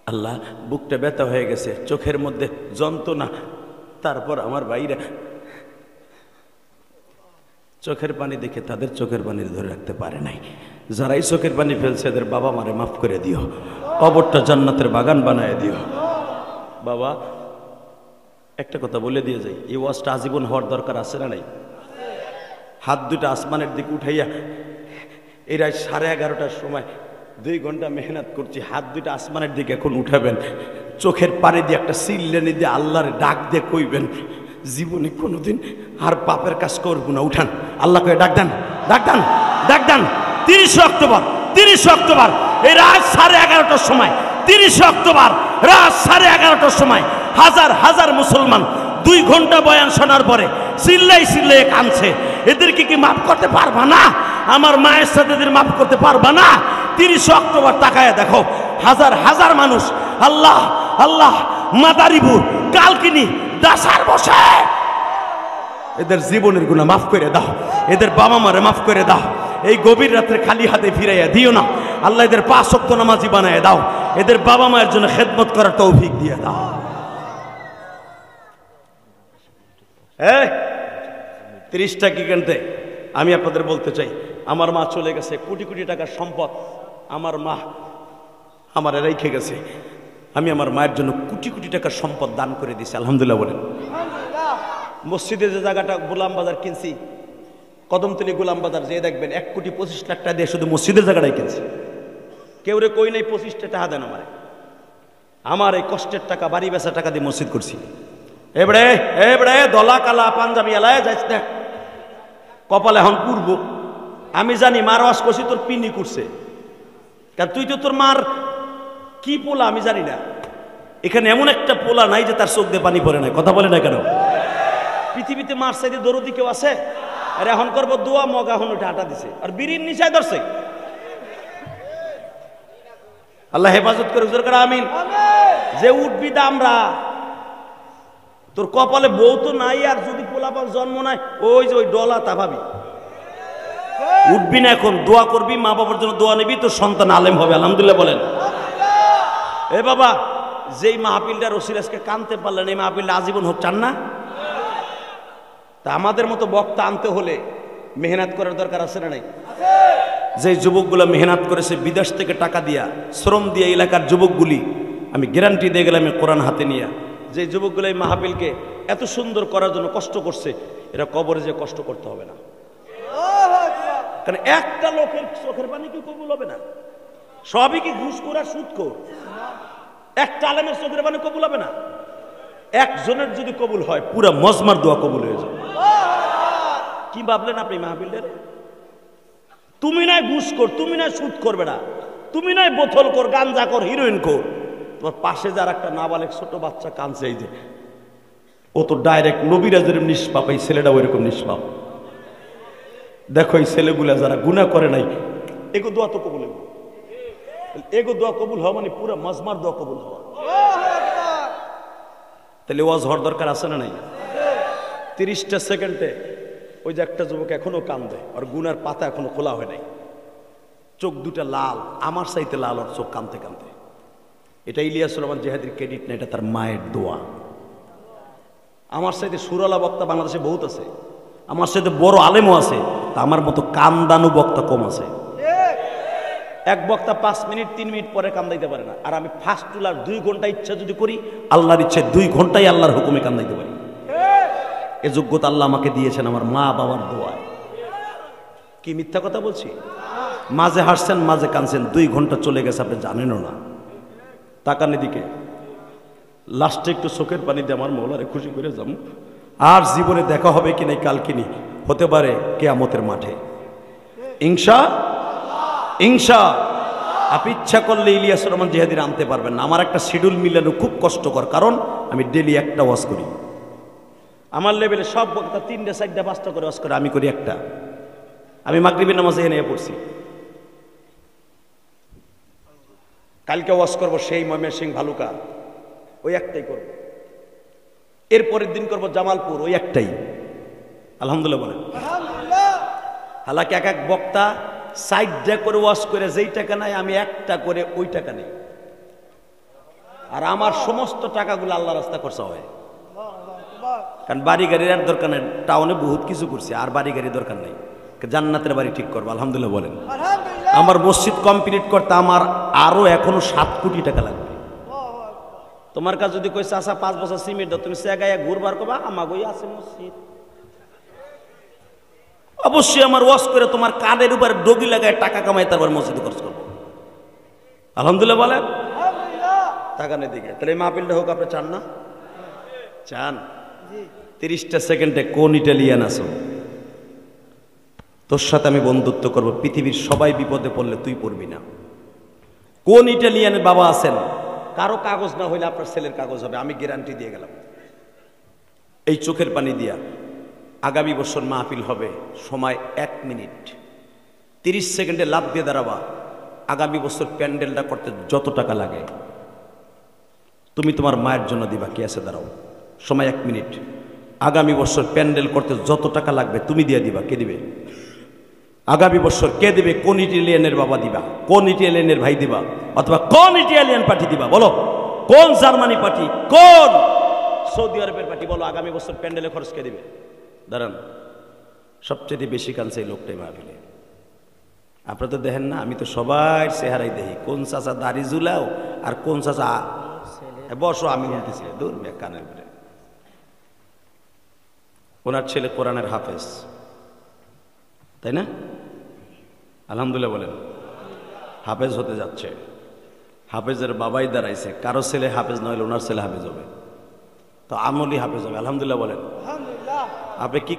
আল্লাহ বুকটা ব্যথা হয়ে গেছে, চোখের মধ্যে যন্ত্রণা, তারপর আমার ভাইরা চোখের পানি দেখে তাদের চোখের পানি ধরে রাখতে পারে নাই। যারাই চোখের পানি ফেলছে এদের বাবা মারে মাফ করে দিও, কবরটা জান্নাতের বাগান বানায় দিও। বাবা একটা কথা বলে দিয়ে যাই, এই ওয়াজটা আজীবন হওয়ার দরকার আছে না নাই? হাত দুটা আসমানের দিকে উঠাইয়া এই রাত 11:30টার সময় 2 ঘন্টা মেহনত করছি, হাত দুটা আসমানের দিকে এখন উঠাবেন, চোখের পানি দিয়ে একটা সিল্লানি দিয়ে আল্লাহরে ডাক দিয়ে কইবেন, জীবনে কোনোদিন আর পাপের কাজ করবো না। উঠান, আল্লাহ কয়ে ডাক দেন, ডাক দেন, ডাক দেন। 30 অক্টোবর, 30 অক্টোবর এই রাত 11:30টার সময়, 30 অক্টোবর রাত 11:30টার সময় হাজার হাজার মুসলমান 2 ঘন্টা বয়ান শোনার পরে চিল্লাই চিল্লাই কাঁদছে। এদেরকে কি মাফ করতে পারবা না? আমার মায়ের সাথে এদের মাফ করতে পারবা না? 30 অক্টোবর তাকায় দেখো, হাজার হাজার মানুষ আল্লাহ আল্লাহ মাদারীপুর কালকিনি দাসার বসে এদের জীবনের গুনাহ মাফ করে দাও, এদের বাবা মারে মাফ করে দাও। এই গভীর রাতে খালি হাতে ফিরাইয়া দিও না আল্লাহ, এদের 5 ওয়াক্ত নামাজি বানায় দাও, এদের বাবা মায়ের জন্য খেদমত করার তৌফিক দিয়ে দাও। 30টা কি কেনতে আমি আপনাদের বলতে চাই, আমার মা চলে গেছে, কোটি কোটি টাকার সম্পদ আমার মা আমার রেখে গেছে। আমি আমার মায়ের জন্য কোটি কোটি টাকার সম্পদ দান করে দিয়েছি, আলহামদুলিল্লাহ বলেন। মসজিদে যে জায়গাটা গোলাম বাজার কিনছি, কদমতলী গোলাম বাজার, যে দেখবেন 1,25,00,000 টাকা দিয়ে শুধু মসজিদের জায়গাটাই কিনছি। কেউ রে কই নাই 25টা টাকা দেন আমারে, আমার এই কষ্টের টাকা বাড়ি বেচা টাকা দিয়ে মসজিদ করছি। এবারে এবারে দলা কালা পাঞ্জাবি এলায় যাইস না, কপালে এখন পূর্ব। আমি জানি মার ওয়াজ করছি তোর পিনি করছে, কারণ তুই তো তোর মার কি পোলা আমি জানি না। এখানে এমন একটা পোলা নাই যে তার চোখ দিয়ে পানি পড়ে নাই, কথা বলে না কেন? পৃথিবীতে মার চাইতে দরদি কেউ আছে? আর এখন করবো দোয়া, মগা এখন ওটা আটা দিছে আর বিড়ির নিচায় ধরছে। আল্লাহ হেফাজত করে হুজুর করে আমিন। যে উঠবি আমরা, তোর কপালে বউ তো নাই, আর যদি পোলাপান জন্ম নাই ওই যে ওই ডলা তা ভাবি উঠবি না। এখন দোয়া করবি, মা বাবার জন্য দোয়া নিবি, তোর সন্তান আলেম হবে, আলহামদুলিল্লাহ বলেন। এ বাবা, যেই মাহফিলটা রসিরাজকে কানতে পারলেন, এই মাহফিলটা আজীবন হোক চান না? তা আমাদের মতো বক্তা আনতে হলে মেহনত করার দরকার আছে না নাই? যে যুবকগুলো মেহনত করেছে বিদেশ থেকে টাকা দিয়া, শ্রম দিয়ে, এলাকার যুবকগুলি আমি গ্যারান্টি দিয়ে গেলাম কোরআন হাতে নিয়ে, যে যুবকগুলো এই মাহফিলকে এত সুন্দর করার জন্য কষ্ট করছে, এরা কবরে যে কষ্ট করতে হবে না। কারণ একটা লোকের চোখের পানি কি কবুল হবে না? সবই কি ঘুষখোর আর সুদখোর? একটা আলেমের চোখের পানি কবুল হবে না? একজনের যদি কবুল হয় পুরা মজমার দোয়া কবুল হয়ে যাবে। কি ভাবলেন আপনি মাহফিলের? তুমি নাই ঘুষখোর, তুমি নাই সুদ করবে না, তুমি নাই বোতল কর, গাঞ্জা কর, হিরোইন কর, তোমার পাশে যার একটা নাবালেক ছোট বাচ্চা কাঁদছে, এই যে ও তো ডাইরেক্ট নবীরাজের নিষ্পাপ, এই ছেলেটা ওইরকম নিষ্পাপ। দেখো এই ছেলেগুলা যারা গুনাহ করে নাই, এগো দোয়া তো কবুল হবে। এগো দোয়া কবুল হওয়া মানে পুরো মজমার দোয়া কবুল হওয়া। তাহলে ওয়াজ হওয়ার দরকার আছে না নাই? 30টা সেকেন্ডে ওই যে একটা যুবক এখনো কান্দে, আর গুনার পাতা এখনো খোলা হয় নাই, চোখ দুটা লাল, আমার চাইতে লাল, আর চোখ কানতে কানতে। এটা ইলিয়াসুর রহমান জিহাদির ক্রেডিট না, এটা তার মায়ের দোয়া। আমার চাইতে সুরালা বক্তা বাংলাদেশে বহুত আছে, আমার সাথে বড় আলেমও আছে, তা আমার মতো কান্দানু বক্তা কম আছে। এক বক্তা 5 মিনিট 3 মিনিট পরে কান্দাইতে পারে না, আর আমি ফার্স্ট টুলার 2 ঘন্টা ইচ্ছা যদি করি, আল্লাহর ইচ্ছে 2 ঘন্টায় আল্লাহর হুকুমে কান্দাইতে পারি। এ যোগ্যতা আল্লাহ আমাকে দিয়েছেন আমার মা বাবার দোয়ায়। কি মিথ্যা কথা বলছি? মাঝে হাসছেন, মাঝে কাঁদছেন, 2 ঘন্টা চলে গেছে আপনি জানেনও না। তাকান এদিকে, লাস্টে একটু চোখের পানি দিয়ে আমার মৌলারে খুশি করে যাম। আর জীবনে দেখা হবে কি নাই কালকিনি, হতে পারে কিয়ামতের মাঠে। ইনশা আপনি ইচ্ছা করলে ইলিয়াসুর রহমান জিহাদির আনতে পারবেন না। আমার একটা শিডিউল মিলানো খুব কষ্টকর, কারণ আমি ডেলি একটা ওয়াজ করি। আমার লেভেলে সব বক্তা 3টা 4টা 5টা করে ওয়াজ করে, আমি করি একটা। আমি মাগরিবের নামাজে এনে পড়ছি, কালকে ওয়াজ করবো সেই ময়মনসিংহ ভালুকা, ওই একটাই করব। এরপরের দিন করবো জামালপুর, ওই একটাই। আলহামদুলিল্লাহ বলেন। হালাকি এক এক বক্তা 4টা করে ওয়াজ করে যেই টাকা নাই, আমি একটা করে ওই টাকা নেই। আর আমার সমস্ত টাকাগুলো আল্লাহ রাস্তা খরচা হয়। কারণ বাড়ি গাড়ির আর দরকার নেই, টাউনে বহুত কিছু করছে, আর বাড়ি গাড়ি দরকার নেই, জান্নাতের বাড়ি ঠিক করবো আলহামদুলিল্লাহ বলেন। আমার মসজিদ কমপ্লিট করতে আমার আরো এখনো 7 কোটি টাকা লাগবে। তোমার কাছে যদি কইছে আসা 5 বছর সিমেন্ট দাও, তুমি সেগায়া ঘুরবার করবা, আমাগোই আছে মসজিদ। অবশ্যই আমার ওয়াশ করে তোমার কানের উপর ডগি লাগায় টাকা কামাই, তারপর মসজিদে খরচ করবো আলহামদুলিল্লাহ বলেন। টাকা নেই দিকে তাহলে এই মাহফিলটা হোক, আপনি চান না? চান? 30টা সেকেন্ডে কোন ইটালিয়ান আছো তোর সাথে আমি বন্ধুত্ব করব, পৃথিবীর সবাই বিপদে পড়লে তুই পড়বি না। কোন ইটালিয়ানের বাবা আছেন কারো কাগজ না হইলে আপনার ছেলের কাগজ হবে, আমি গ্যারান্টি দিয়ে গেলাম। এই চোখের পানি দিয়া আগামী বছর মাহফিল হবে, সময় 1 মিনিট, 30 সেকেন্ডে লাভ দিয়ে দাঁড়াবা। আগামী বছর প্যান্ডেলটা করতে যত টাকা লাগে তুমি তোমার মায়ের জন্য দিবা, কে আছে দাঁড়াও, সময় 1 মিনিট। আগামী বছর প্যান্ডেল করতে যত টাকা লাগবে তুমি দিয়ে দিবা, কে দিবে? আগামী বছর কে দিবে? কোন ইটালিয়ানের বাবা দিবা, কোন ইটালিয়ানের ভাই দিবা, অথবা কোন ইটালিয়ান পার্টি দিবা? বলো, কোন জার্মানি পার্টি, কোন সৌদি আরবের পার্টি? বলো আগামী বছর প্যান্ডেলে খরচ কে দিবে? দাঁড়ান, সবচেয়ে বেশি কানছে এই লোকটাই মাহফিলে। আপনারা তো দেখেন না, আমি তো সবাই চেহারাই দেখি, কোন চাচা দাড়ি ঝুলাও আর কোন চাচা বসো, আমি বলতেছি দূর কানের উপরে। ওনার ছেলে কোরআনের হাফেজ, তাই না? আলহামদুলিল্লাহ বলেন। হাফেজ হতে যাচ্ছে, হাফেজের বাবাই দাঁড়াইছে, কারো ছেলে হাফেজ না হলে ওনার ছেলে হাফেজ হবে, তো আমলি হাফেজ হবে আলহামদুলিল্লাহ বলেন। আপনি কি